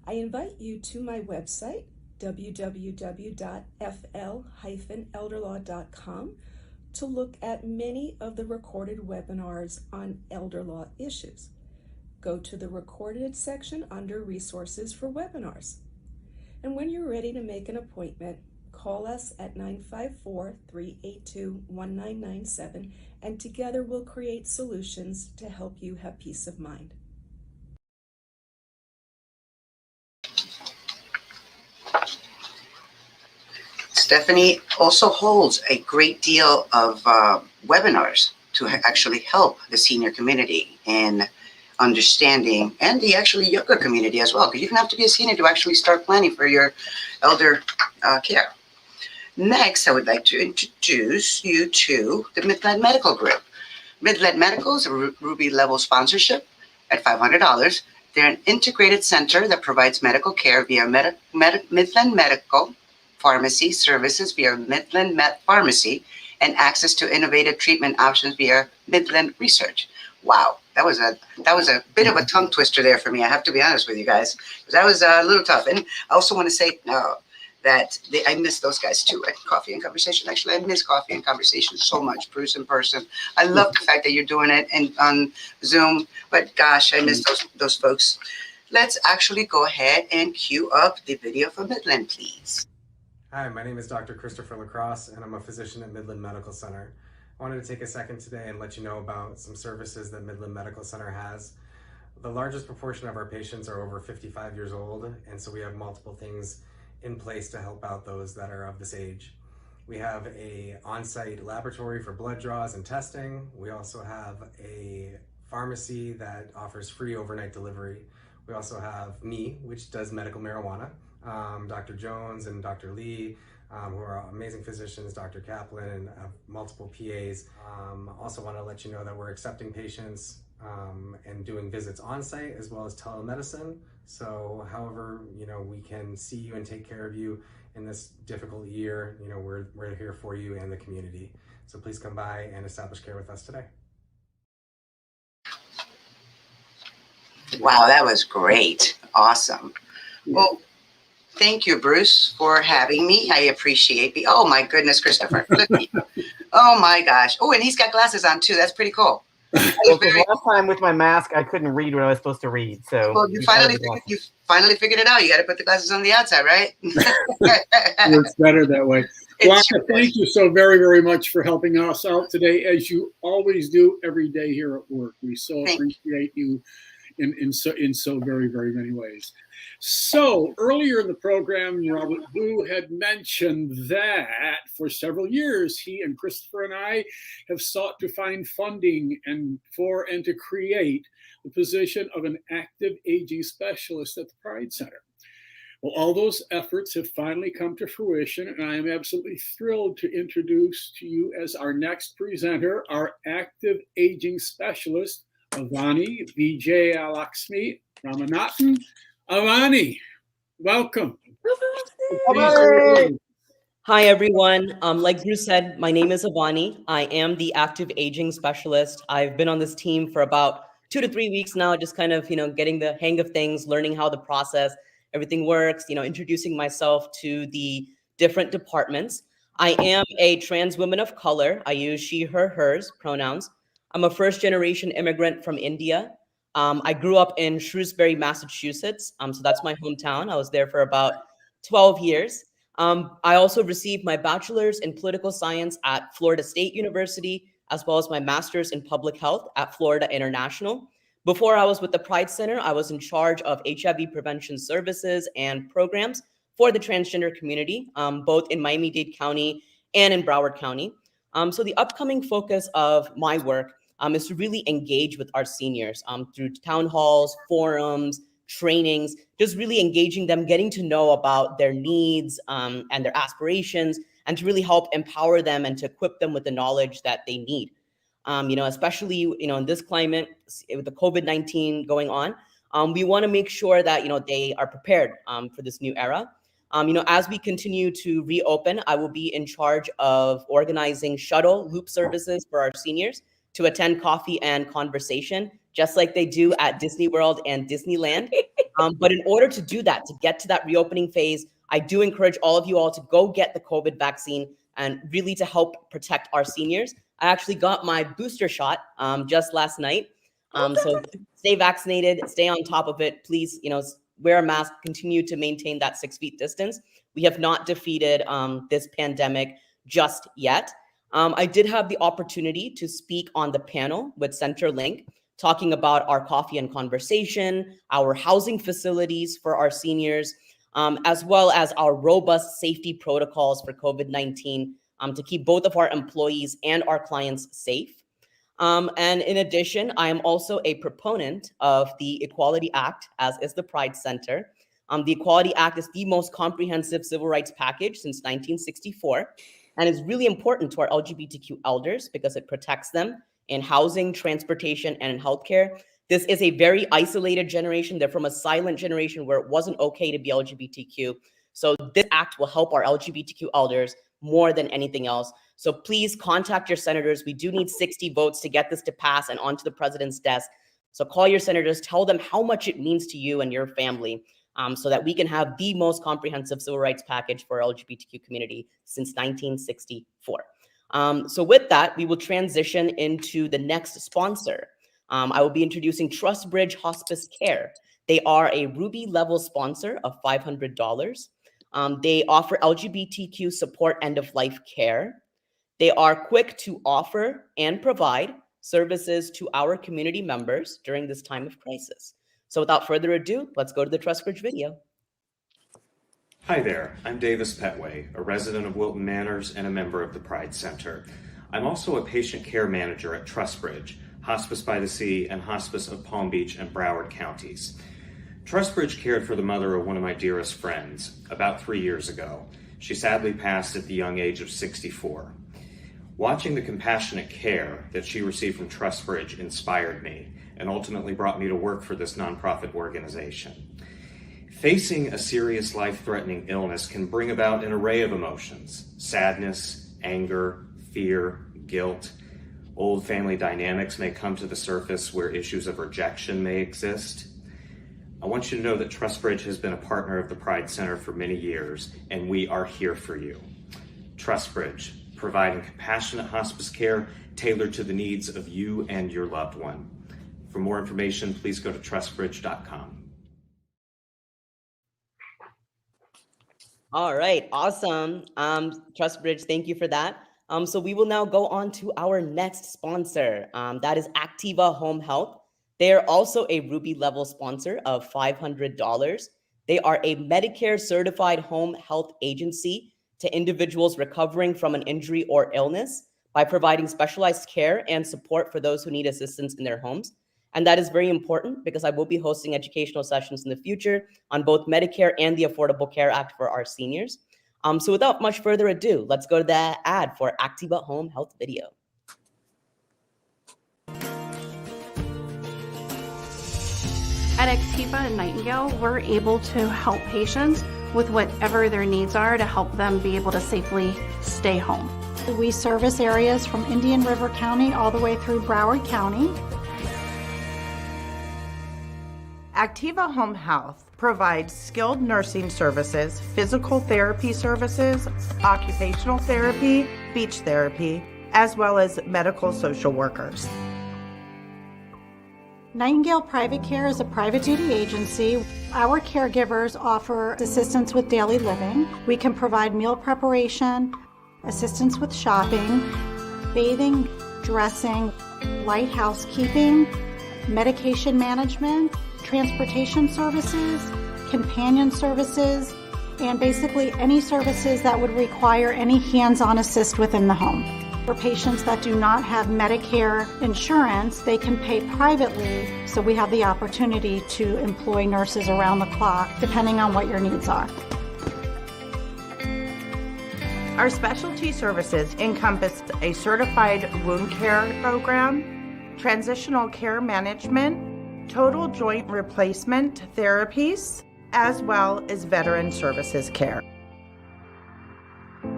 I invite you to my website, www.fl-elderlaw.com, to look at many of the recorded webinars on elder law issues. Go to the recorded section under resources for webinars. And when you're ready to make an appointment, call us at 954-382-1997, and together we'll create solutions to help you have peace of mind. Stephanie also holds a great deal of webinars to actually help the senior community in understanding, and the actually younger community as well, because you don't have to be a senior to actually start planning for your elder care. Next, I would like to introduce you to the Midland Medical Group. Midland Medical is a Ruby level sponsorship at $500. They're an integrated center that provides medical care via Midland Medical Pharmacy services via Midland Pharmacy, and access to innovative treatment options via Midland Research. Wow, that was a bit of a tongue twister there for me. I have to be honest with you guys, because that was a little tough. And I also want to say that I miss those guys too at Coffee and Conversation. Actually, I miss Coffee and Conversation so much, Bruce, in person. I love the fact that you're doing it on Zoom, but gosh, I miss those folks. Let's actually go ahead and cue up the video from Midland, please. Hi, my name is Dr. Christopher Lacrosse, and I'm a physician at Midland Medical Center. I wanted to take a second today and let you know about some services that Midland Medical Center has. The largest proportion of our patients are over 55 years old, and so we have multiple things in place to help out those that are of this age. We have a on-site laboratory for blood draws and testing. We also have a pharmacy that offers free overnight delivery. We also have me, which does medical marijuana. Dr. Jones and Dr. Lee, who are amazing physicians, Dr. Kaplan, and multiple PAs. Also want to let you know that we're accepting patients and doing visits on site as well as telemedicine. So however, we can see you and take care of you in this difficult year, we're here for you and the community. So please come by and establish care with us today. Wow, that was great. Awesome. Well, thank you, Bruce, for having me. I appreciate it. Oh my goodness, Christopher. Look at you. Oh my gosh. Oh, and he's got glasses on too. That's pretty cool. Well, last time with my mask, I couldn't read what I was supposed to read. So Well, you finally figured it out. You got to put the glasses on the outside, right? It's better that way. Blanca, thank you so very, very much for helping us out today, as you always do every day here at work. We so appreciate you in so very, very many ways. So earlier in the program, Robert Wu had mentioned that for several years, he and Christopher and I have sought to find funding and to create the position of an active aging specialist at the Pride Center. Well, all those efforts have finally come to fruition, and I am absolutely thrilled to introduce to you as our next presenter, our active aging specialist, Avani Vijayalakshmi Ramanathan. Avani, welcome. Hi, everyone. Like Bruce said, my name is Avani. I am the active aging specialist. I've been on this team for about 2 to 3 weeks now, just kind of, getting the hang of things, learning how the process, everything works, introducing myself to the different departments. I am a trans woman of color. I use she, her, hers pronouns. I'm a first-generation immigrant from India. I grew up in Shrewsbury, Massachusetts. So that's my hometown. I was there for about 12 years. I also received my bachelor's in political science at Florida State University, as well as my master's in public health at Florida International. Before I was with the Pride Center, I was in charge of HIV prevention services and programs for the transgender community, both in Miami-Dade County and in Broward County. So the upcoming focus of my work is to really engage with our seniors through town halls, forums, trainings, just really engaging them, getting to know about their needs and their aspirations, and to really help empower them and to equip them with the knowledge that they need. Especially, in this climate with the COVID-19 going on, we want to make sure that, they are prepared for this new era. As we continue to reopen, I will be in charge of organizing shuttle loop services for our seniors to attend coffee and conversation, just like they do at Disney World and Disneyland. But in order to do that, to get to that reopening phase, I do encourage all of you all to go get the COVID vaccine and really to help protect our seniors. I actually got my booster shot just last night. So stay vaccinated, stay on top of it. Please, wear a mask, continue to maintain that 6 feet distance. We have not defeated this pandemic just yet. I did have the opportunity to speak on the panel with Centerlink, talking about our coffee and conversation, our housing facilities for our seniors, as well as our robust safety protocols for COVID-19 to keep both of our employees and our clients safe. And in addition, I am also a proponent of the Equality Act, as is the Pride Center. The Equality Act is the most comprehensive civil rights package since 1964, and is really important to our LGBTQ elders because it protects them in housing, transportation, and in healthcare. This is a very isolated generation. They're from a silent generation where it wasn't okay to be LGBTQ. So this act will help our LGBTQ elders more than anything else. So please contact your senators. We do need 60 votes to get this to pass and onto the president's desk. So call your senators, tell them how much it means to you and your family, so that we can have the most comprehensive civil rights package for our LGBTQ community since 1964. So with that, we will transition into the next sponsor. I will be introducing TrustBridge Hospice Care. They are a Ruby level sponsor of $500. They offer LGBTQ support end-of-life care. They are quick to offer and provide services to our community members during this time of crisis. So without further ado, let's go to the TrustBridge video. Hi there, I'm Davis Petway, a resident of Wilton Manors and a member of the Pride Center. I'm also a patient care manager at TrustBridge, Hospice by the Sea, and Hospice of Palm Beach and Broward counties. TrustBridge cared for the mother of one of my dearest friends about 3 years ago. She sadly passed at the young age of 64. Watching the compassionate care that she received from TrustBridge inspired me and ultimately brought me to work for this nonprofit organization. Facing a serious life-threatening illness can bring about an array of emotions: sadness, anger, fear, guilt. Old family dynamics may come to the surface where issues of rejection may exist. I want you to know that TrustBridge has been a partner of the Pride Center for many years, and we are here for you. TrustBridge, providing compassionate hospice care tailored to the needs of you and your loved one. For more information, please go to trustbridge.com. All right, awesome. TrustBridge, thank you for that. So we will now go on to our next sponsor. That is Activa Home Health. They are also a Ruby level sponsor of $500. They are a Medicare certified home health agency to individuals recovering from an injury or illness by providing specialized care and support for those who need assistance in their homes. And that is very important because I will be hosting educational sessions in the future on both Medicare and the Affordable Care Act for our seniors. So without much further ado, let's go to the ad for Activa Home Health video. At Activa and Nightingale, we're able to help patients with whatever their needs are to help them be able to safely stay home. We service areas from Indian River County all the way through Broward County. Activa Home Health provides skilled nursing services, physical therapy services, occupational therapy, speech therapy, as well as medical social workers. Nightingale Private Care is a private duty agency. Our caregivers offer assistance with daily living. We can provide meal preparation, assistance with shopping, bathing, dressing, light housekeeping, medication management, transportation services, companion services, and basically any services that would require any hands-on assist within the home. For patients that do not have Medicare insurance, they can pay privately, so we have the opportunity to employ nurses around the clock, depending on what your needs are. Our specialty services encompass a certified wound care program, transitional care management, total joint replacement therapies, as well as veteran services care.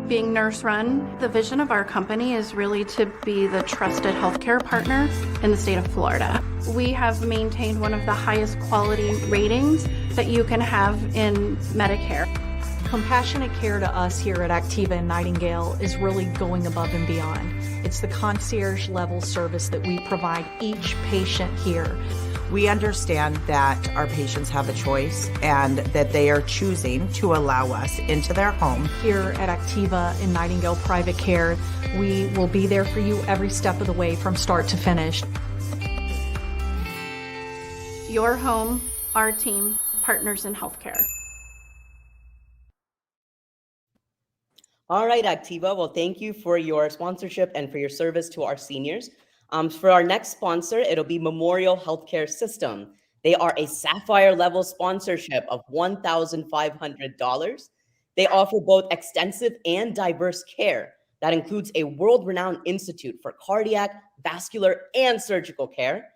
Being nurse-run, the vision of our company is really to be the trusted healthcare partner in the state of Florida. We have maintained one of the highest quality ratings that you can have in Medicare. Compassionate care to us here at Activa and Nightingale is really going above and beyond. It's the concierge level service that we provide each patient here. We understand that our patients have a choice and that they are choosing to allow us into their home. Here at Activa and Nightingale Private Care, we will be there for you every step of the way from start to finish. Your home, our team, partners in healthcare. All right, Activa. Well, thank you for your sponsorship and for your service to our seniors. For our next sponsor, it'll be Memorial Healthcare System. They are a Sapphire level sponsorship of $1,500. They offer both extensive and diverse care that includes a world-renowned institute for cardiac, vascular, and surgical care.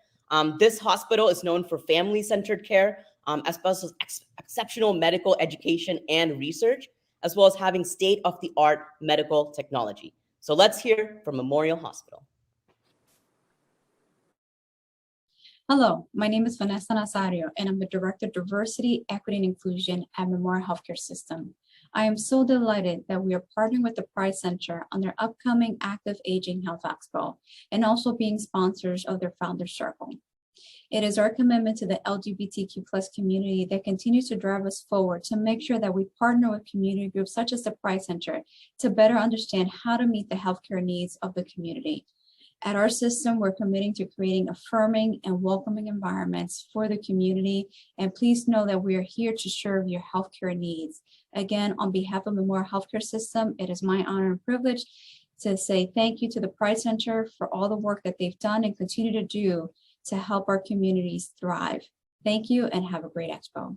This hospital is known for family-centered care, as well as exceptional medical education and research, as well as having state-of-the-art medical technology. So let's hear from Memorial Hospital. Hello, my name is Vanessa Nazario, and I'm the Director of Diversity, Equity, and Inclusion at Memorial Healthcare System. I am so delighted that we are partnering with the Pride Center on their upcoming Active Aging Health Expo, and also being sponsors of their Founders Circle. It is our commitment to the LGBTQ+ community that continues to drive us forward to make sure that we partner with community groups such as the Pride Center to better understand how to meet the healthcare needs of the community. At our system, we're committing to creating affirming and welcoming environments for the community. And please know that we are here to serve your healthcare needs. Again, on behalf of Memorial Healthcare System, it is my honor and privilege to say thank you to the Pride Center for all the work that they've done and continue to do to help our communities thrive. Thank you and have a great expo.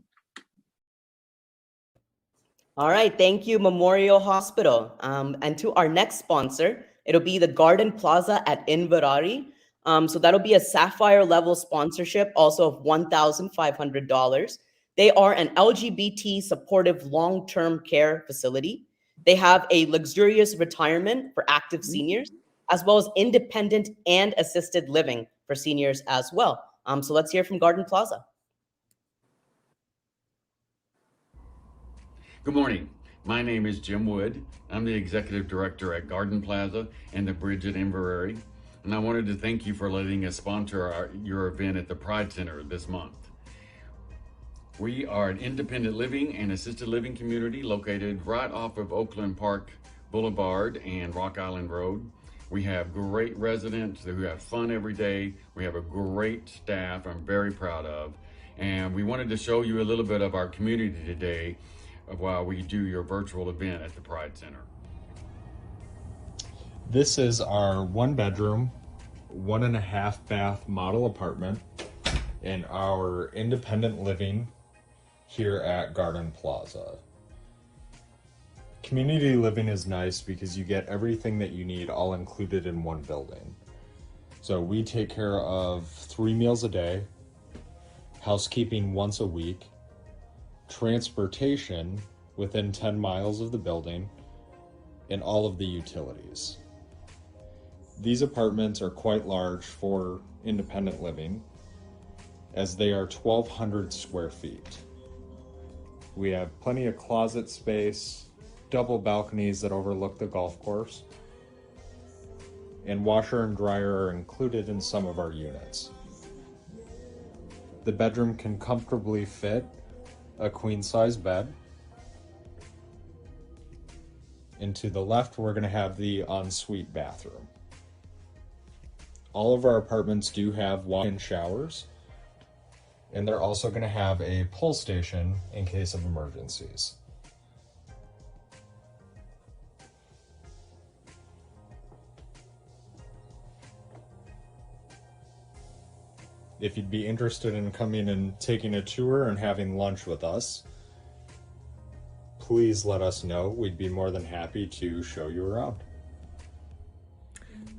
All right, thank you, Memorial Hospital. And to our next sponsor, it'll be the Garden Plaza at Inverrari. So that'll be a Sapphire level sponsorship, also of $1,500. They are an LGBT supportive long-term care facility. They have a luxurious retirement for active seniors, as well as independent and assisted living for seniors as well. So let's hear from Garden Plaza. Good morning. My name is Jim Wood. I'm the Executive Director at Garden Plaza and the Bridge at Inverary. And I wanted to thank you for letting us sponsor your event at the Pride Center this month. We are an independent living and assisted living community located right off of Oakland Park Boulevard and Rock Island Road. We have great residents who have fun every day. We have a great staff I'm very proud of. And we wanted to show you a little bit of our community today while we do your virtual event at the Pride Center. This is our 1-bedroom, 1.5 bath model apartment in our independent living here at Garden Plaza. Community living is nice because you get everything that you need all included in one building. So we take care of 3 meals a day, housekeeping once a week, transportation within 10 miles of the building, and all of the utilities. These apartments are quite large for independent living, as they are 1,200 square feet. We have plenty of closet space, double balconies that overlook the golf course, and washer and dryer are included in some of our units. The bedroom can comfortably fit a queen-size bed. And to the left, we're going to have the ensuite bathroom. All of our apartments do have walk-in showers, and they're also going to have a pull station in case of emergencies. If you'd be interested in coming and taking a tour and having lunch with us, please let us know. We'd be more than happy to show you around.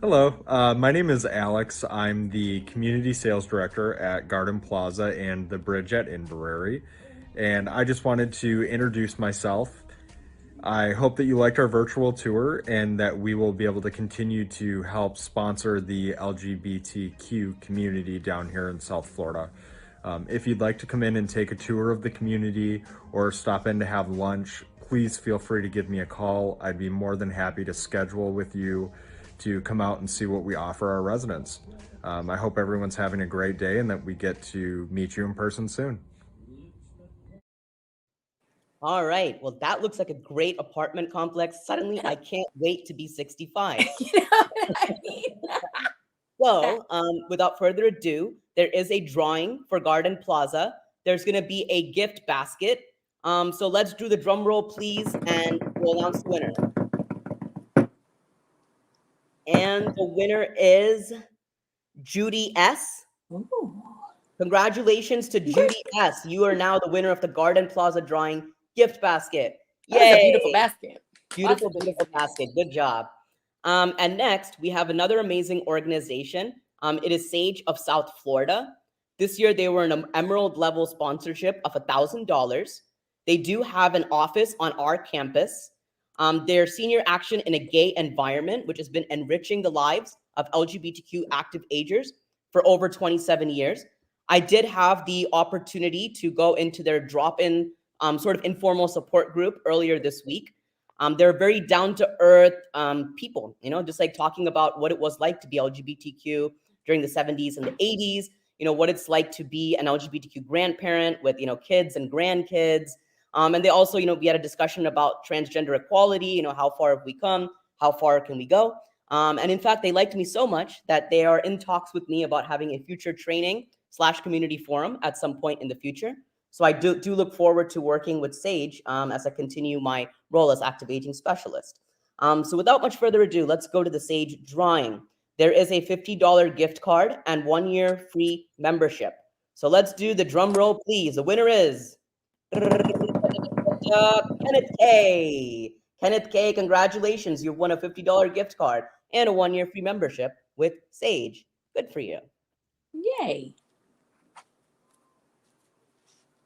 Hello, my name is Alex. I'm the Community Sales Director at Garden Plaza and the Bridge at Inverary. And I just wanted to introduce myself. I hope that you liked our virtual tour and that we will be able to continue to help sponsor the LGBTQ community down here in South Florida. If you'd like to come in and take a tour of the community or stop in to have lunch, please feel free to give me a call. I'd be more than happy to schedule with you to come out and see what we offer our residents. I hope everyone's having a great day and that we get to meet you in person soon. All right. Well, that looks like a great apartment complex. Suddenly, I can't wait to be 65. You know what I mean? So, without further ado, there is a drawing for Garden Plaza. There's going to be a gift basket. So let's do the drum roll, please, and we'll announce the winner. And the winner is Judy S. Ooh. Congratulations to Judy S. You are now the winner of the Garden Plaza drawing gift basket. Yay! That is a beautiful basket. Beautiful, beautiful basket. Good job. And next, we have another amazing organization. It is Sage of South Florida. This year, they were an Emerald level sponsorship of $1,000. They do have an office on our campus. Their senior action in a gay environment, which has been enriching the lives of LGBTQ active agers for over 27 years. I did have the opportunity to go into their drop-in sort of informal support group earlier this week. They're very down-to-earth people, you know, just like talking about what it was like to be LGBTQ during the 70s and the 80s, you know, what it's like to be an LGBTQ grandparent with, you know, kids and grandkids. And they also, you know, we had a discussion about transgender equality, you know, how far have we come? How far can we go? And in fact, they liked me so much that they are in talks with me about having a future training/community forum at some point in the future. So I do look forward to working with Sage as I continue my role as active aging specialist. So without much further ado, let's go to the Sage drawing. There is a $50 gift card and 1-year free membership. So let's do the drum roll, please. The winner is Kenneth K. Kenneth K, congratulations. You've won a $50 gift card and a 1-year free membership with Sage. Good for you. Yay.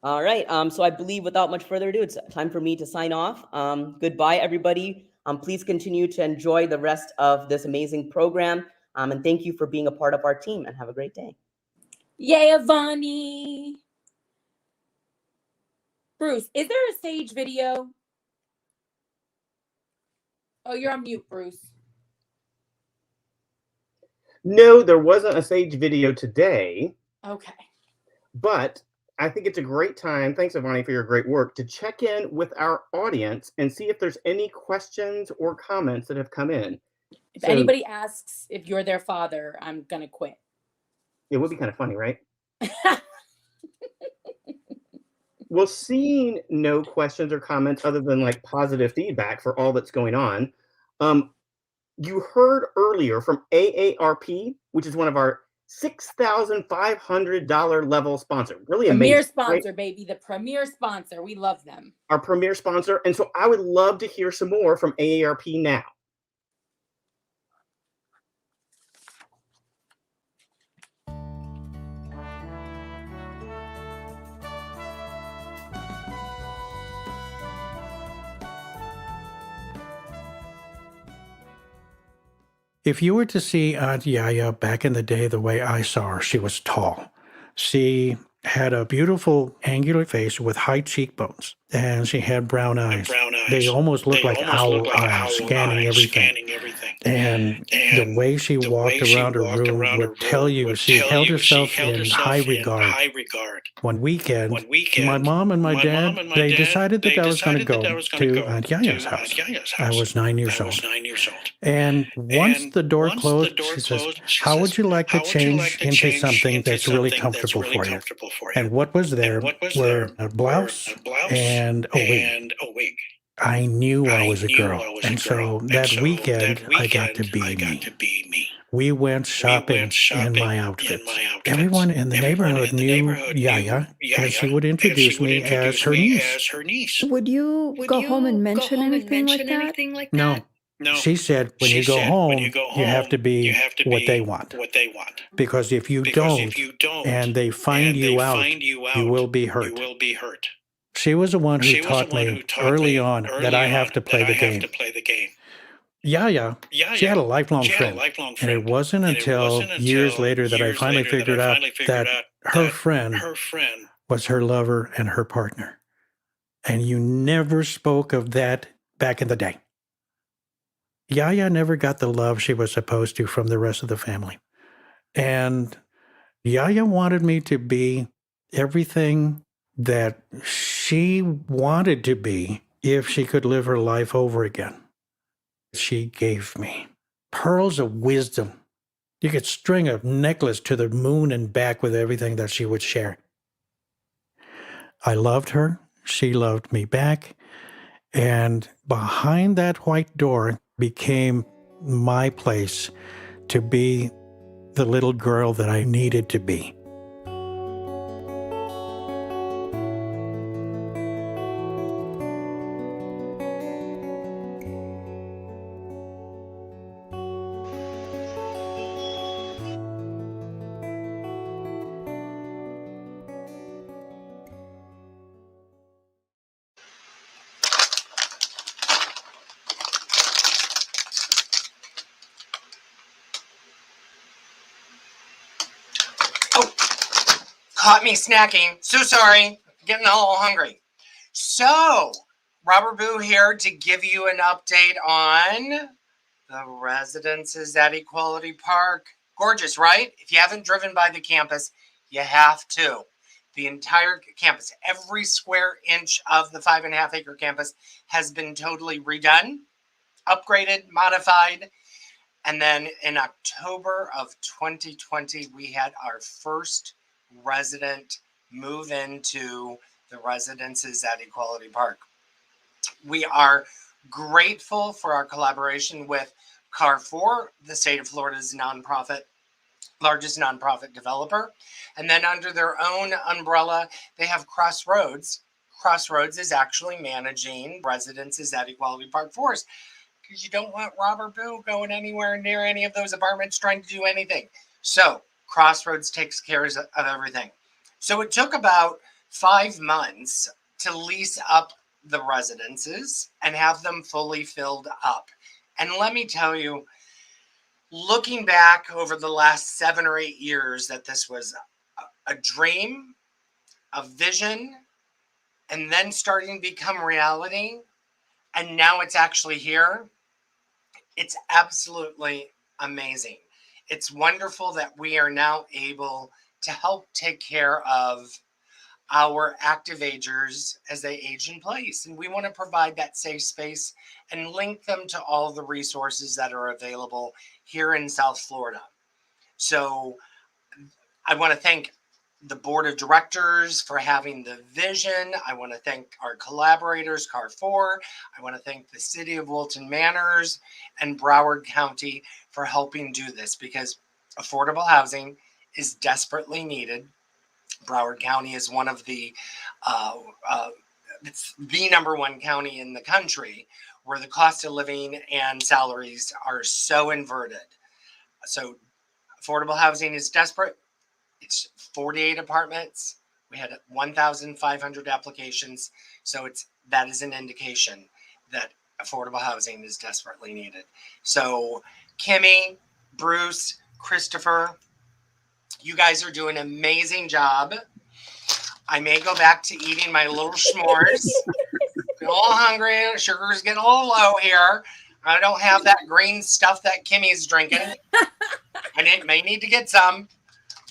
All right. So I believe without much further ado, it's time for me to sign off. Goodbye, everybody. Please continue to enjoy the rest of this amazing program. And thank you for being a part of our team and have a great day. Yay, Avani. Bruce, is there a Sage video? Oh, you're on mute, Bruce. No, there wasn't a Sage video today, Okay. but I think it's a great time, thanks Ivani for your great work, to check in with our audience and see if there's any questions or comments that have come in. If So anybody asks if you're their father, I'm gonna quit. it would be kind of funny, right? Well, seeing no questions or comments other than like positive feedback for all that's going on, you heard earlier from AARP, which is one of our $6,500 level sponsor. Really Premier amazing, right? sponsor, baby. The premier sponsor. We love them. Our premier sponsor. And so I would love to hear some more from AARP now. If you were to see Aunt Yaya back in the day the way I saw her, she was tall. She had a beautiful angular face with high cheekbones, and she had brown eyes. They almost looked like owl eyes, scanning everything. And the way she walked around her room would tell you she held herself in high regard. One weekend, my mom and my dad, they decided that I was going to go to Aunt Yaya's house. I was 9 years old. And once the door closed, she says, "How would you like to change into something that's really comfortable for you?" And what was there were a blouse and a wig. I knew I was a girl. And so that weekend, I got to be me. We went shopping in my outfits. Everyone in the neighborhood knew Yaya, and she would introduce me as her niece. Would you go home and mention anything like that? No. She said, when you go home, you have to be what they want. Because if you don't, and they find you out, you will be hurt. She was the one who taught me early on that I have to play the game. Yaya, she had a lifelong friend. And it wasn't until years later that I finally figured out that her friend was her lover and her partner. And you never spoke of that back in the day. Yaya never got the love she was supposed to from the rest of the family. And Yaya wanted me to be everything that she wanted to be if she could live her life over again. She gave me pearls of wisdom. You could string a necklace to the moon and back with everything that she would share. I loved her. She loved me back. And behind that white door became my place to be the little girl that I needed to be. Caught me snacking. So sorry. Getting a little hungry. So, Robert Boo here to give you an update on the residences at Equality Park. Gorgeous, right? If you haven't driven by the campus, you have to. The entire campus, every square inch of the 5.5 acre campus has been totally redone, upgraded, modified. And then in October of 2020, we had our first resident move into the residences at Equality Park. We are grateful for our collaboration with CAR4, the state of Florida's largest nonprofit developer. And then under their own umbrella, they have Crossroads. Crossroads is actually managing residences at Equality Park for us, because you don't want Robert Boo going anywhere near any of those apartments trying to do anything. So Crossroads takes care of everything. So it took about 5 months to lease up the residences and have them fully filled up. And let me tell you, looking back over the last 7 or 8 years, that this was a dream, a vision, and then starting to become reality, and now it's actually here. It's absolutely amazing. It's wonderful that we are now able to help take care of our active agers as they age in place. And we want to provide that safe space and link them to all the resources that are available here in South Florida. So I want to thank the board of directors for having the vision. I want to thank our collaborators, CAR4. I want to thank the city of Wilton Manors and Broward County for helping do this, because affordable housing is desperately needed. Broward County is one of the, it's the #1 county in the country where the cost of living and salaries are so inverted. So affordable housing is desperate. It's 48 apartments. We had 1,500 applications. So that is an indication that affordable housing is desperately needed. So Kimmy, Bruce, Christopher, you guys are doing an amazing job. I may go back to eating my little s'mores. I'm a little hungry. Sugar's getting a little low here. I don't have that green stuff that Kimmy's drinking. I may need to get some.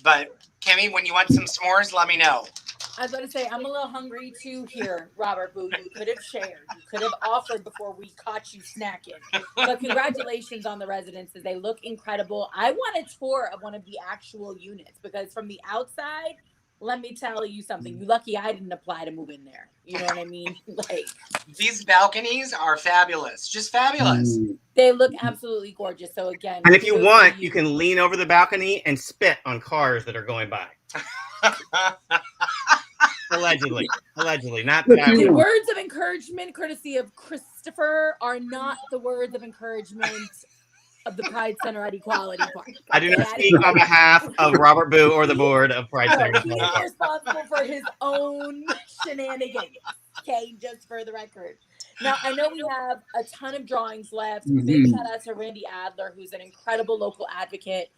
But Kimmy, when you want some s'mores, let me know. I was about to say, I'm a little hungry too here, Robert Boo. You could have shared. You could have offered before we caught you snacking. But congratulations on the residences. They look incredible. I want a tour of one of the actual units, because from the outside, let me tell you something. You're lucky I didn't apply to move in there. You know what I mean? Like, these balconies are fabulous. Just fabulous. They look absolutely gorgeous. So again, and if you want, you can lean over the balcony and spit on cars that are going by. Allegedly, not that. The words of encouragement, courtesy of Christopher, are not the words of encouragement of the Pride Center at Equality Park. I do not speak on behalf of Robert Boo or the board of Pride Center. He's responsible for his own shenanigans. Okay, just for the record. Now, I know we have a ton of drawings left. Big shout out to Randy Adler, who's an incredible local advocate.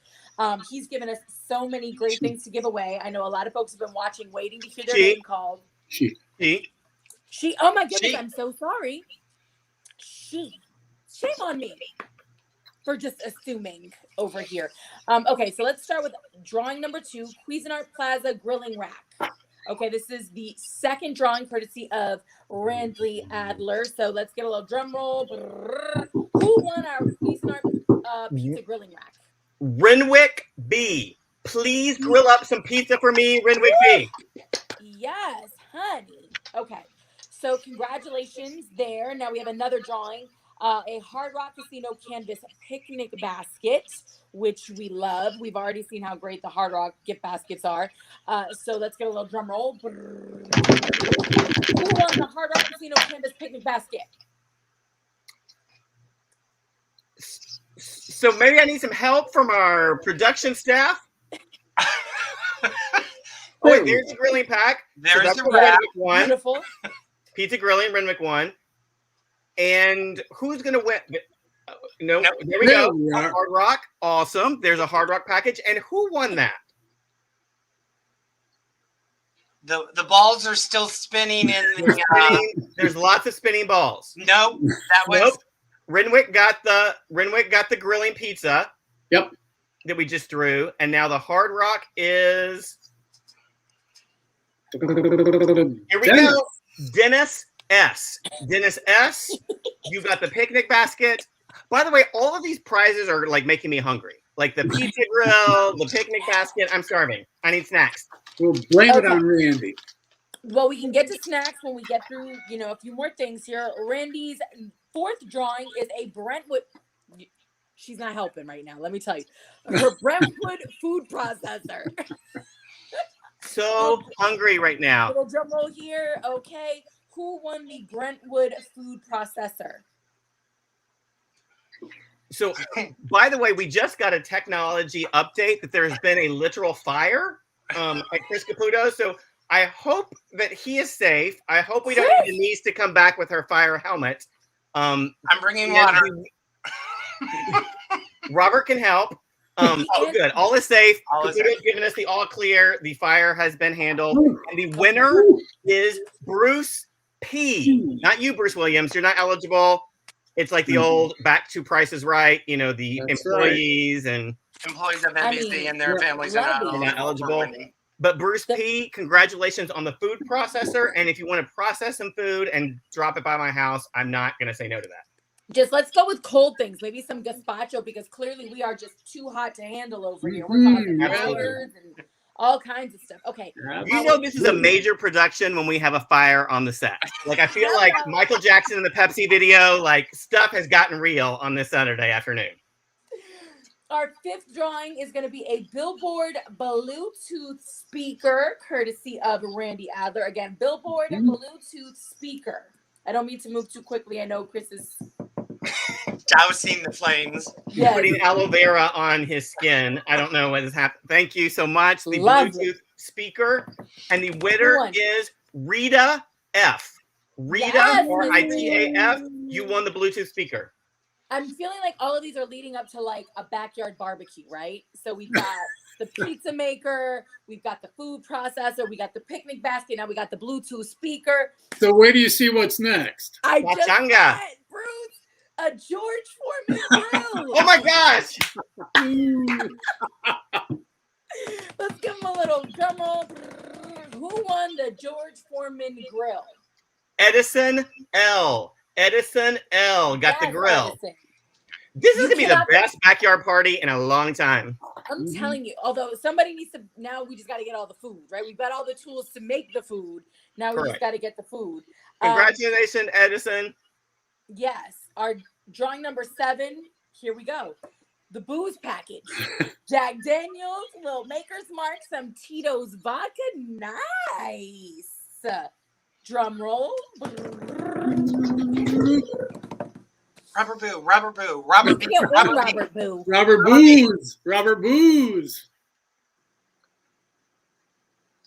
He's given us so many great things to give away. I know a lot of folks have been watching, waiting to hear their name called. She. Oh my goodness, I'm so sorry. Shame on me for just assuming over here. Okay, so let's start with drawing number 2, Cuisinart Plaza Grilling Rack. Okay, this is the second drawing courtesy of Randy Adler. So let's get a little drum roll. Who won our Cuisinart pizza grilling rack? Renwick B. Please grill up some pizza for me, Renwick B. Yes, honey. Okay, so congratulations there. Now we have another drawing. A Hard Rock Casino canvas picnic basket, which we love. We've already seen how great the Hard Rock gift baskets are. So let's get a little drum roll. Who won the Hard Rock Casino canvas picnic basket? So maybe I need some help from our production staff. Wait, there's the grilling pack. There's the rack. Beautiful. Pizza grilling, Renwick 1. And who's going to win? No, there we go. Hard Rock. Awesome. There's a Hard Rock package. And who won that? The balls are still spinning in the There's lots of spinning balls. Nope. That was Renwick got the grilling pizza. Yep. That we just drew. And now the Hard Rock is here we go. Dennis S. Dennis S. You got the picnic basket. By the way, all of these prizes are like making me hungry. Like the pizza grill, the picnic basket. I'm starving. I need snacks. We'll blame it on Randy. Well, we can get to snacks when we get through, a few more things here. Randy's 4th drawing is a Brentwood. She's not helping right now, let me tell you. Her Brentwood food processor. So hungry right now. Little drum roll here. Okay. Who won the Brentwood food processor? So, by the way, we just got a technology update that there has been a literal fire at Chris Caputo. So I hope that he is safe. I hope we don't need Denise to come back with her fire helmet. I'm bringing water. Robert can help. Oh, good. All is safe. Caputo's given us the all clear. The fire has been handled. And the winner is Bruce P. Not you, Bruce Williams. You're not eligible. It's like the old back to Price is Right, you know, the That's employees and Employees of NBC and their families are they're not not eligible for eligible. winning. But Bruce P, congratulations on the food processor. And if you want to process some food and drop it by my house, I'm not going to say no to that. Just let's go with cold things, maybe some gazpacho, because clearly we are just too hot to handle over here. We're causing fires and all kinds of stuff. Okay. You know this is a major production when we have a fire on the set. Like I feel like Michael Jackson in the Pepsi video, like stuff has gotten real on this Saturday afternoon. Our fifth drawing is going to be a Billboard Bluetooth speaker, courtesy of Randy Adler. Again, Billboard Bluetooth speaker. I don't mean to move too quickly. I know Chris is dousing the flames. He's putting aloe vera on his skin. I don't know what has happened. Thank you so much. The Bluetooth speaker. And the winner is Rita F. Rita, R-I-T-A-F. You won the Bluetooth speaker. I'm feeling like all of these are leading up to like a backyard barbecue, right? So we've got the pizza maker, we've got the food processor, we got the picnic basket, now we got the Bluetooth speaker. So where do you see what's next? I just said, Bruce, a George Foreman grill. Oh my gosh! Let's give him a little drum roll. Who won the George Foreman grill? Edison L. Edison L. got the grill. Edison. This is going to be the best backyard party in a long time. I'm telling you, although somebody needs to, now we just got to get all the food, right? We've got all the tools to make the food. Now we just got to get the food. Congratulations, Edison. Yes. Our drawing number 7, here we go. The booze package. Jack Daniels, Little Maker's Mark, some Tito's vodka. Nice. Drum roll. Robert Boo, Robert Boo, Robert Boo, Robert Boo. Robert Booze. Robert Booze.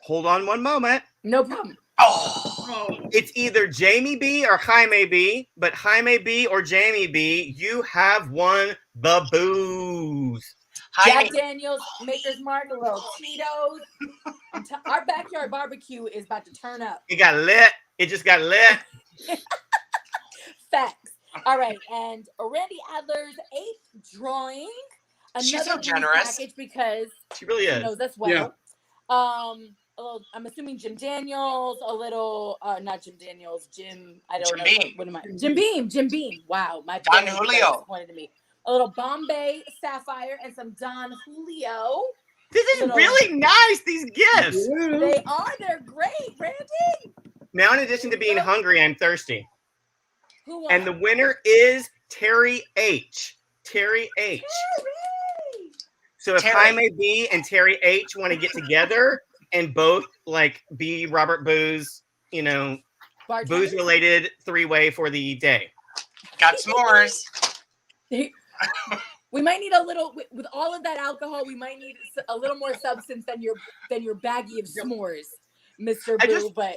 Hold on one moment. No problem. Oh. It's either Jamie B or Jaime B, but Jaime B or Jamie B, you have won the booze. Jack Daniels, Maker's Mark, a little Tito's. Our backyard barbecue is about to turn up. It got lit. It just got lit. Facts. All right, and Randy Adler's 8th drawing. She's so generous package because she really is. She knows us well. Yeah. A little, I'm assuming Jim Daniels, a little, not Jim Daniels, Jim. I don't know. Beam. What am I? Jim Beam. Jim Beam. Wow, my Don Julio pointed to me. A little Bombay Sapphire and some Don Julio. This is really nice. These gifts. Yeah. They are. They're great, Randy. Now, in addition to being hungry, I'm thirsty. Who won? And the winner is Terry H. Terry H. Terry. So if Jaime B and Terry H want to get together and both like be Robert Boo's, you know, booze related 3-way for the day. Got s'mores. We might need a little, with all of that alcohol, we might need a little more substance than your baggie of s'mores, Mr. Boo. But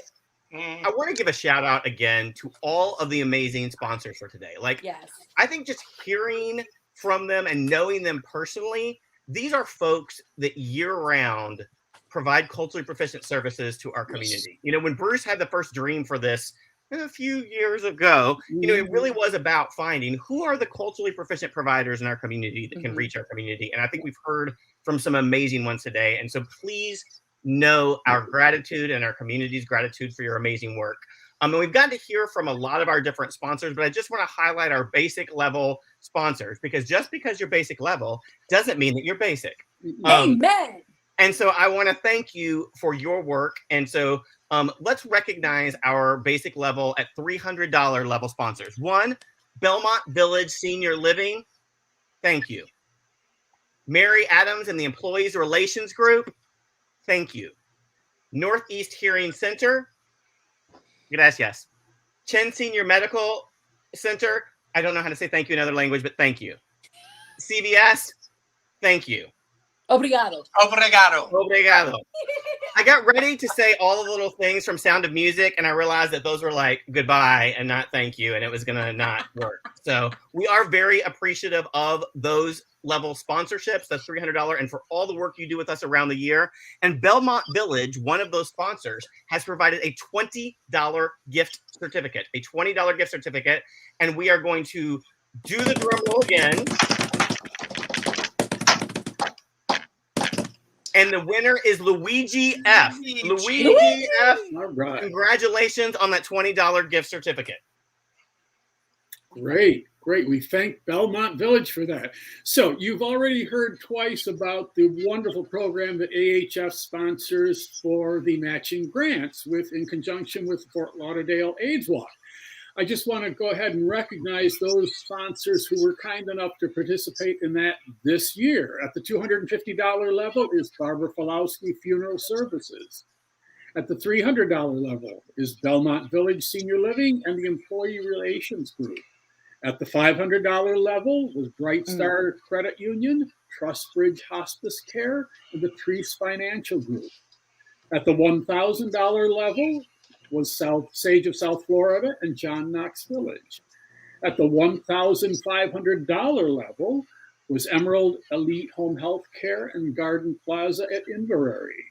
I want to give a shout out again to all of the amazing sponsors for today. Like, yes. I think just hearing from them and knowing them personally, these are folks that year round provide culturally proficient services to our community. You know, when Bruce had the first dream for this a few years ago, you know, it really was about finding who are the culturally proficient providers in our community that can reach our community. And I think we've heard from some amazing ones today. And so please know our gratitude and our community's gratitude for your amazing work. And we've gotten to hear from a lot of our different sponsors, but I just want to highlight our basic level sponsors, because just because you're basic level doesn't mean that you're basic. Amen. And so I want to thank you for your work. And so let's recognize our basic level at $300 level sponsors. 1, Belmont Village Senior Living. Thank you. Mary Adams and the Employees Relations Group. Thank you. Northeast Hearing Center. Gracias. Chen Senior Medical Center. I don't know how to say thank you in another language, but thank you. CVS. Thank you. Obrigado. Obrigado. Obrigado. I got ready to say all the little things from Sound of Music, and I realized that those were like goodbye and not thank you, and it was going to not work. So we are very appreciative of those level sponsorships, that's $300, and for all the work you do with us around the year. And Belmont Village, one of those sponsors, has provided a $20 gift certificate, and we are going to do the drum roll again. And the winner is Luigi F. Luigi F. All right. Congratulations on that $20 gift certificate. Great. We thank Belmont Village for that. So you've already heard twice about the wonderful program that AHF sponsors for the matching grants in conjunction with Fort Lauderdale AIDS Walk. I just want to go ahead and recognize those sponsors who were kind enough to participate in that this year. At the $250 level is Barbara Falowski Funeral Services. At the $300 level is Belmont Village Senior Living and the Employee Relations Group. At the $500 level was Bright Star Credit Union, Trustbridge Hospice Care, and the Treese Financial Group. At the $1,000 level was Sage of South Florida and John Knox Village. At the $1,500 level was Emerald Elite Home Health Care and Garden Plaza at Inverary.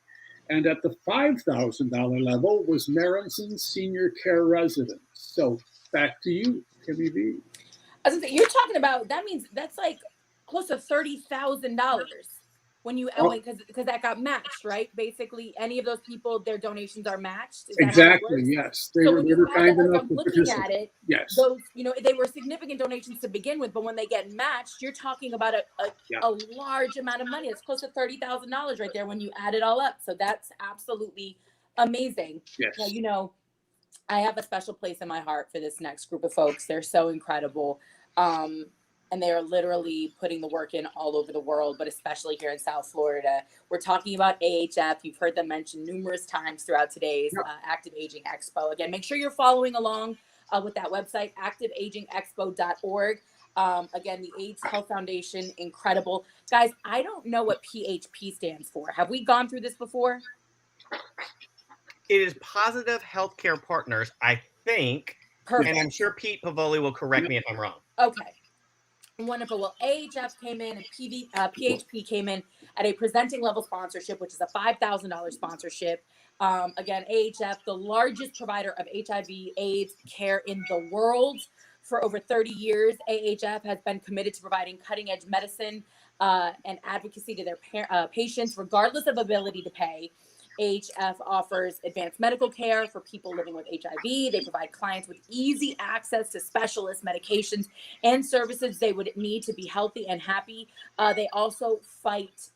And at the $5,000 level was Marinson Senior Care Residence. So back to you, Kimmy B. I was gonna say, you're talking about, that means that's like close to $30,000 when you, because that got matched, right? Basically, any of those people, their donations are matched. Exactly, yes. They were kind enough to looking at it, yes. Those, they were significant donations to begin with, but when they get matched, you're talking about a large amount of money. It's close to $30,000 right there when you add it all up. So that's absolutely amazing. Yes. Now, I have a special place in my heart for this next group of folks. They're so incredible. And they are literally putting the work in all over the world, but especially here in South Florida. We're talking about AHF. You've heard them mentioned numerous times throughout today's Active Aging Expo. Again, make sure you're following along with that website, activeagingexpo.org. Again, the AIDS Health Foundation, incredible. Guys, I don't know what PHP stands for. Have we gone through this before? It is Positive Healthcare Partners, I think. Perfect. And I'm sure Pete Pavoli will correct me if I'm wrong. Okay. Wonderful. Well, AHF came in and PHP came in at a presenting level sponsorship, which is a $5,000 sponsorship. Again, AHF, the largest provider of HIV/AIDS care in the world. For over 30 years, AHF has been committed to providing cutting-edge medicine and advocacy to their patients, regardless of ability to pay. AHF offers advanced medical care for people living with HIV. They provide clients with easy access to specialist medications and services they would need to be healthy and happy. They also fight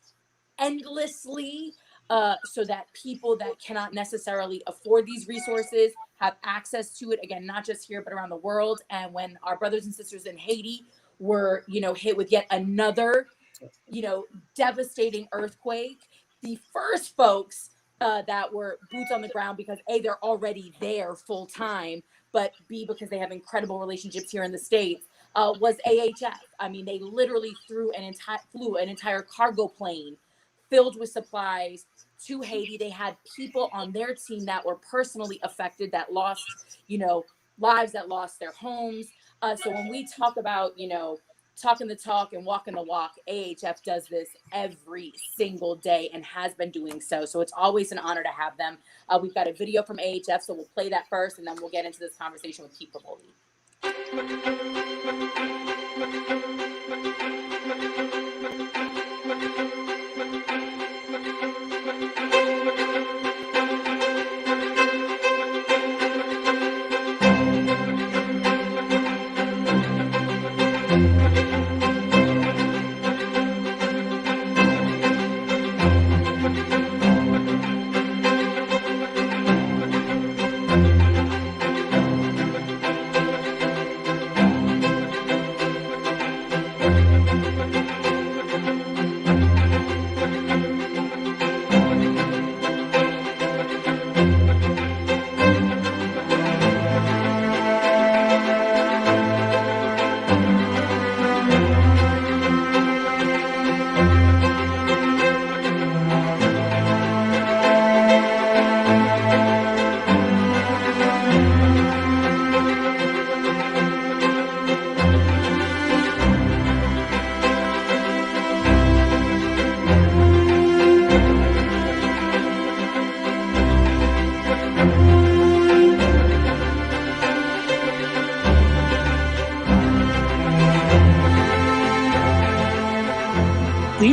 endlessly so that people that cannot necessarily afford these resources have access to it. Again, not just here, but around the world. And when our brothers and sisters in Haiti were, hit with yet another, devastating earthquake, the first folks that were boots on the ground, because A, they're already there full time, but B, because they have incredible relationships here in the States, was AHF. I mean, they literally flew an entire cargo plane filled with supplies to Haiti. They had people on their team that were personally affected, that lost, lives, that lost their homes. So when we talk about, talking the talk and walking the walk, AHF does this every single day and has been doing so. So it's always an honor to have them. We've got a video from AHF, so we'll play that first, and then we'll get into this conversation with Pete Pavoli.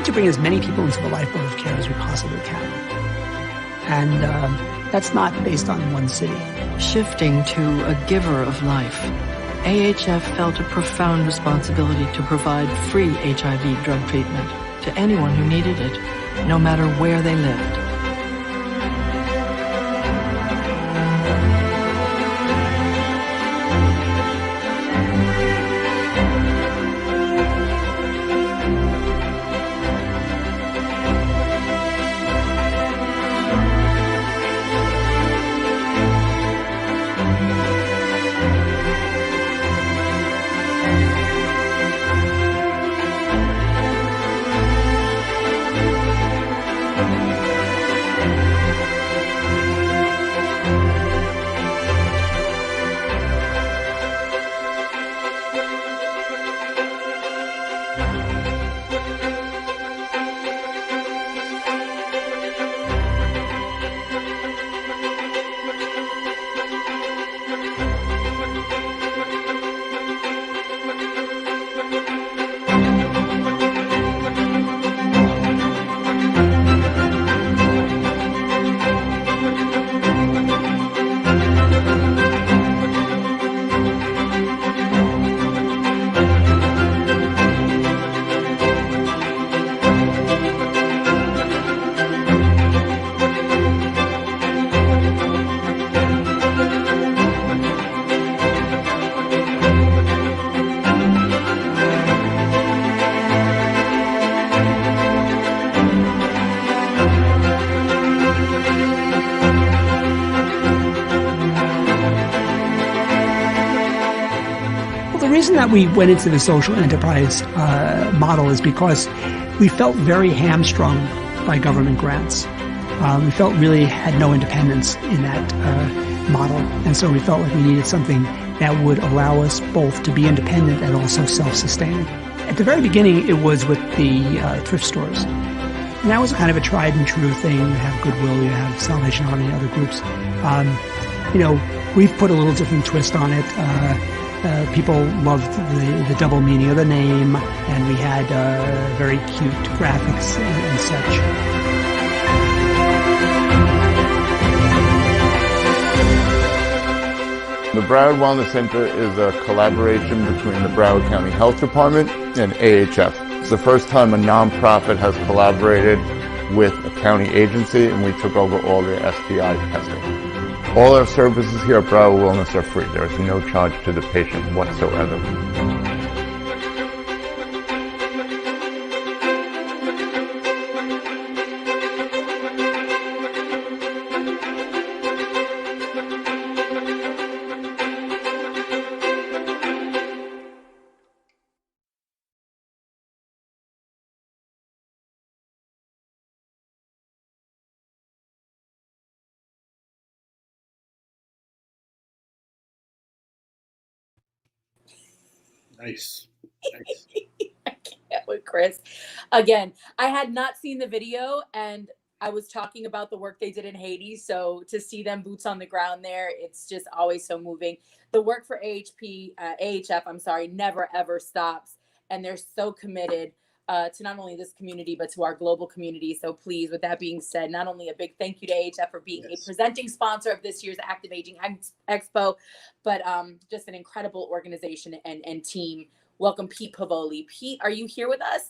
to bring as many people into the lifeboat of care as we possibly can. And that's not based on one city. Shifting to a giver of life, AHF felt a profound responsibility to provide free HIV drug treatment to anyone who needed it, no matter where they lived. The reason that we went into the social enterprise model is because we felt very hamstrung by government grants. We felt really had no independence in that model, and so we felt like we needed something that would allow us both to be independent and also self-sustaining. At the very beginning, it was with the thrift stores. And that was kind of a tried and true thing. You have Goodwill, you have Salvation Army, and other groups. We've put a little different twist on it. People loved the double meaning of the name, and we had very cute graphics and such. The Broward Wellness Center is a collaboration between the Broward County Health Department and AHF. It's the first time a nonprofit has collaborated with a county agency, and we took over all the STI testing. All our services here at Broward Wellness are free. There is no charge to the patient whatsoever. Nice. I can't with Chris. Again, I had not seen the video, and I was talking about the work they did in Haiti. So to see them boots on the ground there, it's just always so moving. The work for AHF, never ever stops, and they're so committed to not only this community but to our global community. So please, with that being said, not only a big thank you to AHF for being a presenting sponsor of this year's Active Aging Expo, but just an incredible organization and team. Welcome, Pete Pavoli. Pete, are you here with us?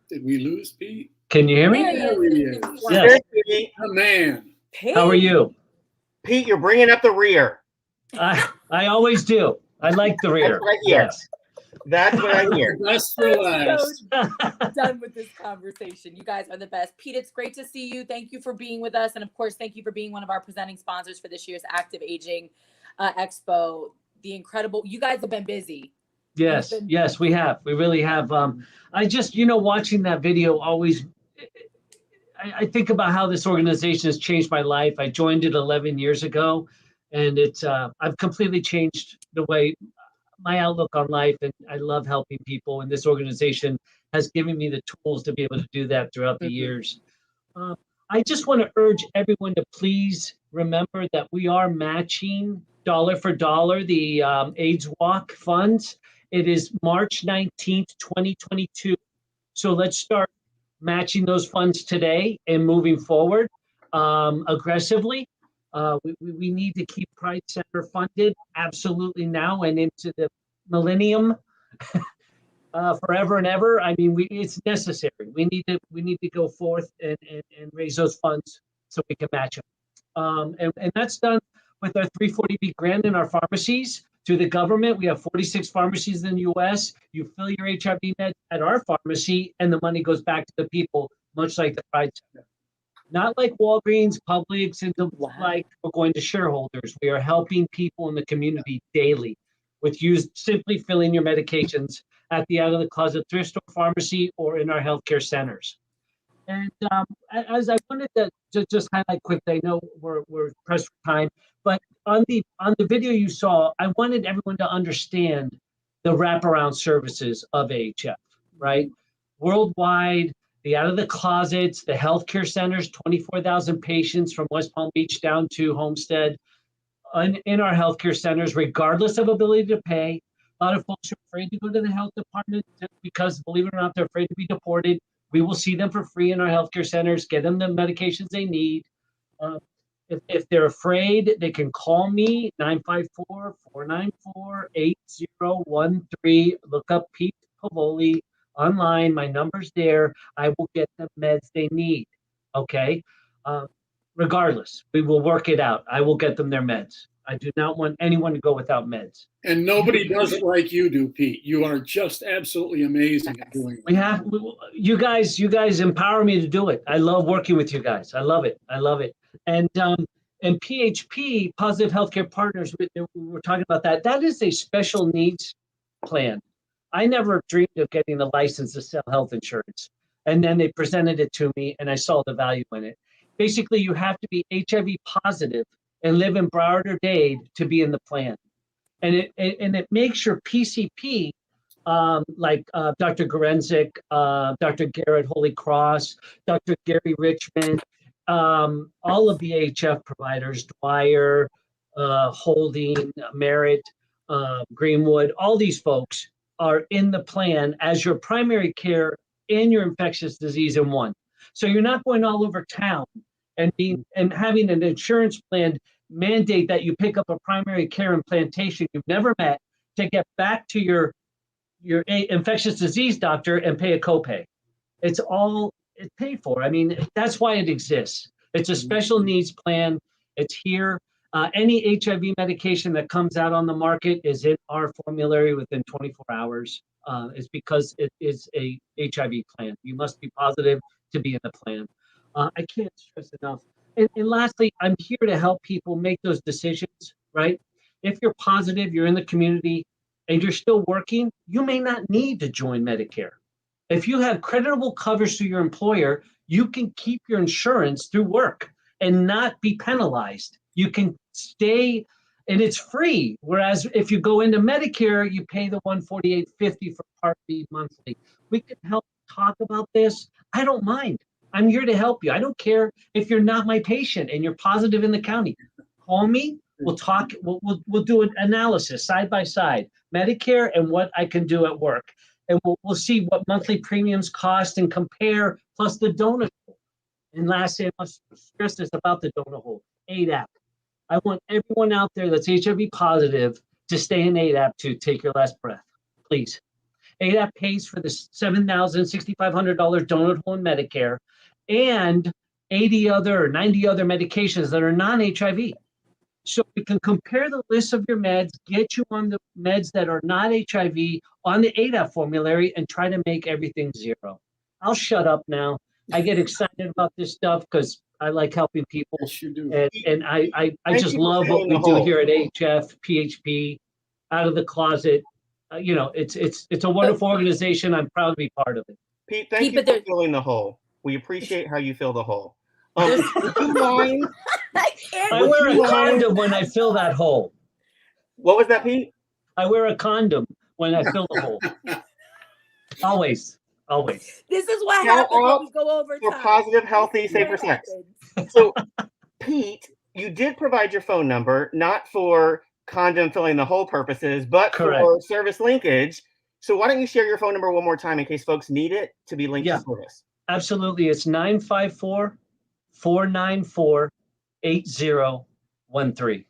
Did we lose Pete? Can you hear me? There he is. Yes. Oh, man. How are you? Pete, you're bringing up the rear. I always do. I like the rear. That's what I hear. Yes. That's what I hear. Best for last. So done with this conversation. You guys are the best. Pete, it's great to see you. Thank you for being with us. And of course, thank you for being one of our presenting sponsors for this year's Active Aging Expo. The incredible, you guys have been busy. Yes, yes, we have. We really have. I just, watching that video always, I think about how this organization has changed my life. I joined it 11 years ago, and I've completely changed the way my outlook on life, and I love helping people, and this organization has given me the tools to be able to do that throughout the years. I just want to urge everyone to please remember that we are matching dollar for dollar the AIDS Walk funds, It is March 19th, 2022. So let's start matching those funds today and moving forward aggressively. We need to keep Pride Center funded absolutely now and into the millennium. Forever and ever. I mean, it's necessary. We need to go forth and raise those funds so we can match them. And that's done with our 340B grant in our pharmacies through the government. We have 46 pharmacies in the U.S. You fill your HIV med at our pharmacy, and the money goes back to the people, much like the Pride Center. Not like Walgreens, Publix, and like we're going to shareholders. We are helping people in the community daily with you simply filling your medications at the out of the closet thrift store pharmacy or in our healthcare centers. And as I wanted to just highlight quickly, I know we're pressed for time, but on the video you saw, I wanted everyone to understand the wraparound services of AHF, right? Worldwide, the out of the closets, the healthcare centers, 24,000 patients from West Palm Beach down to Homestead in our healthcare centers, regardless of ability to pay. A lot of folks are afraid to go to the health department because, believe it or not, they're afraid to be deported. We will see them for free in our healthcare centers, get them the medications they need. If they're afraid, they can call me, 954-494-8013. Look up Pete Pavoli online. My number's there. I will get the meds they need, okay? Regardless, we will work it out. I will get them their meds. I do not want anyone to go without meds. And nobody does it like you do, Pete. You are just absolutely amazing at doing that. You guys empower me to do it. I love working with you guys. I love it. And PHP, Positive Healthcare Partners, we were talking about that. That is a special needs plan. I never dreamed of getting a license to sell health insurance. And then they presented it to me and I saw the value in it. Basically, you have to be HIV positive and live in Broward or Dade to be in the plan. And it makes your PCP, like Dr. Gorenzik, Dr. Garrett Holy Cross, Dr. Gary Richmond, all of the AHF providers, Dwyer, Holding, Merritt, Greenwood, all these folks are in the plan as your primary care and your infectious disease in one. So you're not going all over town and having an insurance plan mandate that you pick up a primary care implantation you've never met to get back to your infectious disease doctor and pay a copay. It's paid for. I mean, that's why it exists. It's a special needs plan. It's here. Any HIV medication that comes out on the market is in our formulary within 24 hours. It's because it is a HIV plan. You must be positive to be in the plan. I can't stress enough. And lastly, I'm here to help people make those decisions, right? If you're positive, you're in the community, and you're still working, you may not need to join Medicare. If you have creditable coverage through your employer, you can keep your insurance through work and not be penalized. You can stay, and it's free. Whereas if you go into Medicare, you pay the $148.50 for Part B monthly. We can help talk about this. I don't mind. I'm here to help you. I don't care if you're not my patient and you're positive in the county. Call me. We'll talk. We'll do an analysis side by side, Medicare and what I can do at work, and we'll see what monthly premiums cost and compare, plus the donut hole. And lastly, I must stress this about the donut hole. ADAP. I want everyone out there that's HIV positive to stay in ADAP to take your last breath, please. ADAP pays for the $6,500 donut hole in Medicare and 90 other medications that are non-HIV. So we can compare the list of your meds, get you on the meds that are not HIV on the ADAP formulary, and try to make everything zero. I'll shut up now. I get excited about this stuff because I like helping people. Yes, you do. And I just love what we do here at AHF, PHP, Out of the Closet. It's a wonderful organization. I'm proud to be part of it. Pete, thank you for filling the hole. We appreciate how you fill the hole. Would you mind? I wear a condom when I fill that hole. What was that, Pete? I wear a condom when I fill the hole. Always. This is what happens when we go over for time. positive, healthy, safer sex. So, Pete, you did provide your phone number, not for condom filling the hole purposes, but Correct. for service linkage. So why don't you share your phone number one more time in case folks need it to be linked to service? Absolutely. It's 954-494-8013.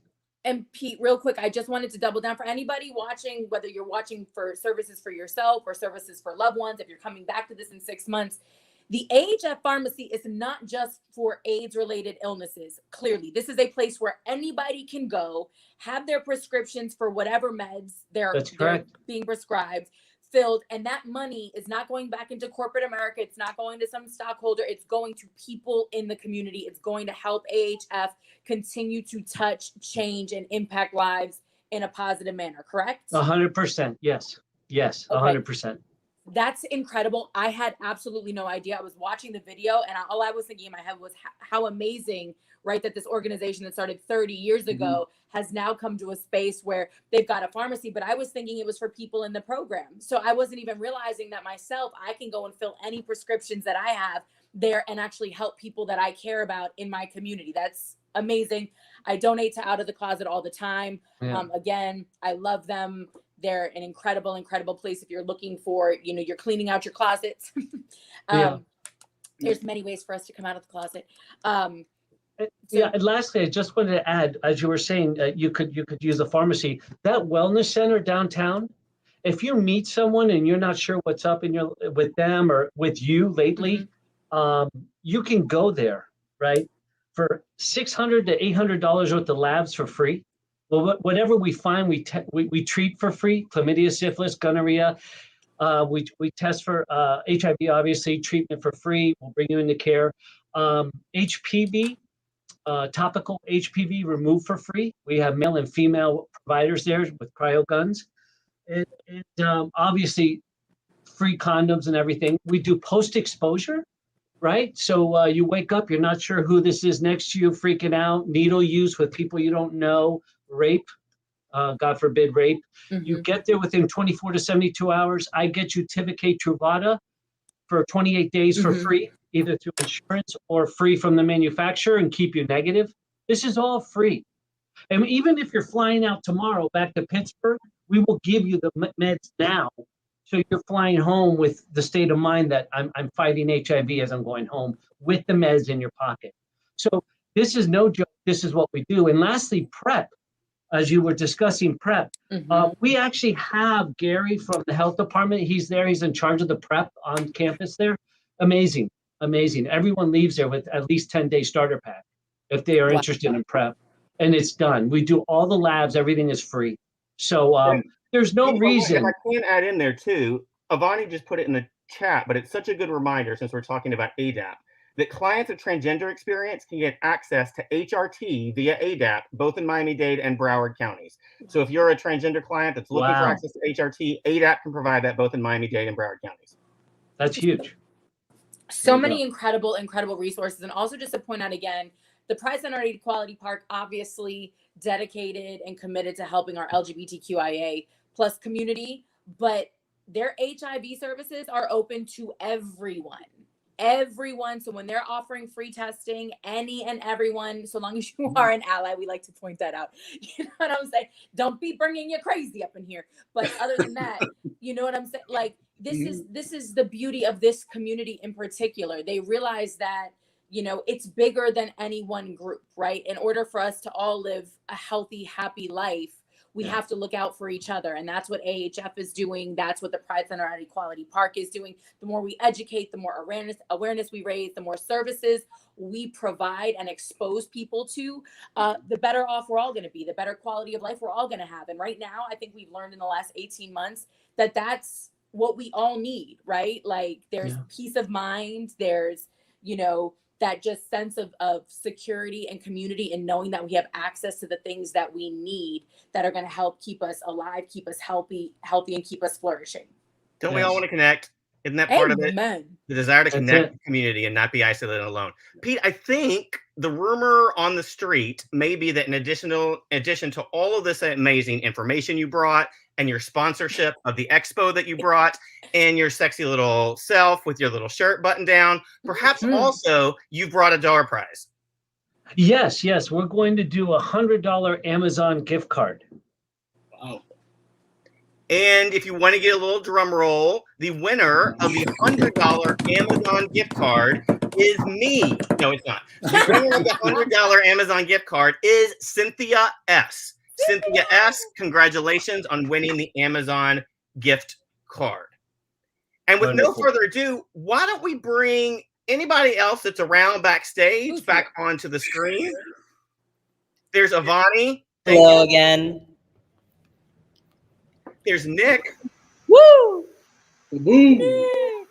And Pete, real quick, I just wanted to double down for anybody watching, whether you're watching for services for yourself or services for loved ones, if you're coming back to this in 6 months, the AHF pharmacy is not just for AIDS-related illnesses. Clearly, this is a place where anybody can go, have their prescriptions for whatever meds they're being prescribed, filled, and that money is not going back into corporate America. It's not going to some stockholder. It's going to people in the community. It's going to help AHF continue to touch, change, and impact lives in a positive manner, correct? 100%. Yes. Yes. 100%. That's incredible. I had absolutely no idea. I was watching the video and all I was thinking in my head was how amazing, right, that this organization that started 30 years ago has now come to a space where they've got a pharmacy, but I was thinking it was for people in the program. So I wasn't even realizing that myself, I can go and fill any prescriptions that I have there and actually help people that I care about in my community. That's amazing. I donate to Out of the Closet all the time. Yeah. Again, I love them. They're an incredible, incredible place if you're looking for, you're cleaning out your closets. There's many ways for us to come out of the closet. And lastly, I just wanted to add, as you were saying, you could use a pharmacy. That wellness center downtown, if you meet someone and you're not sure what's up with them or with you lately, you can go there, right? For $600 to $800 worth of labs for free. Well, whatever we find, we treat for free. Chlamydia, syphilis, gonorrhea. We test for HIV, obviously, treatment for free. We'll bring you into care. HPV, topical HPV removed for free. We have male and female providers there with cryo guns. And obviously, free condoms and everything. We do post-exposure, right? So you wake up, you're not sure who this is next to you, freaking out, needle use with people you don't know, rape, God forbid rape. You get there within 24 to 72 hours. I get you Tivicay Truvada for 28 days for free, either through insurance or free from the manufacturer and keep you negative. This is all free. And even if you're flying out tomorrow back to Pittsburgh, we will give you the meds now. So you're flying home with the state of mind that I'm fighting HIV as I'm going home with the meds in your pocket. So this is no joke. This is what we do. And lastly, PrEP. As you were discussing PrEP, we actually have Gary from the health department. He's there. He's in charge of the PrEP on campus there. Amazing. Amazing. Everyone leaves there with at least 10-day starter pack if they are interested in PrEP. And it's done. We do all the labs. Everything is free. So there's no reason. If I can add in there too, Avani just put it in the chat, but it's such a good reminder since we're talking about ADAP, that clients with transgender experience can get access to HRT via ADAP, both in Miami-Dade and Broward counties. So if you're a transgender client that's looking for access to HRT, ADAP can provide that both in Miami-Dade and Broward counties. That's huge. So many incredible, incredible resources. And also just to point out again, the Pride Center at Equality Park, obviously dedicated and committed to helping our LGBTQIA plus community, but their HIV services are open to everyone. So when they're offering free testing, any and everyone, so long as you are an ally, we like to point that out. You know what I'm saying? Don't be bringing your crazy up in here. But other than that, you know what I'm saying? Like this is the beauty of this community in particular. They realize that, it's bigger than any one group, right? In order for us to all live a healthy, happy life, we have to look out for each other. And that's what AHF is doing. That's what the Pride Center at Equality Park is doing. The more we educate, the more awareness we raise, the more services we provide and expose people to, the better off we're all going to be, the better quality of life we're all going to have. And right now, I think we've learned in the last 18 months that that's what we all need, right? Like there's peace of mind. There's, that just sense of security and community and knowing that we have access to the things that we need that are going to help keep us alive, keep us healthy, and keep us flourishing. Don't we all want to connect? Isn't that part of it? The desire to connect the community and not be isolated alone. Pete, I think the rumor on the street may be that in addition to all of this amazing information you brought and your sponsorship of the expo that you brought and your sexy little self with your little shirt buttoned down, perhaps also you brought a door prize. Yes. We're going to do a $100 Amazon gift card. And if you want to get a little drum roll, the winner of the $100 Amazon gift card is me. No, it's not. The winner of the $100 Amazon gift card is Cynthia S. Cynthia S., congratulations on winning the Amazon gift card. And with no further ado, why don't we bring anybody else that's around backstage back onto the screen? There's Avani. Hello again. There's Nick. Woo! Boom.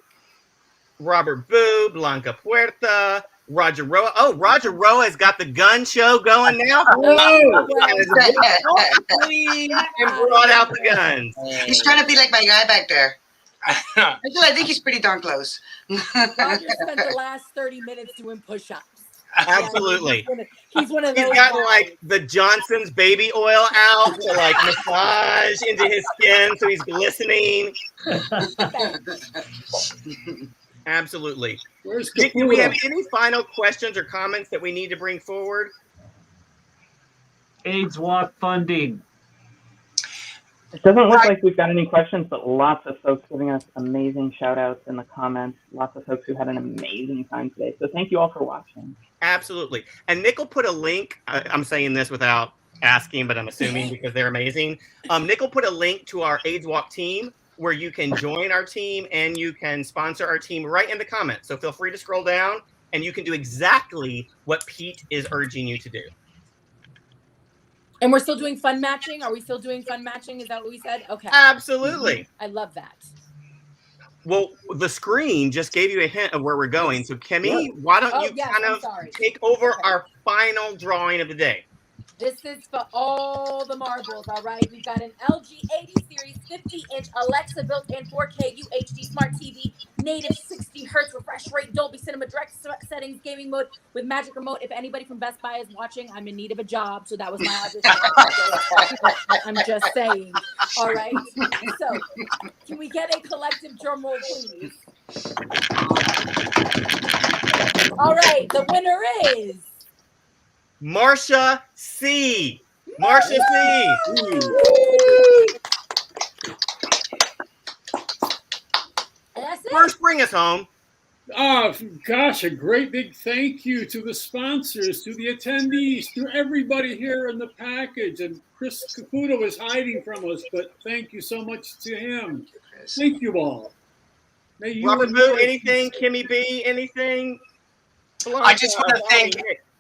Robert Boo, Blanca Puerta, Roger Roa. Oh, Roger Roa has got the gun show going now. Oh, and brought out the guns. He's trying to be like my guy back there. Actually, I think he's pretty darn close. Roger spent the last 30 minutes doing push-ups. Absolutely. He's one of those. He's gotten like the Johnson's baby oil out to like massage into his skin so he's glistening. Absolutely. Nick, do we have any final questions or comments that we need to bring forward? AIDS Walk funding. It doesn't look like we've got any questions, but lots of folks giving us amazing shout outs in the comments. Lots of folks who had an amazing time today. So thank you all for watching. Absolutely. And Nick will put a link. I'm saying this without asking, but I'm assuming because they're amazing. Nick will put a link to our AIDS Walk team where you can join our team and you can sponsor our team right in the comments. So feel free to scroll down and you can do exactly what Pete is urging you to do. And we're still doing fun matching. Are we still doing fun matching? Is that what we said? Okay. Absolutely. I love that. Well, the screen just gave you a hint of where we're going. So, Kimmy, why don't you kind of take over our final drawing of the day? This is for all the marbles, all right? We've got an LG 80 series 50-inch Alexa built-in 4K UHD smart TV, native 60 hertz refresh rate, Dolby Cinema direct settings, gaming mode with magic remote. If anybody from Best Buy is watching, I'm in need of a job, so that was my audition. I'm just saying, all right? So, can we get a collective drum roll, please? All right, the winner is... Marcia C. Marcia C. First, bring us home. Oh, gosh, a great big thank you to the sponsors, to the attendees, to everybody here in the package. And Chris Caputo is hiding from us, but thank you so much to him. Thank you all. Robert Boo, anything? Kimmy B, anything? I just want to thank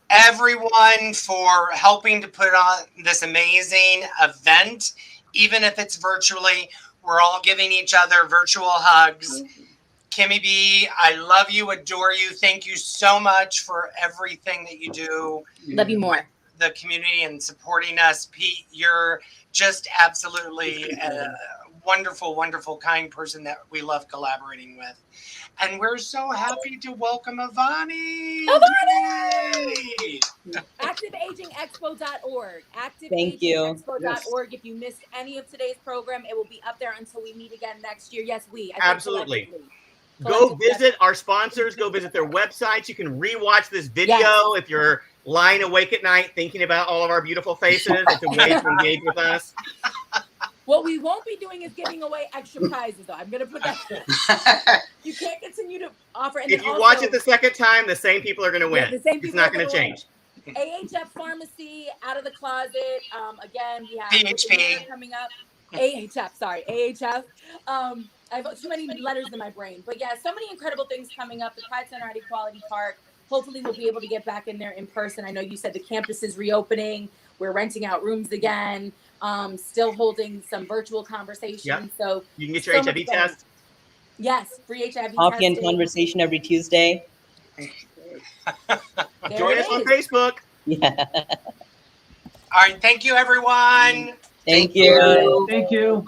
everyone for helping to put on this amazing event, even if it's virtually. We're all giving each other virtual hugs. Kimmy B, I love you, adore you. Thank you so much for everything that you do. Love you more. The community and supporting us. Pete, you're just absolutely a wonderful, wonderful, kind person that we love collaborating with. And we're so happy to welcome Avani. ActiveAgingExpo.org. Thank you. ActiveAgingExpo.org. If you missed any of today's program, it will be up there until we meet again next year. Yes, we. Absolutely. Go visit our sponsors. Go visit their websites. You can rewatch this video if you're lying awake at night thinking about all of our beautiful faces. It's a way to engage with us. What we won't be doing is giving away extra prizes, though. I'm going to put that. You can't continue to offer. And if you watch it the second time, the same people are going to win. The same people it's not going to change. AHF Pharmacy, Out of the Closet. Again, we have PHP coming up. AHF, sorry, AHF. I have too many letters in my brain. But yeah, so many incredible things coming up. The Pride Center at Equality Park. Hopefully we'll be able to get back in there in person. I know you said the campus is reopening. We're renting out rooms again. Still holding some virtual conversations. Yep. So you can get your HIV test. Yes, free HIV testing. Coffee and conversation every Tuesday. Join us on Facebook. Yeah. All right. Thank you, everyone. Thank you. Thank you.